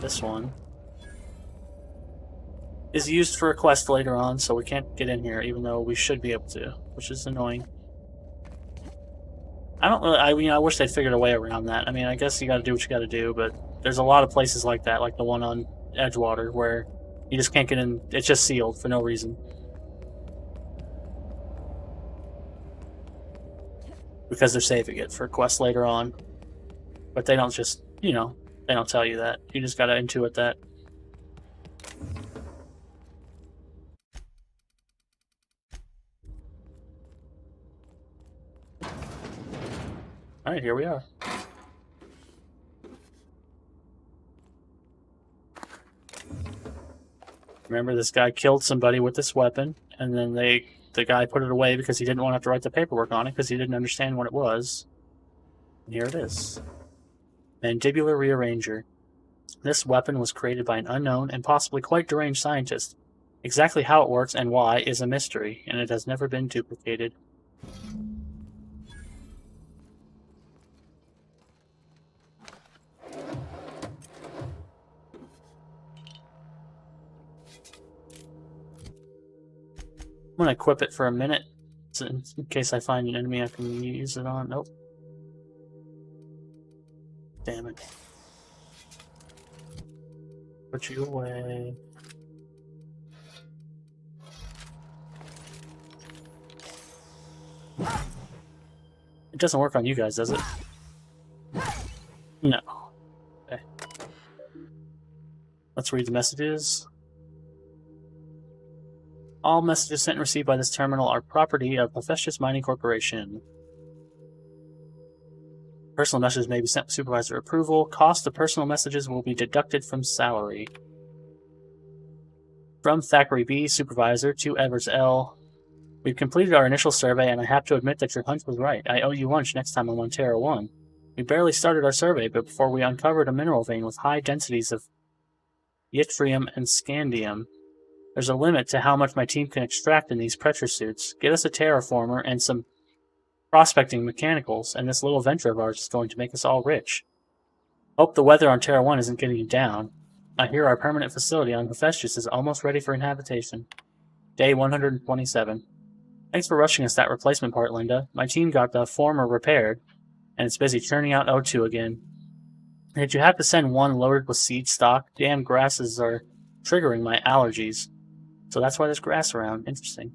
this one, is used for a quest later on, so we can't get in here, even though we should be able to, which is annoying. I don't really, I wish they'd figured a way around that. I mean, I guess you gotta do what you gotta do, but there's a lot of places like that, like the one on Edgewater, where you just can't get in, it's just sealed for no reason. Because they're saving it for quests later on. But they don't just, they don't tell you that. You just gotta intuit that. Alright, here we are. Remember, this guy killed somebody with this weapon, and then the guy put it away because he didn't want to have to write the paperwork on it because he didn't understand what it was. And here it is. Mandibular Rearranger. This weapon was created by an unknown and possibly quite deranged scientist. Exactly how it works and why is a mystery, and it has never been duplicated. I'm going to equip it for a minute, in case I find an enemy I can use it on. Nope. Damn it. Put you away. It doesn't work on you guys, does it? No. Okay. Let's read the messages. All messages sent and received by this terminal are property of Hephaestus Mining Corporation. Personal messages may be sent with supervisor approval. Cost of personal messages will be deducted from salary. From Thackeray B, supervisor, to Evers L. We've completed our initial survey, and I have to admit that your hunch was right. I owe you lunch next time I'm on Terra 1. We barely started our survey, but before we uncovered a mineral vein with high densities of yttrium and scandium. There's a limit to how much my team can extract in these pressure suits. Get us a terraformer and some prospecting mechanicals, and this little venture of ours is going to make us all rich. Hope the weather on Terra 1 isn't getting you down. I hear our permanent facility on Hephaestus is almost ready for inhabitation. Day 127. Thanks for rushing us that replacement part, Linda. My team got the former repaired, and it's busy churning out O2 again. Did you have to send one loaded with seed stock? Damn grasses are triggering my allergies. So that's why there's grass around. Interesting.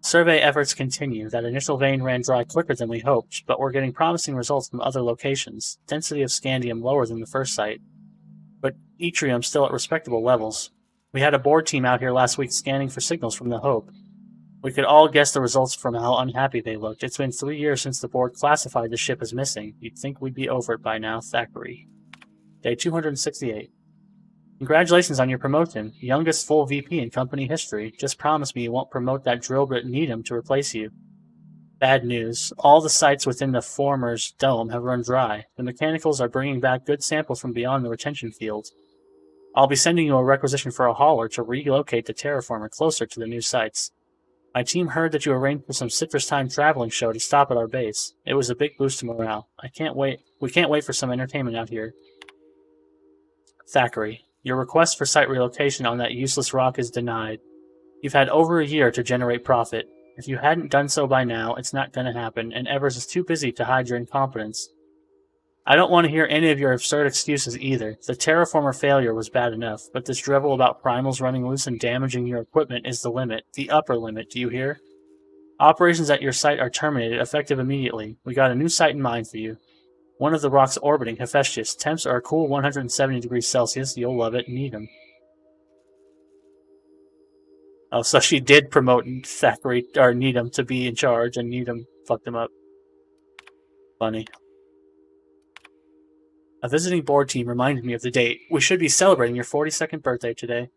Survey efforts continue. That initial vein ran dry quicker than we hoped, but we're getting promising results from other locations. Density of scandium lower than the first site, but yttrium still at respectable levels. We had a board team out here last week scanning for signals from the Hope. We could all guess the results from how unhappy they looked. It's been 3 years since the board classified the ship as missing. You'd think we'd be over it by now, Thackeray. Day 268. Congratulations on your promotion. Youngest full VP in company history. Just promise me you won't promote that drillbit Needham to replace you. Bad news. All the sites within the former's dome have run dry. The mechanicals are bringing back good samples from beyond the retention field. I'll be sending you a requisition for a hauler to relocate the terraformer closer to the new sites. My team heard that you arranged for some Citrus Time traveling show to stop at our base. It was a big boost to morale. We can't wait for some entertainment out here. Thackeray. Your request for site relocation on that useless rock is denied. You've had over a year to generate profit. If you hadn't done so by now, it's not going to happen, and Evers is too busy to hide your incompetence. I don't want to hear any of your absurd excuses either. The terraformer failure was bad enough, but this drivel about primals running loose and damaging your equipment is the limit. The upper limit, do you hear? Operations at your site are terminated, effective immediately. We got a new site in mind for you. One of the rocks orbiting Hephaestus. Temps are a cool 170 degrees Celsius. You'll love it. Needham. Oh, so she did promote Thackeray, or Needham, to be in charge, and Needham fucked him up. Funny. A visiting board team reminded me of the date. We should be celebrating your 42nd birthday today.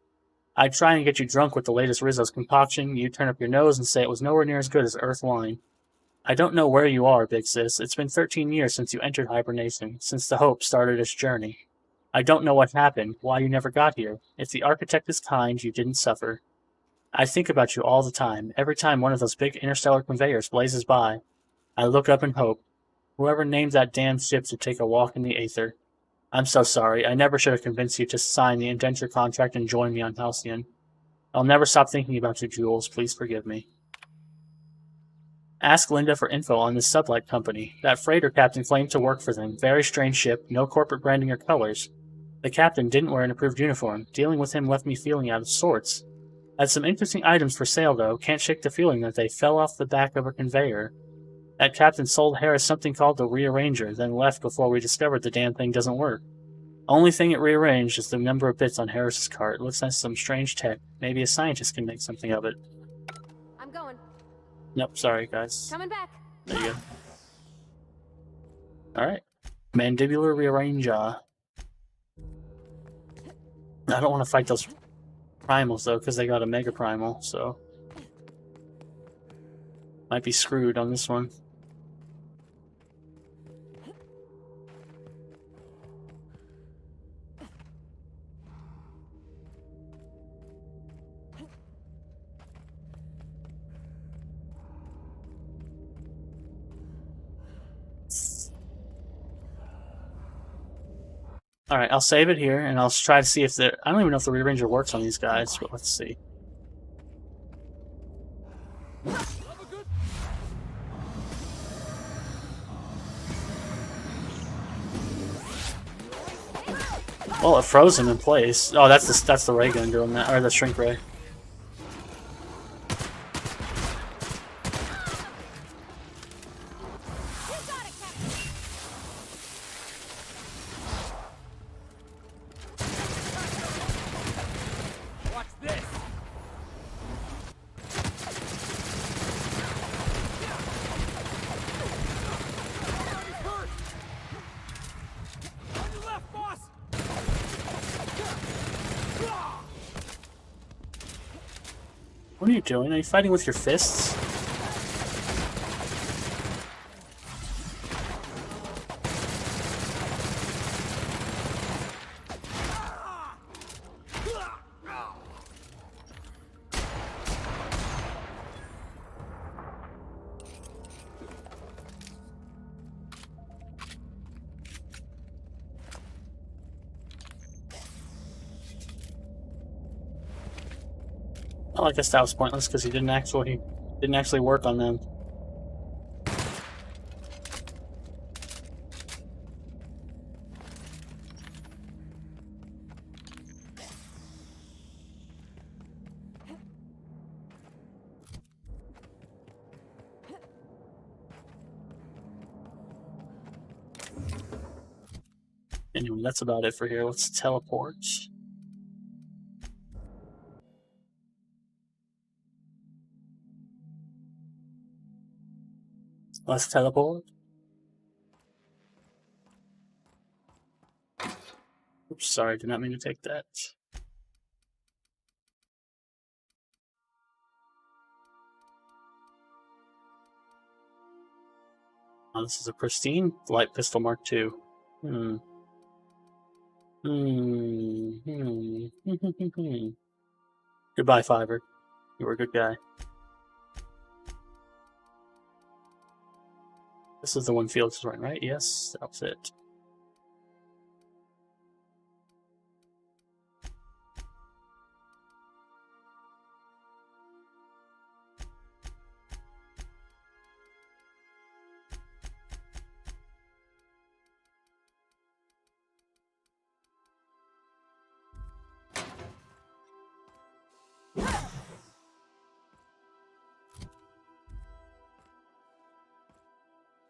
I'd try and get you drunk with the latest Rizzo's concoction. You'd turn up your nose and say it was nowhere near as good as Earth wine. I don't know where you are, Big Sis. It's been 13 years since you entered hibernation, since the Hope started its journey. I don't know what happened, why you never got here. If the architect is kind, you didn't suffer. I think about you all the time. Every time one of those big interstellar conveyors blazes by, I look up and hope. Whoever named that damn ship should take a walk in the aether. I'm so sorry. I never should have convinced you to sign the indenture contract and join me on Halcyon. I'll never stop thinking about you, Jules. Please forgive me. Ask Linda for info on this sublight company. That freighter captain claimed to work for them. Very strange ship, no corporate branding or colors. The captain didn't wear an approved uniform. Dealing with him left me feeling out of sorts. Had some interesting items for sale, though. Can't shake the feeling that they fell off the back of a conveyor. That captain sold Harris something called the Rearranger, then left before we discovered the damn thing doesn't work. Only thing it rearranged is the number of bits on Harris's cart. It looks like some strange tech. Maybe a scientist can make something of it. I'm going. Nope, sorry, guys. Coming back. There you go. Alright. Mandibular Rearranger. I don't want to fight those primals, though, because they got a Mega Primal, so... Might be screwed on this one. Alright, I'll save it here, and I'll try to see if the... I don't even know if the Rearranger works on these guys, but let's see. Well, it froze him in place. Oh, that's the ray gun doing that, or the shrink ray. What are you doing? Are you fighting with your fists? Well, I guess that was pointless because he didn't actually work on them. Anyway, that's about it for here. Let's teleport. Let's teleport. Oops, sorry, did not mean to take that. Oh, this is a pristine light pistol Mark II. Goodbye, Fiverr. You were a good guy. This is the one Felix is running, right? Yes, that's it.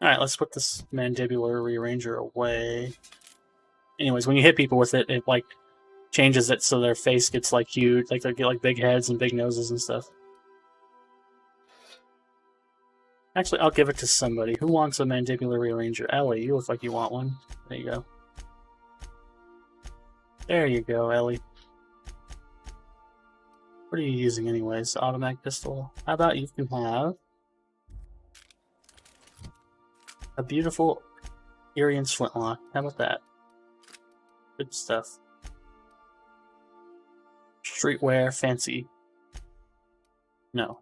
Alright, let's put this mandibular rearranger away. Anyways, when you hit people with it, it like changes it so their face gets like huge, like they get like big heads and big noses and stuff. Actually, I'll give it to somebody. Who wants a mandibular rearranger? Ellie, you look like you want one. There you go. There you go, Ellie. What are you using anyways? Automatic pistol? How about you can have a beautiful Irian flintlock. How about that? Good stuff. Streetwear, fancy. No.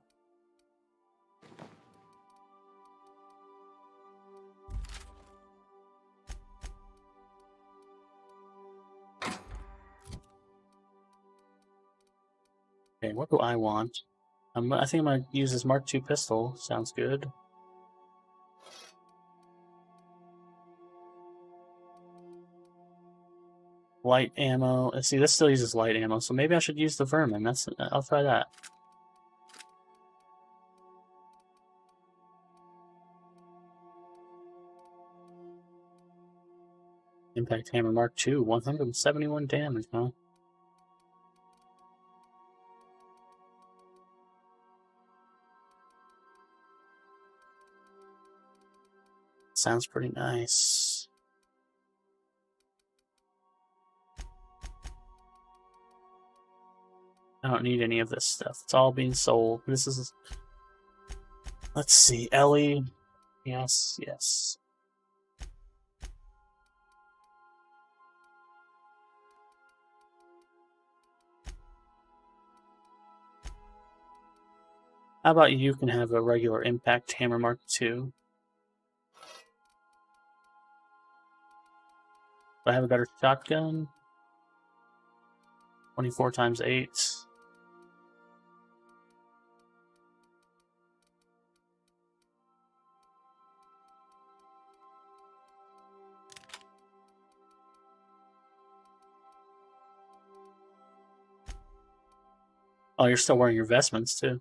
Okay, what do I want? I think I'm gonna use this Mark II pistol. Sounds good. Light ammo. Let's see, this still uses light ammo, so maybe I should use the vermin. I'll try that. Impact hammer Mark II, 171 damage, huh? Sounds pretty nice. I don't need any of this stuff. It's all being sold. This is... Let's see, Ellie. Yes, yes. How about you can have a regular impact hammer Mark II? Do I have a better shotgun? 24 times 8. Oh, you're still wearing your vestments, too.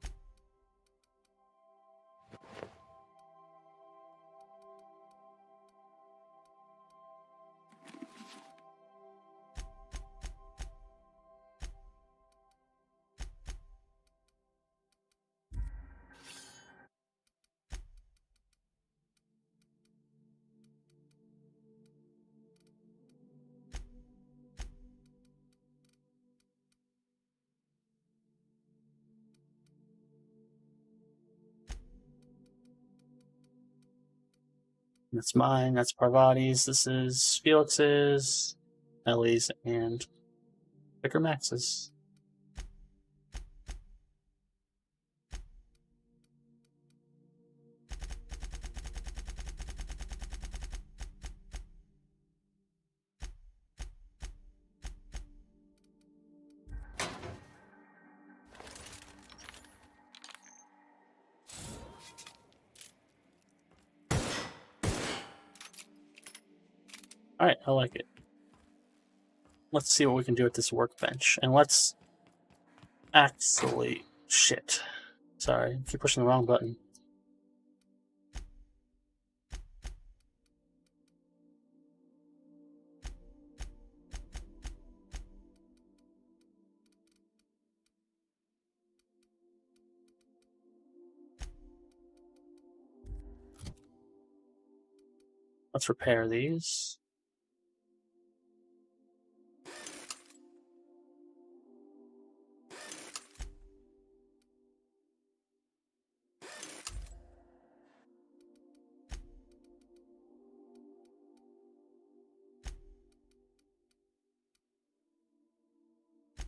That's mine, that's Parvati's, this is Felix's, Ellie's, and Vicar Max's. Alright, I like it. Let's see what we can do with this workbench. And let's actually... Shit. Sorry, I keep pushing the wrong button. Let's repair these.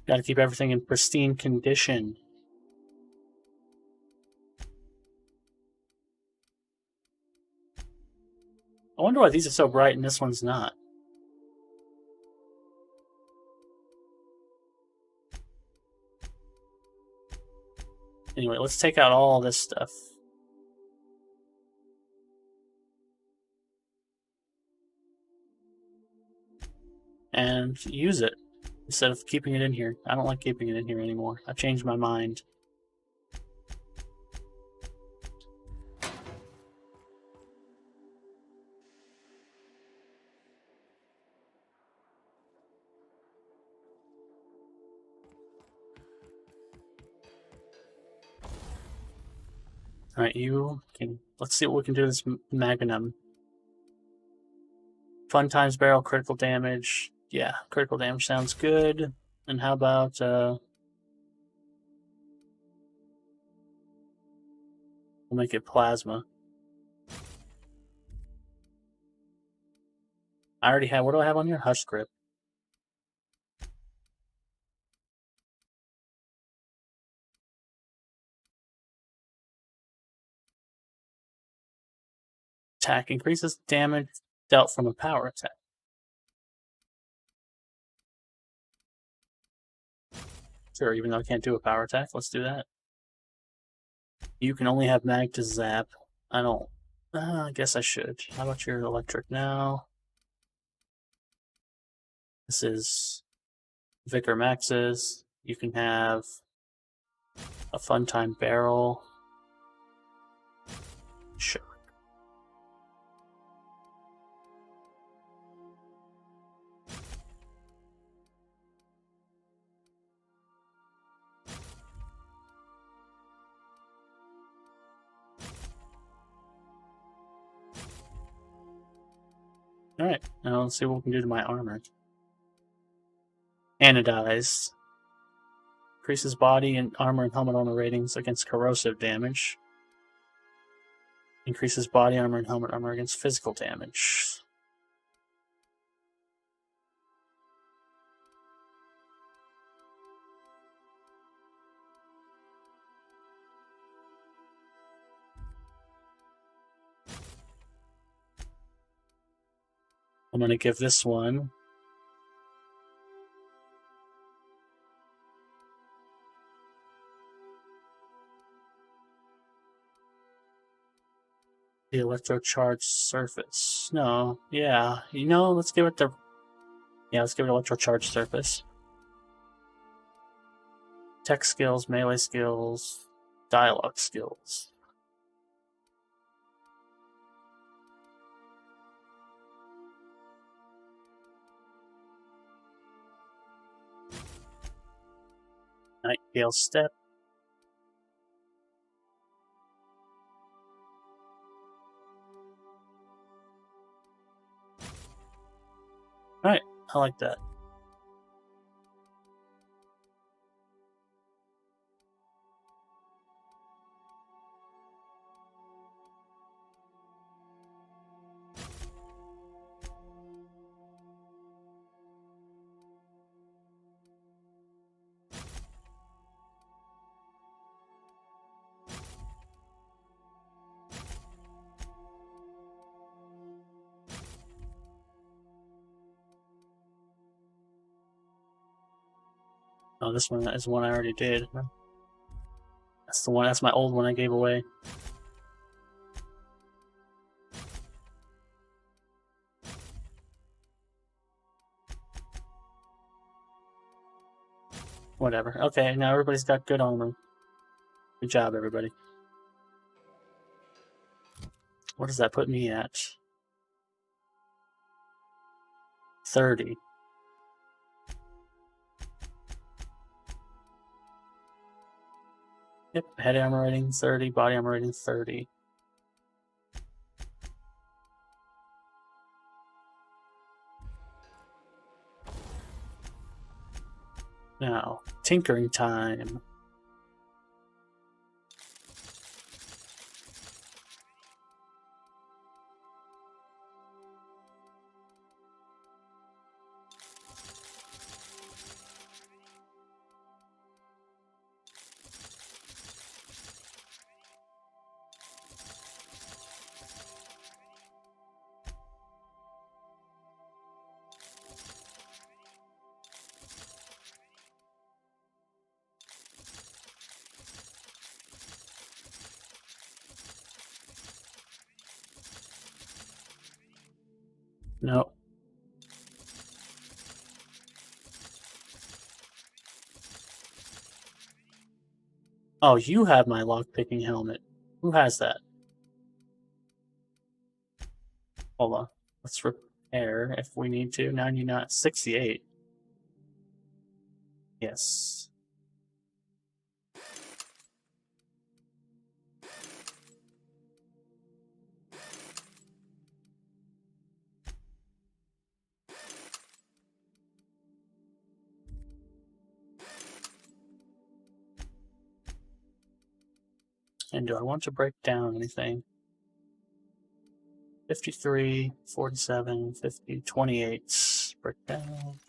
Gotta keep everything in pristine condition. I wonder why these are so bright and this one's not. Anyway, let's take out all this stuff. And use it instead of keeping it in here. I don't like keeping it in here anymore. I've changed my mind. Alright, you can... Let's see what we can do with this Magnum. Fun times barrel, critical damage. Yeah, critical damage sounds good. And how about, we'll make it plasma. I already have... What do I have on here? Hush grip. attack increases damage dealt from a power attack. Sure, even though I can't do a power attack, let's do that. You can only have mag to zap. I don't... I guess I should. How about your electric now? This is Vicar Max's. You can have a fun time barrel. Sure. Alright, now let's see what we can do to my armor. Anodized. Increases body and armor and helmet armor ratings against corrosive damage. Increases body armor and helmet armor against physical damage. I'm going to give this one the electrocharged surface. No, yeah, you know, let's give it the... Yeah, let's give it electrocharged surface. Tech skills, melee skills, dialogue skills. Nightingale Step. Alright, I like that. Oh, this one is one I already did. That's the one, that's my old one I gave away. Whatever. Okay, now everybody's got good armor. Good job, everybody. What does that put me at? 30. Yep, head armor rating 30, body armor rating 30. Now, tinkering time. No. Oh, you have my lockpicking helmet. Who has that? Hold on. Let's repair if we need to. 99, 68. Yes. And do I want to break down anything? 53, 47, 50, 28. Break down.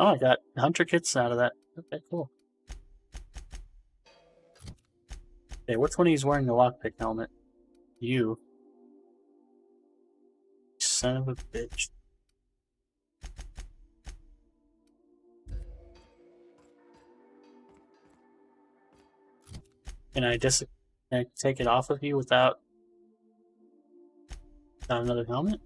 Oh, I got hunter kits out of that. Okay, cool. Okay, which one of you is wearing the lockpick helmet? You. Son of a bitch. Can I take it off of you without another helmet?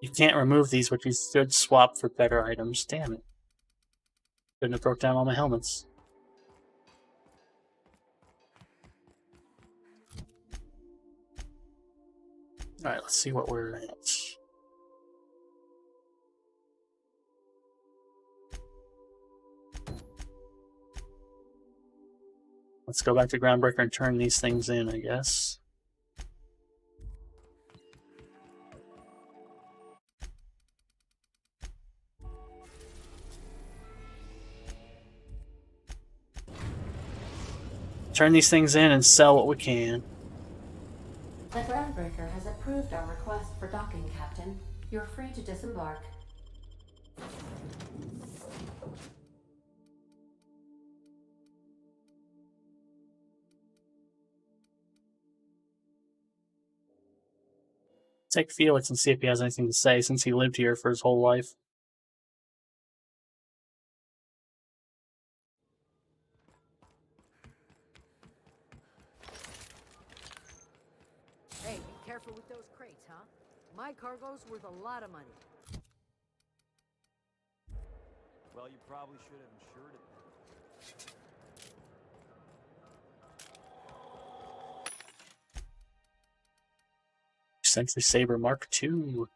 You can't remove these, but you should swap for better items. Damn it. Couldn't have broke down all my helmets. Alright, let's see what we're at. Let's go back to Groundbreaker and turn these things in, I guess. Turn these things in and sell what we can. The Groundbreaker has approved our request for docking, Captain. You're free to disembark. Take Felix and see if he has anything to say since he lived here for his whole life. Hey, be careful with those crates, huh? My cargo's worth a lot of money. Well, you probably should have insured it then. Sentry Saber Mark II.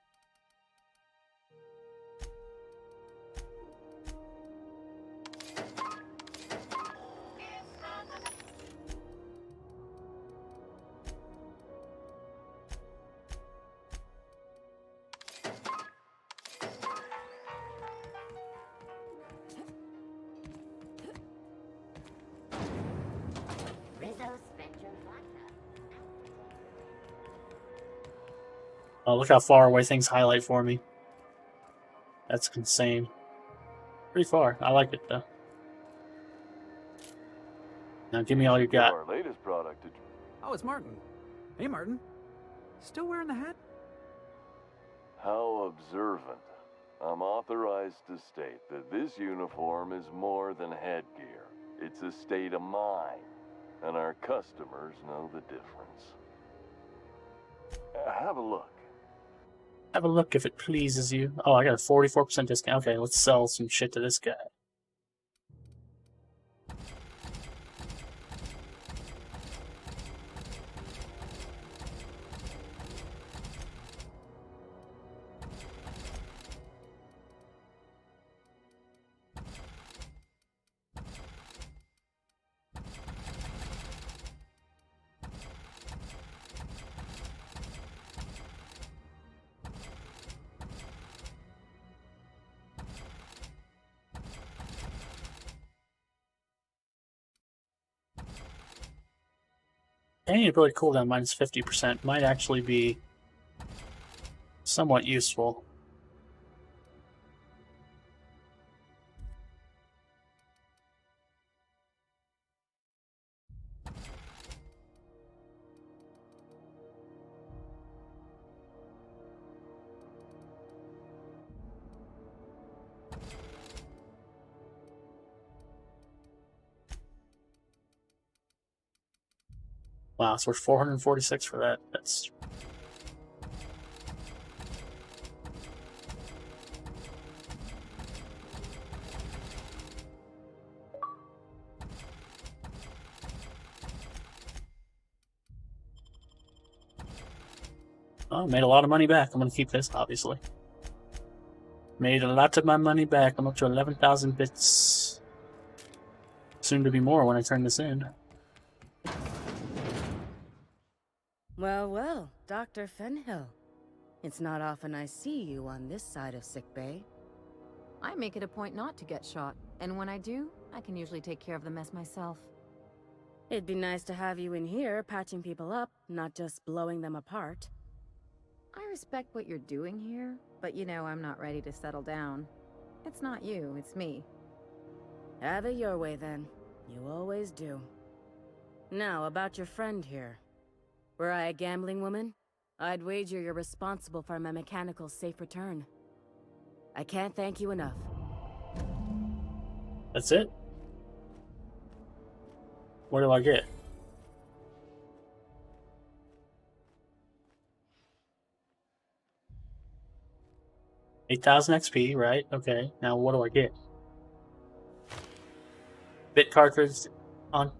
Oh, look how far away things highlight for me. That's insane. Pretty far. I like it, though. Now give me all you got. Our latest product. Oh, it's Martin. Hey, Martin. Still wearing the hat? How observant. I'm authorized to state that this uniform is more than headgear. It's a state of mind, and our customers know the difference. Have a look. Have a look if it pleases you. Oh, I got a 44% discount. Okay, let's sell some shit to this guy. Any ability cooldown minus 50% might actually be somewhat useful. Wow, so we're 446 for that. That's... Oh, made a lot of money back. I'm going to keep this, obviously. Made a lot of my money back. I'm up to 11,000 bits. Soon to be more when I turn this in. Well, well, Dr. Fenhill. It's not often I see you on this side of sickbay. I make it a point not to get shot, and when I do, I can usually take care of the mess myself. It'd be nice to have you in here patching people up, not just blowing them apart. I respect what you're doing here, but you know I'm not ready to settle down. It's not you, it's me. Have it your way then. You always do. Now, about your friend here. Were I a gambling woman, I'd wager you're responsible for my mechanical safe return. I can't thank you enough. That's it? What do I get? $8,000 XP, right? Okay. Now what do I get? Bit cartridge on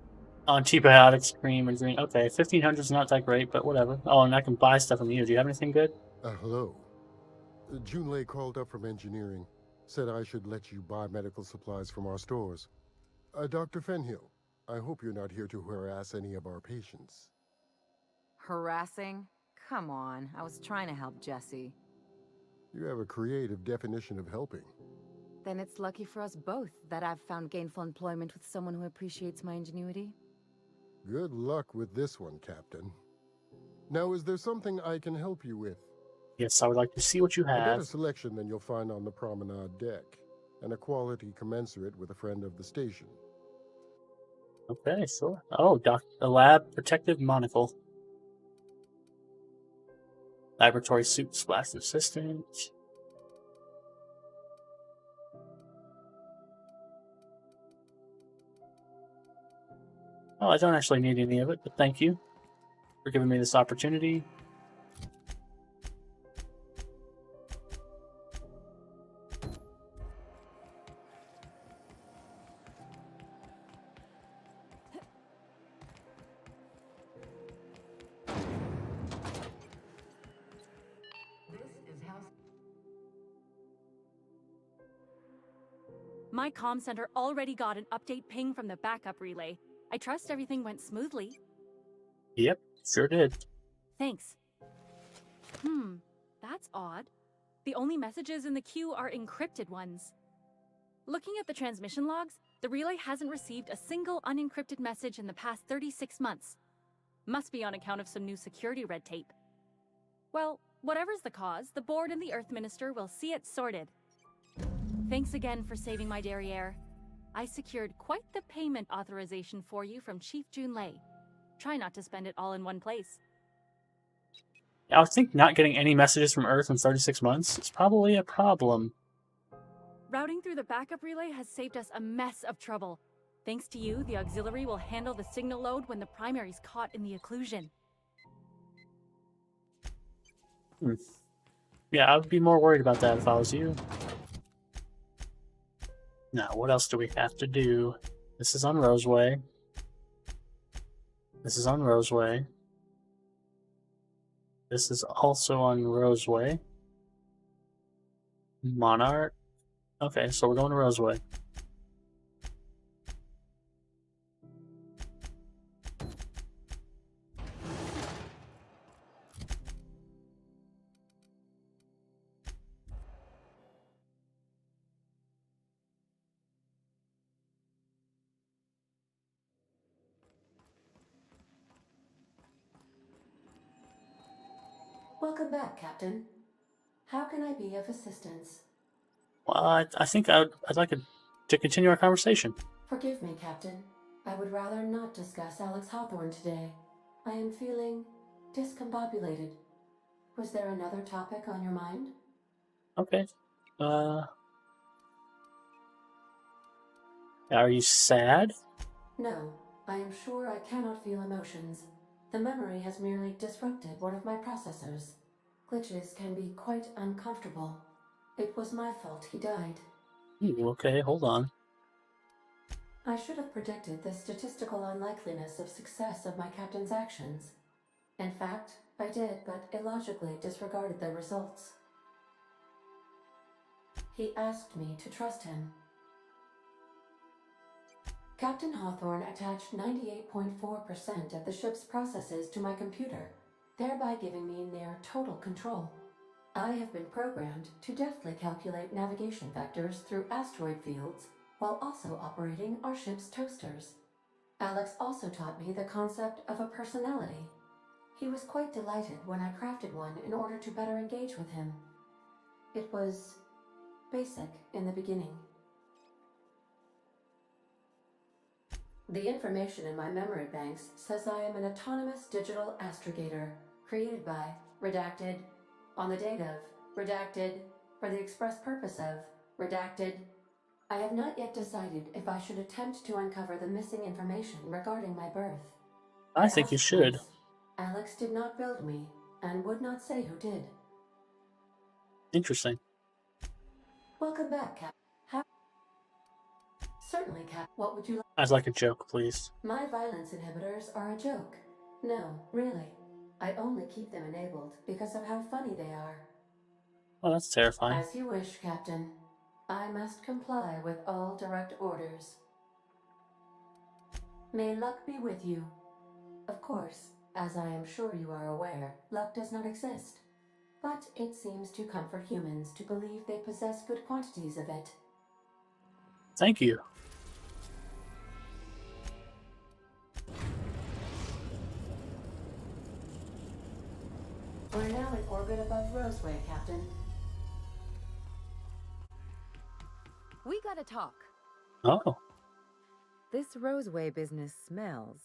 antibiotics, cream, and green. Okay, 1,500 is not that great, but whatever. Oh, and I can buy stuff from you. Do you have anything good? Hello. Junlei called up from engineering. Said I should let you buy medical supplies from our stores. Dr. Fenhill, I hope you're not here to harass any of our patients. Harassing? Come on, I was trying to help Jesse. You have a creative definition of helping. Then it's lucky for us both that I've found gainful employment with someone who appreciates my ingenuity. Good luck with this one, Captain. Now, is there something I can help you with? Yes, I would like to see what you A better have. selection than you'll find on the promenade deck, and a quality commensurate with a friend of the station. Okay, sure. Oh, the lab protective monocle. Laboratory suit splash resistant. Oh, I don't actually need any of it, but thank you for giving me this opportunity. My comm center already got an update ping from the backup relay. I trust everything went smoothly. Yep, sure did. Thanks. That's odd. The only messages in the queue are encrypted ones. Looking at the transmission logs, the relay hasn't received a single unencrypted message in the past 36 months. Must be on account of some new security red tape. Well, whatever's the cause, the board and the Earth Minister will see it sorted. Thanks again for saving my derriere. I secured quite the payment authorization for you from Chief Junlei. Try not to spend it all in one place. I would think not getting any messages from Earth in 36 months is probably a problem. Routing through the backup relay has saved us a mess of trouble. Thanks to you, the auxiliary will handle the signal load when the primary's caught in the occlusion. Yeah, I would be more worried about that if I was you. Now, what else do we have to do? This is on Roseway. This is on Roseway. This is also on Roseway. Monarch. Okay, so we're going to Roseway. Welcome back, Captain. How can I be of assistance? Well, I think I'd like to continue our conversation. Forgive me, Captain. I would rather not discuss Alex Hawthorne today. I am feeling discombobulated. Was there another topic on your mind? Okay. Are you sad? No, I am sure I cannot feel emotions. The memory has merely disrupted one of my processors. Glitches can be quite uncomfortable. It was my fault he died. Okay, hold on. I should have predicted the statistical unlikeliness of success of my captain's actions. In fact, I did, but illogically disregarded the results. He asked me to trust him. Captain Hawthorne attached 98.4% of the ship's processes to my computer, thereby giving me near total control. I have been programmed to deftly calculate navigation vectors through asteroid fields while also operating our ship's toasters. Alex also taught me the concept of a personality. He was quite delighted when I crafted one in order to better engage with him. It was basic in the beginning. The information in my memory banks says I am an autonomous digital astrogator, created by, redacted, on the date of, redacted, for the express purpose of, redacted. I have not yet decided if I should attempt to uncover the missing information regarding my birth. I think you should. Alex did not build me, and would not say who did. Interesting. Welcome back, Cap. Certainly, Cap. What would you like? I'd like a joke, please. My violence inhibitors are a joke. No, really. I only keep them enabled because of how funny they are. Oh, that's terrifying. As you wish, Captain. I must comply with all direct orders. May luck be with you. Of course, as I am sure you are aware, luck does not exist. But it seems to comfort humans to believe they possess good quantities of it. Thank you. We're now in orbit above Roseway, Captain. We gotta talk. Oh. This Roseway business smells.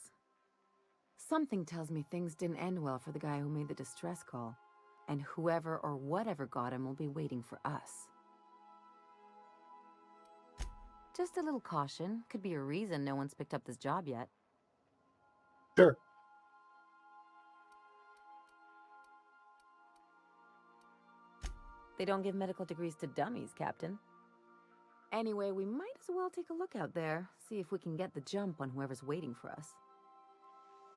Something tells me things didn't end well for the guy who made the distress call. And whoever or whatever got him will be waiting for us. Just a little caution. Could be a reason no one's picked up this job yet. Sure. They don't give medical degrees to dummies, Captain. Anyway, we might as well take a look out there, see if we can get the jump on whoever's waiting for us.